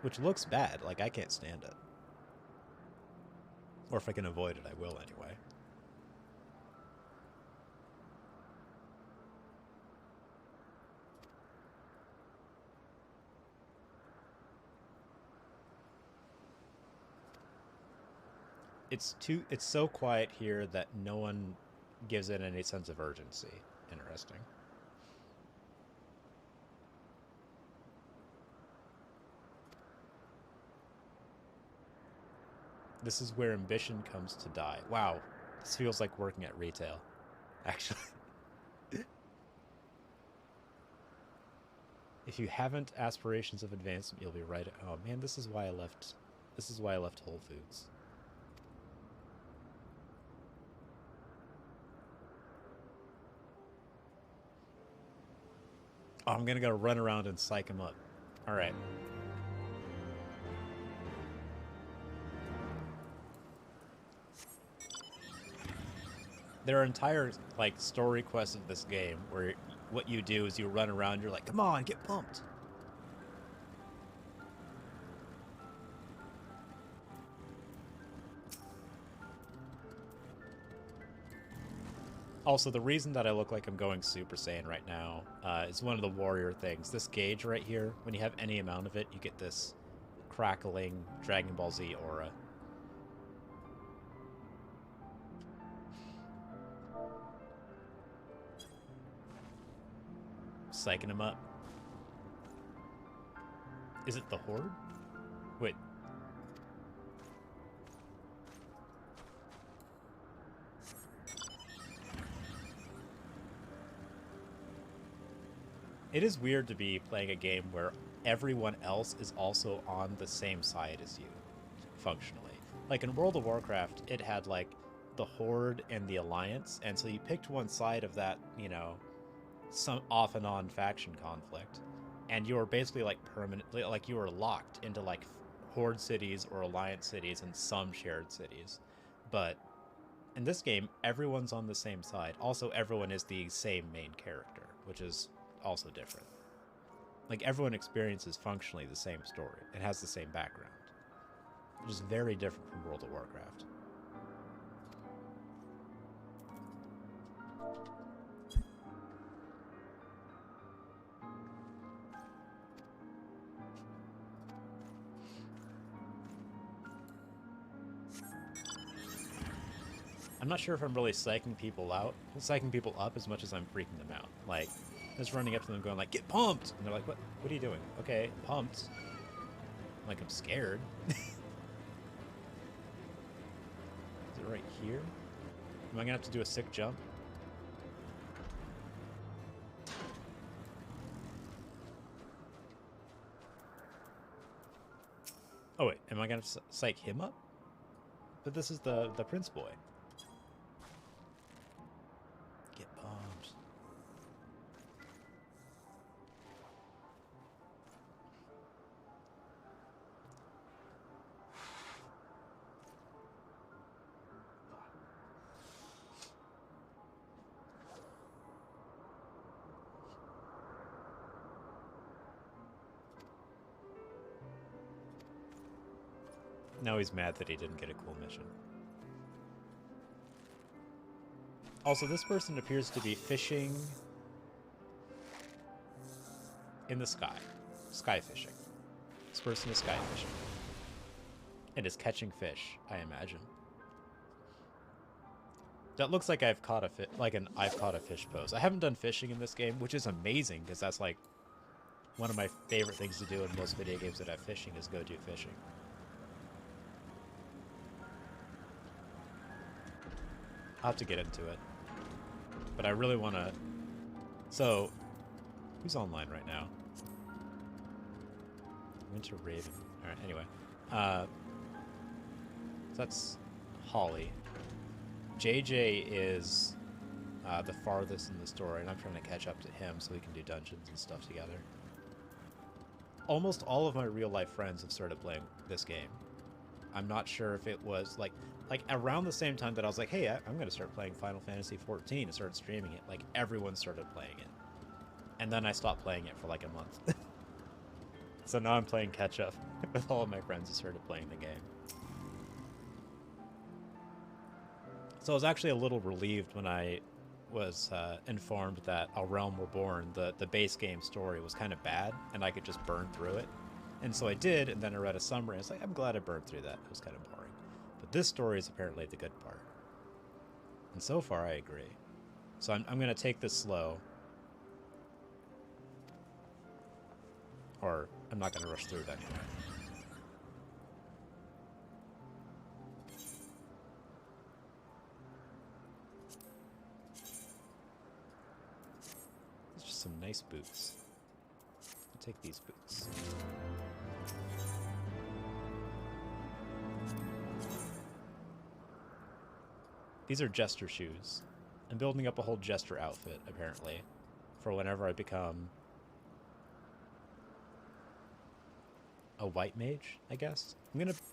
A: Which looks bad. Like, I can't stand it. Or if I can avoid it, I will anyway. It's so quiet here that no one gives it any sense of urgency. Interesting. This is where ambition comes to die. Wow, this feels like working at retail, actually. If you haven't aspirations of advancement, you'll be right. Oh man, this is why I left Whole Foods. Oh, I'm gonna go run around and psych him up. All right. There are entire like story quests of this game where what you do is you run around, you're like, come on, get pumped. Also, the reason that I look like I'm going Super Saiyan right now is one of the warrior things. This gauge right here, when you have any amount of it, you get this crackling Dragon Ball Z aura. Psyching him up. Is it the Horde? Wait. It is weird to be playing a game where everyone else is also on the same side as you, functionally. Like in World of Warcraft, it had like the Horde and the Alliance, and so you picked one side of that, you know, some off and on faction conflict, and you were basically like permanently, like you were locked into like Horde cities or Alliance cities and some shared cities. But in this game, everyone's on the same side. Also, everyone is the same main character, which is also different. Like, everyone experiences functionally the same story. It has the same background. Which is very different from World of Warcraft. I'm not sure if I'm really psyching people up as much as I'm freaking them out. Like, just running up to them going like, get pumped! And they're like, what are you doing? Okay, pumped. Like, I'm scared. Is it right here? Am I gonna have to do a sick jump? Oh wait, am I gonna psych him up? But this is the prince boy. Get pumped. Now he's mad that he didn't get a cool mission. Also, this person appears to be fishing in the sky. Sky fishing. This person is sky fishing. And is catching fish, I imagine. That looks like I've caught a I've caught a fish pose. I haven't done fishing in this game, which is amazing because that's like one of my favorite things to do in most video games that have fishing is go do fishing. I'll have to get into it. But I really want to... So, who's online right now? Winter Raven. Alright, anyway. So that's Holly. JJ is the farthest in the story, and I'm trying to catch up to him so we can do dungeons and stuff together. Almost all of my real-life friends have started playing this game. I'm not sure if it was, like around the same time that I was like, hey, I'm going to start playing Final Fantasy XIV and started streaming it, like, everyone started playing it. And then I stopped playing it for, like, a month. So now I'm playing catch-up with all of my friends who started playing the game. So I was actually a little relieved when I was informed that A Realm Reborn, the base game story, was kind of bad, and I could just burn through it. And so I did, and then I read a summary, and I was like, I'm glad I burned through that. It was kind of boring. But this story is apparently the good part. And so far, I agree. So I'm going to take this slow. Or I'm not going to rush through it anyway. It's just some nice boots. I'll take these boots. These are jester shoes. I'm building up a whole jester outfit, apparently, for whenever I become a white mage, I guess.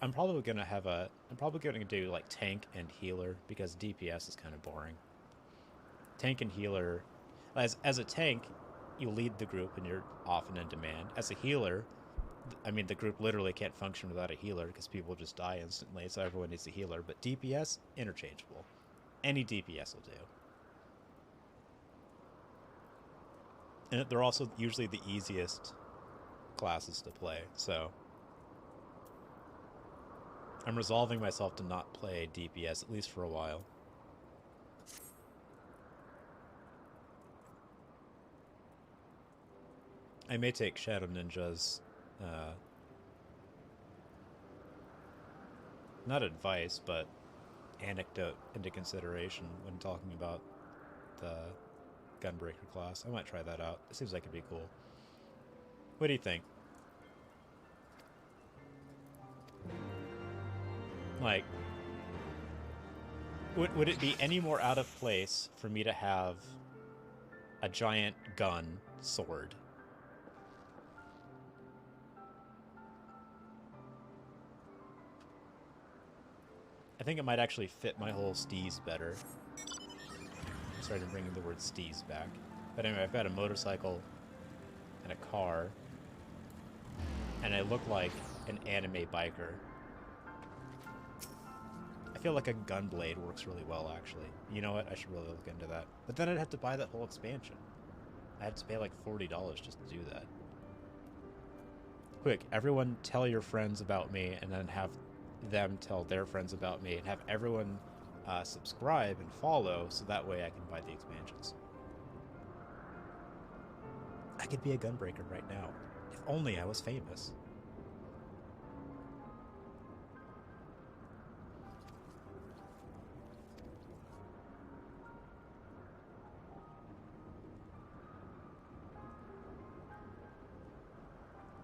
A: I'm probably gonna do like tank and healer because DPS is kind of boring. Tank and healer, as a tank, you lead the group and you're often in demand. As a healer, I mean, the group literally can't function without a healer because people just die instantly, so everyone needs a healer. But DPS, interchangeable. Any DPS will do. And they're also usually the easiest classes to play, so I'm resolving myself to not play DPS, at least for a while. I may take Shadow Ninja's not advice, but anecdote into consideration when talking about Gunbreaker class. I might try that out. It seems like it'd be cool. What do you think? Like, would it be any more out of place for me to have a giant gun sword? I think it might actually fit my whole steez better. I started bringing the word steez back. But anyway, I've got a motorcycle and a car, and I look like an anime biker. I feel like a gunblade works really well, actually. You know what? I should really look into that. But then I'd have to buy that whole expansion. I have to pay like $40 just to do that. Quick, everyone tell your friends about me, and then have them tell their friends about me, and have everyone subscribe and follow, so that way I can buy the expansions. I could be a gunbreaker right now. If only I was famous.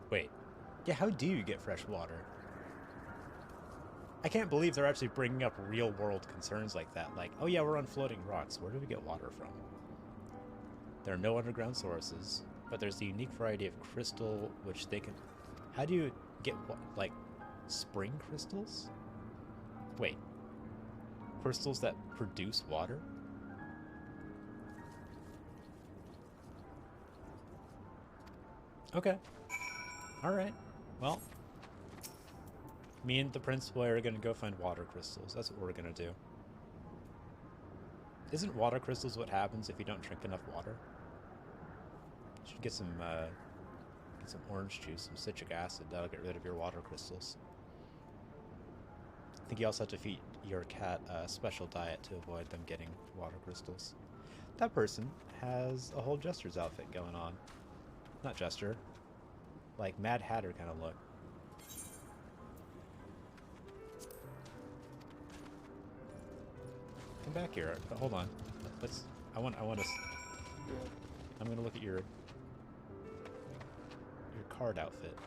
A: Wait. Yeah, how do you get fresh water? I can't believe they're actually bringing up real-world concerns like that. Like, oh yeah, we're on floating rocks. Where do we get water from? There are no underground sources, but there's a unique variety of crystal which they can... How do you get, what, like, spring crystals? Wait. Crystals that produce water? Okay. Alright. Well... Me and the principal are going to go find water crystals. That's what we're going to do. Isn't water crystals what happens if you don't drink enough water? You should get some orange juice, some citric acid. That'll get rid of your water crystals. I think you also have to feed your cat a special diet to avoid them getting water crystals. That person has a whole Jester's outfit going on. Not Jester. Like Mad Hatter kind of look. Come back here. Hold on. I want to. I'm gonna look at your card outfit.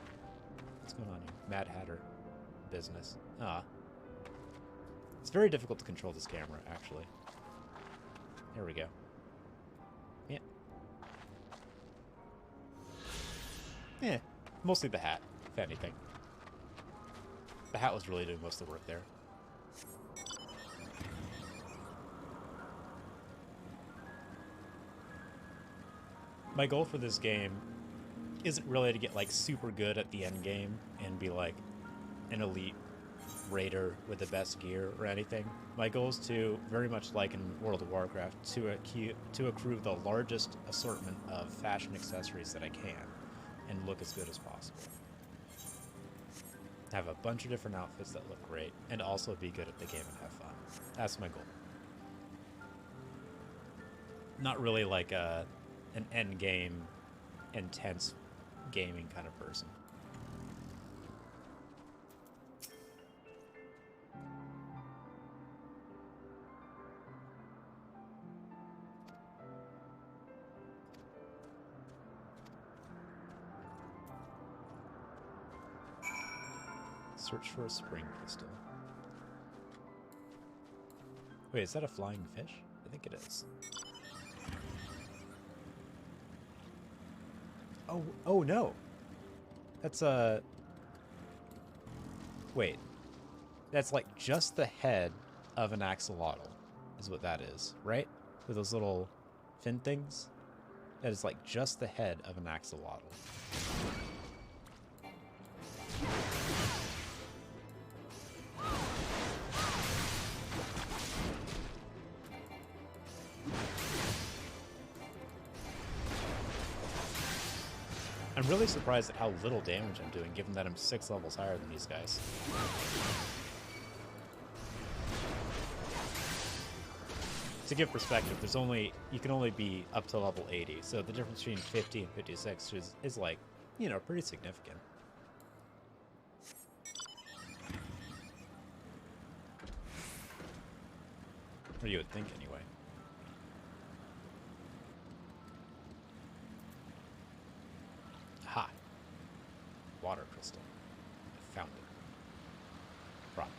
A: What's going on here? Mad Hatter business. Ah. It's very difficult to control this camera, actually. There we go. Yeah. Yeah. Mostly the hat, if anything. The hat was really doing most of the work there. My goal for this game isn't really to get like super good at the end game and be like an elite raider with the best gear or anything. My goal is to, very much like in World of Warcraft, to accrue the largest assortment of fashion accessories that I can and look as good as possible. Have a bunch of different outfits that look great and also be good at the game and have fun. That's my goal. Not really like an end game, intense gaming kind of person. Search for a spring crystal. Wait, is that a flying fish? I think it is. Oh no. That's wait. That's like just the head of an axolotl is what that is, right? With those little fin things? That is like just the head of an axolotl. I'm really surprised at how little damage I'm doing, given that I'm 6 levels higher than these guys. To give perspective, you can only be up to level 80, so the difference between 50 and 56 is like, you know, pretty significant. Or you would think, anyway. water crystal. I found it. Probably.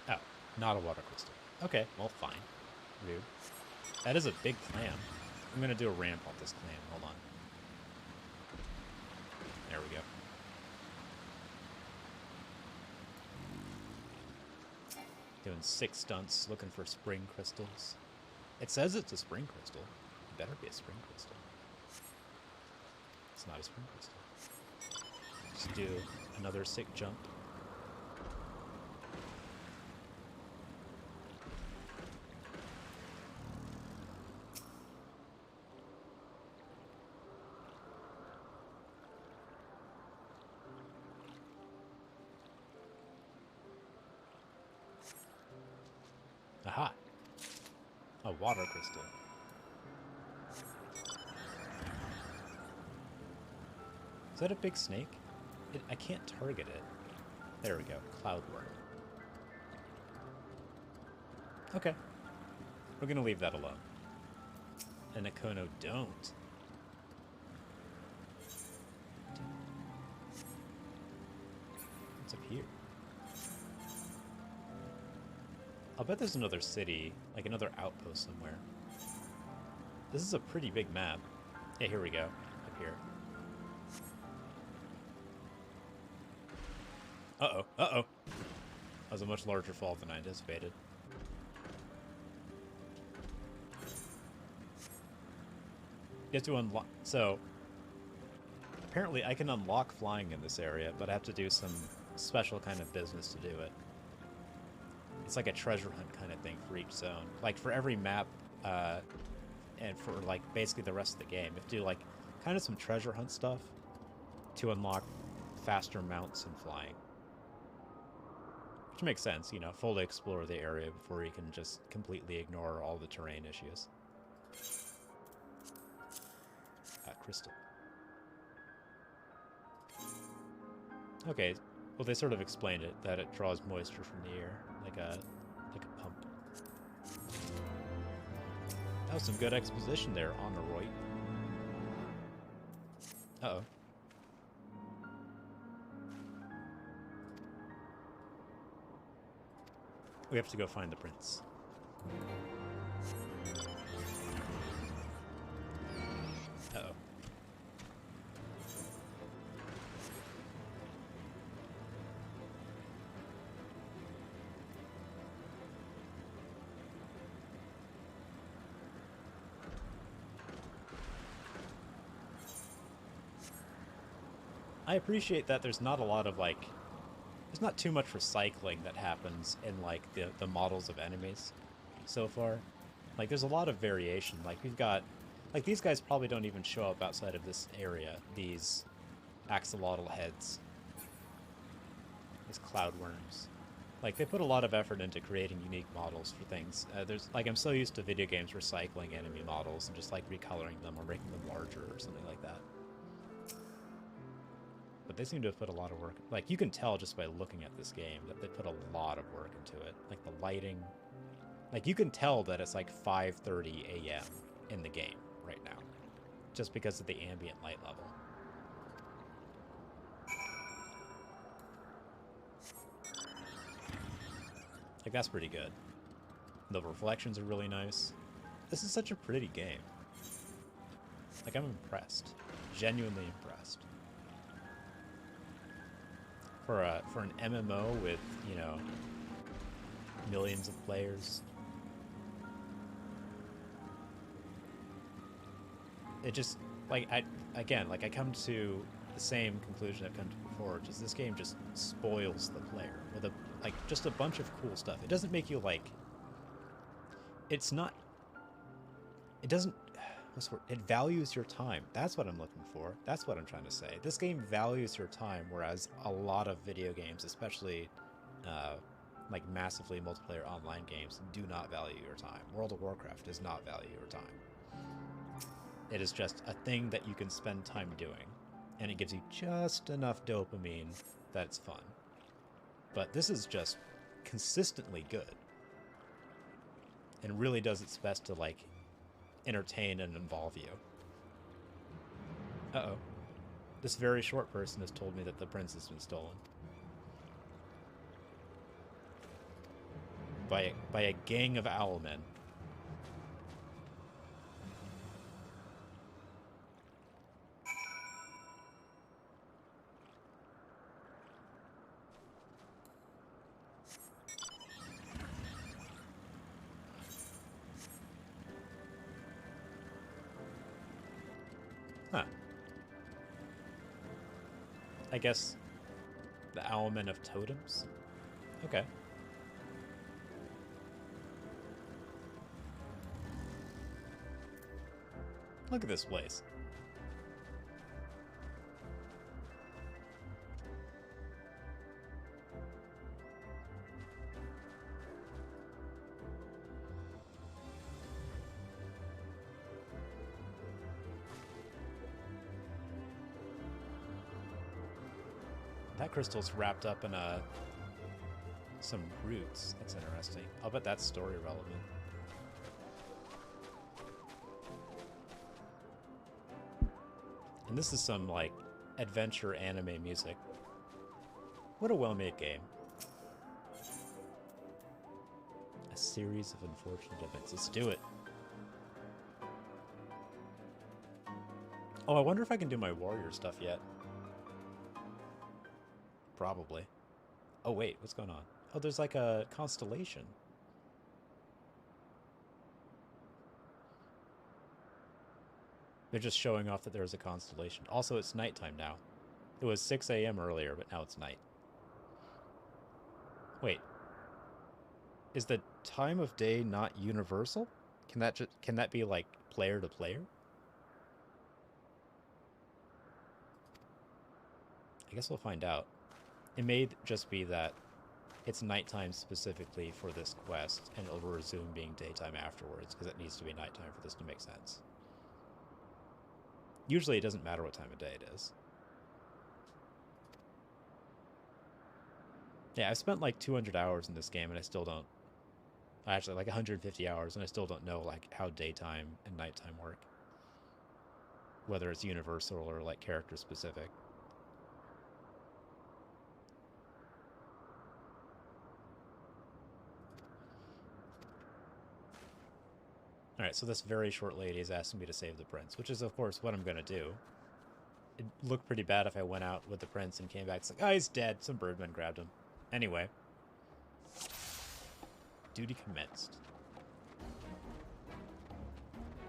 A: Oh, not a water crystal. Okay, well, fine. Rude. That is a big clam. I'm going to do a ramp on this clam. Hold on. There we go. Doing 6 stunts, looking for spring crystals. It says it's a spring crystal. It better be a spring crystal. It's not a spring crystal. Just do another sick jump. Aha! A water crystal. Is that a big snake? I can't target it. There we go. Cloudworm. Okay. We're gonna leave that alone. And Akono don't. What's up here? I'll bet there's another city, like another outpost somewhere. This is a pretty big map. Yeah, here we go. Up here. Uh-oh. Uh-oh. That was a much larger fall than I anticipated. You have to unlock... So, apparently I can unlock flying in this area, but I have to do some special kind of business to do it. It's like a treasure hunt kind of thing for each zone. Like for every map, and for like basically the rest of the game, you have to do like kind of some treasure hunt stuff to unlock faster mounts and flying. Which makes sense, you know, fully explore the area before you can just completely ignore all the terrain issues. Crystal. Okay, well they sort of explained it, that it draws moisture from the air, like a pump. That was some good exposition there, Honoroi. Uh-oh. We have to go find the prince. Uh-oh. I appreciate that there's not a lot of, like, there's not too much recycling that happens in, like, the models of enemies so far. Like, there's a lot of variation. Like, we've got, like, these guys probably don't even show up outside of this area, these axolotl heads. These cloudworms. Like, they put a lot of effort into creating unique models for things. There's, like, I'm so used to video games recycling enemy models and just, like, recoloring them or making them larger or something like that. But they seem to have put a lot of work... Like, you can tell just by looking at this game that they put a lot of work into it. Like, the lighting... Like, you can tell that it's, like, 5:30 a.m. in the game right now. Just because of the ambient light level. Like, that's pretty good. The reflections are really nice. This is such a pretty game. Like, I'm impressed. Genuinely impressed. For an MMO with, you know, millions of players. It just, like, I come to the same conclusion I've come to before, just this game just spoils the player with just a bunch of cool stuff. It doesn't make you, like, it's not, it doesn't, what's the word? It values your time. That's what I'm looking for. That's what I'm trying to say. This game values your time, whereas a lot of video games, especially like massively multiplayer online games, do not value your time. World of Warcraft does not value your time. It is just a thing that you can spend time doing, and it gives you just enough dopamine that it's fun. But this is just consistently good. and really does its best to, like, entertain and involve you. Uh-oh. This very short person has told me that the prince has been stolen. By a gang of owlmen. Huh. I guess the owlmen of totems? Okay. Look at this place. That crystal's wrapped up in some roots. That's interesting. I'll bet that's story relevant. And this is some, like, adventure anime music. What a well-made game. A series of unfortunate events. Let's do it. Oh, I wonder if I can do my warrior stuff yet. Probably. Oh, wait, what's going on? Oh, there's like a constellation. They're just showing off that there's a constellation. Also, it's nighttime now. It was 6 a.m. earlier, but now it's night. Wait. Is the time of day not universal? Can that be like player to player? I guess we'll find out. It may just be that it's nighttime specifically for this quest, and it'll resume being daytime afterwards, because it needs to be nighttime for this to make sense. Usually it doesn't matter what time of day it is. Yeah, I've spent like 200 hours in this game, and I still don't... Actually, like 150 hours, and I still don't know like how daytime and nighttime work. Whether it's universal or like character specific. Alright, so this very short lady is asking me to save the prince, which is, of course, what I'm going to do. It'd look pretty bad if I went out with the prince and came back. It's like, oh, he's dead. Some birdmen grabbed him. Anyway. Duty commenced.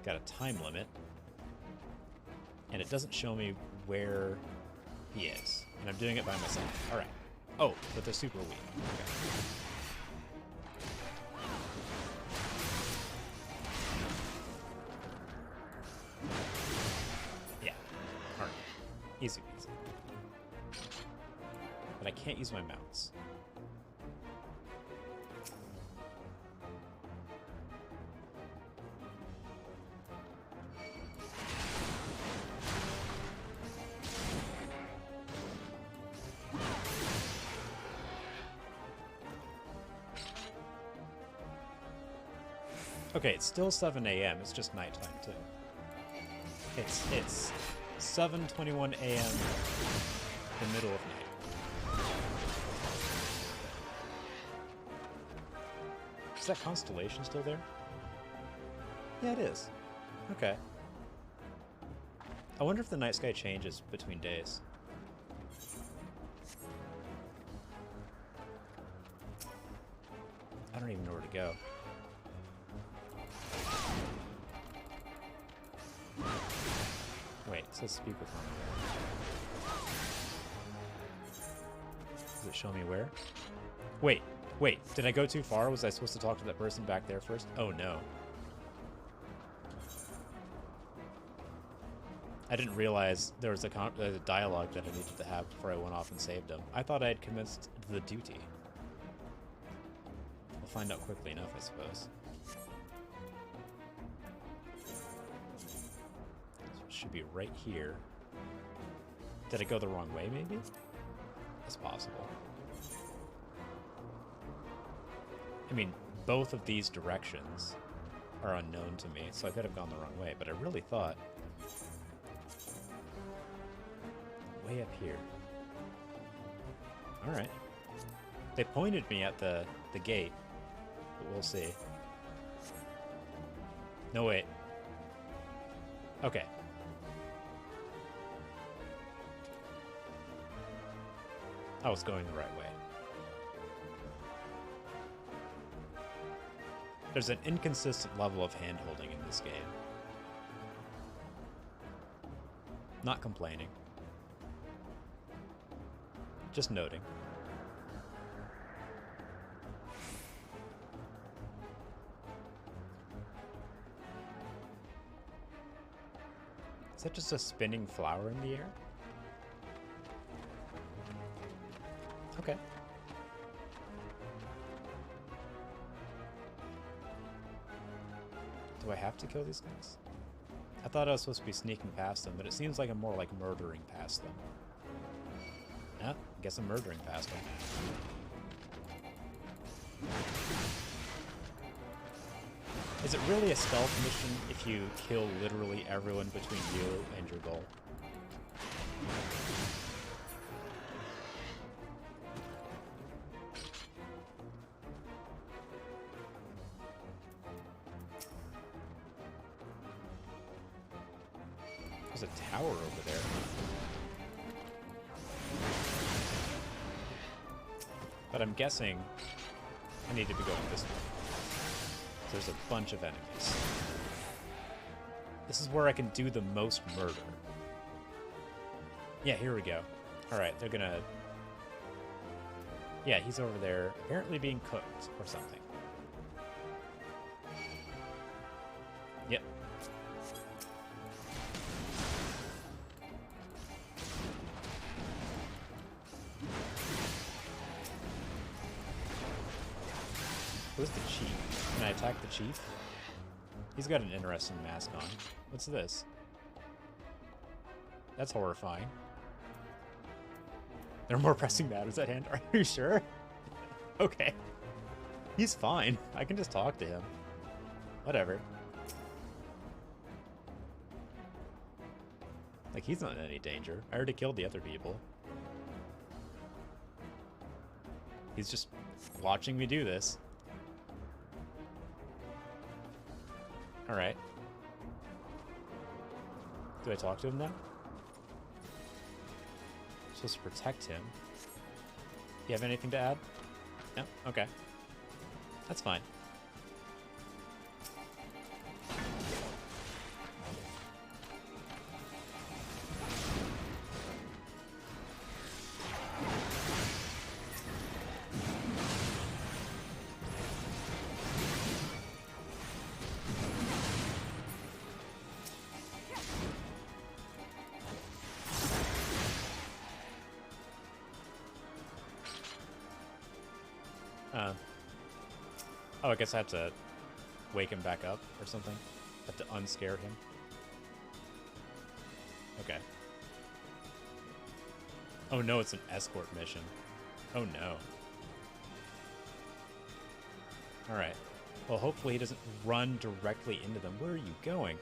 A: Got a time limit. And it doesn't show me where he is. And I'm doing it by myself. Alright. Oh, but they're super weak. Okay. Easy peasy. But I can't use my mounts. Okay, it's still 7 a.m. It's just nighttime too. It's 7:21 a.m. the middle of night. Is that constellation still there? Yeah, it is. Okay. I wonder if the night sky changes between days. I don't even know where to go. Wait, it says speak with one. Does it show me where? Wait, did I go too far? Was I supposed to talk to that person back there first? Oh no. I didn't realize there was a dialogue that I needed to have before I went off and saved him. I thought I had commenced the duty. We'll find out quickly enough, I suppose. Should be right here. Did I go the wrong way, maybe? That's possible. I mean, both of these directions are unknown to me, so I could have gone the wrong way, but I really thought way up here. Alright. They pointed me at the gate, but we'll see. No, wait. Okay. I was going the right way. There's an inconsistent level of hand-holding in this game. Not complaining. Just noting. Is that just a spinning flower in the air? Okay. Do I have to kill these guys? I thought I was supposed to be sneaking past them, but it seems like I'm more like murdering past them. Yeah, I guess I'm murdering past them. Is it really a stealth mission if you kill literally everyone between you and your goal? There's a tower over there. But I'm guessing I need to be going this way. There's a bunch of enemies. This is where I can do the most murder. Yeah, here we go. Alright, they're gonna... Yeah, he's over there, apparently being cooked or something. Yep. Who's the chief? Can I attack the chief? He's got an interesting mask on. What's this? That's horrifying. There are more pressing matters at hand. Are you sure? Okay. He's fine. I can just talk to him. Whatever. Like, he's not in any danger. I already killed the other people. He's just watching me do this. Alright. Do I talk to him now? I'm supposed to protect him. You have anything to add? No? Okay. That's fine. Oh, I guess I have to wake him back up or something. I have to unscare him. Okay. Oh no, it's an escort mission. Oh no. Alright. Well, hopefully he doesn't run directly into them. Where are you going?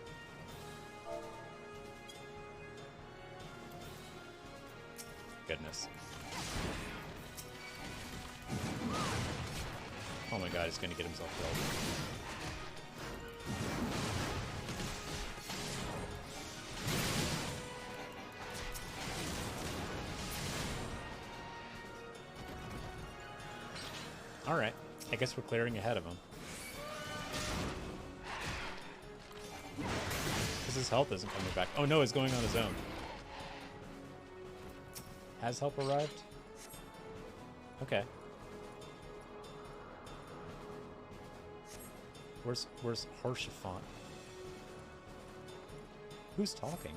A: Goodness. Oh my god, he's gonna get himself killed. Alright, I guess we're clearing ahead of him. Because his health isn't coming back. Oh no, he's going on his own. Has help arrived? Okay. Where's Harshafont? Who's talking?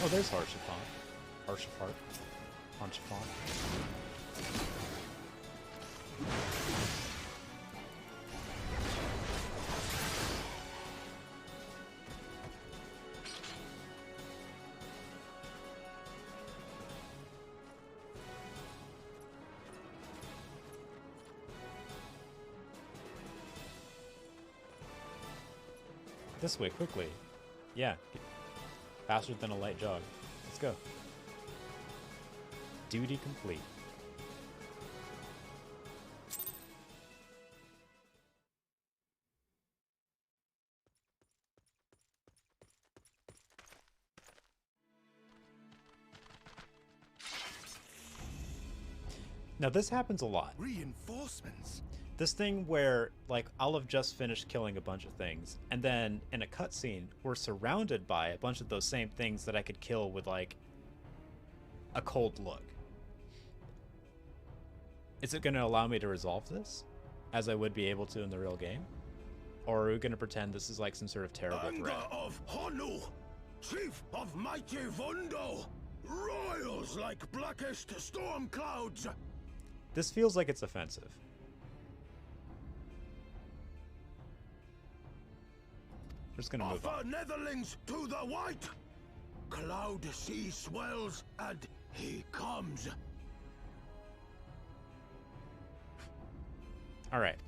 A: Oh, there's Harshafon. Harshafart. Harshafon. This way, quickly. Yeah. Faster than a light jog. Let's go. Duty complete. Now this happens a lot.
C: Reinforcements.
A: This thing where, like, I'll have just finished killing a bunch of things, and then in a cutscene, we're surrounded by a bunch of those same things that I could kill with, like, a cold look. Is it going to allow me to resolve this, as I would be able to in the real game? Or are we going to pretend this is, like, some sort of terrible
D: Anger
A: threat?
D: of Honu, chief of mighty Vondo, roils like blackest storm clouds.
A: This feels like it's offensive. We're just gonna move on.
D: Offer netherlings to the white. Cloud sea swells and he comes.
A: All right.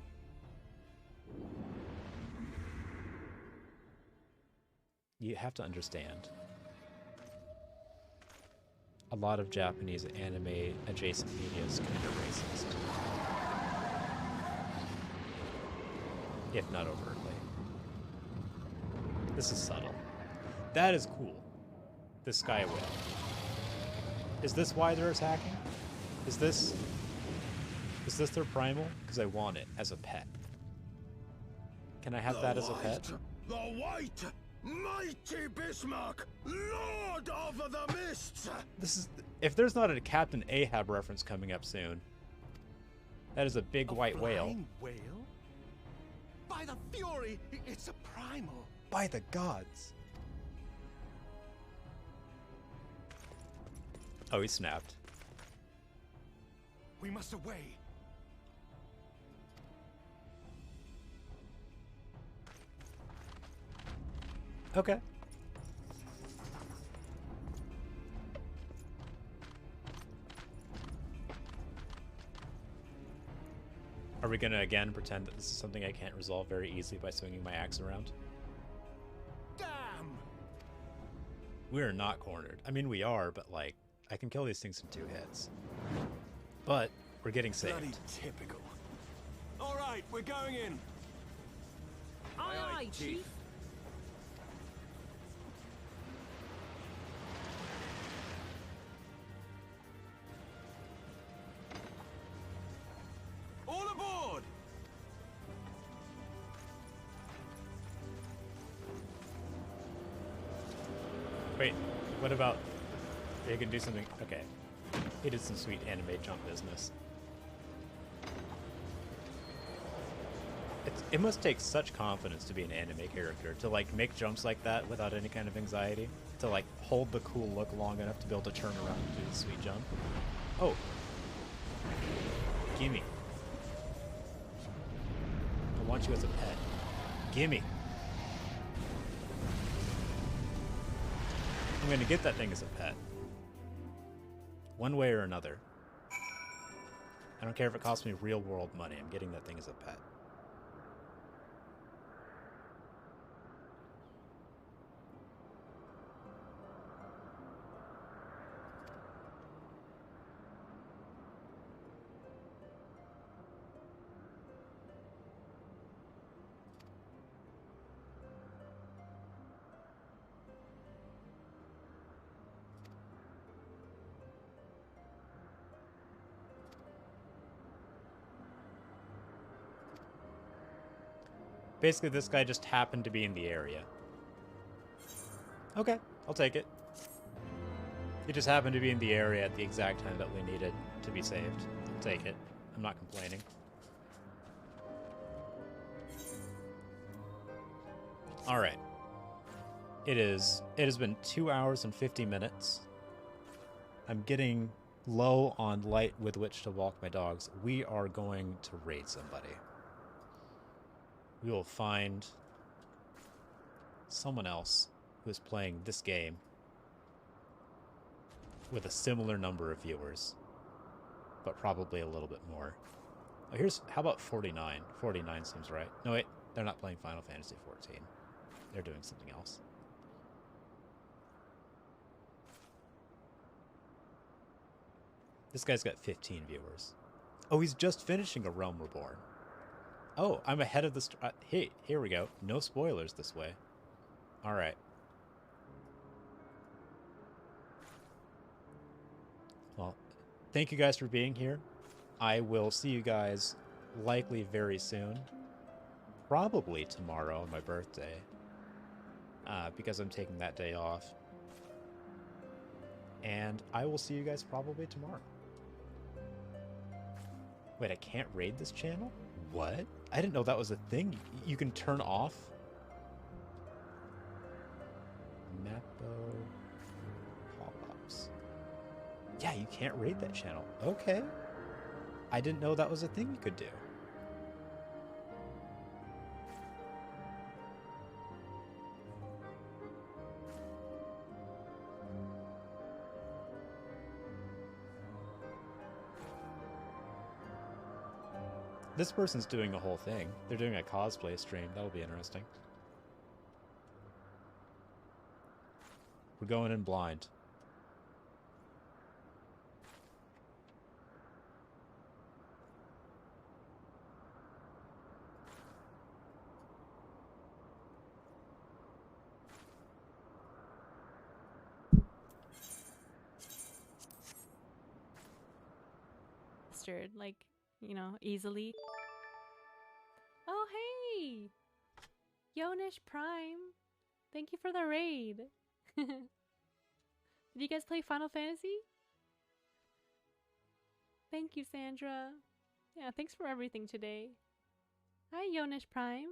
A: You have to understand. A lot of Japanese anime adjacent media is kind of racist. If not overtly. This is subtle. That is cool. This sky whale. Is this why they're attacking? Is this their primal? Because I want it as a pet. Can I have that as a pet?
D: The white, mighty Bismarck, Lord of the Mists.
A: This is, if there's not a Captain Ahab reference coming up soon, that is a big white whale.
C: Flying whale? By the Fury, it's a primal.
A: By the gods. Oh, he snapped.
C: We must away.
A: Okay. Are we gonna again pretend that this is something I can't resolve very easily by swinging my axe around?
C: Damn!
A: We are not cornered. I mean, we are, but like, I can kill these things in 2 hits. But we're getting saved.
C: Bloody typical. All right, we're going in.
E: Aye, aye, Chief.
C: All aboard!
A: Wait, what about... They can do something... Okay. He did some sweet anime jump business. It must take such confidence to be an anime character, to like make jumps like that without any kind of anxiety, to like hold the cool look long enough to be able to turn around and do the sweet jump. Oh. Gimme. I want you as a pet. Gimme. I'm gonna get that thing as a pet. One way or another. I don't care if it costs me real world money, I'm getting that thing as a pet. Basically, this guy just happened to be in the area. Okay, I'll take it. He just happened to be in the area at the exact time that we needed to be saved. I'll take it. I'm not complaining. Alright. It has been 2 hours and 50 minutes. I'm getting low on light with which to walk my dogs. We are going to raid somebody. We will find someone else who is playing this game with a similar number of viewers, but probably a little bit more. Oh, how about 49? 49 seems right. No, wait, they're not playing Final Fantasy XIV. They're doing something else. This guy's got 15 viewers. Oh, he's just finishing a Realm Reborn. Oh, I'm ahead of the... hey, here we go. No spoilers this way. All right. Well, thank you guys for being here. I will see you guys likely very soon. Probably tomorrow on my birthday. Because I'm taking that day off. And I will see you guys probably tomorrow. Wait, I can't raid this channel? What? I didn't know that was a thing. You can turn off Mappo pop-ups. Yeah, you can't raid that channel. Okay. I didn't know that was a thing you could do. This person's doing a whole thing. They're doing a cosplay stream. That'll be interesting. We're going in blind.
E: Like, you know, easily. Oh, hey! Yonish Prime. Thank you for the raid. Did you guys play Final Fantasy? Thank you, Sandra. Yeah, thanks for everything today. Hi, Yonish Prime.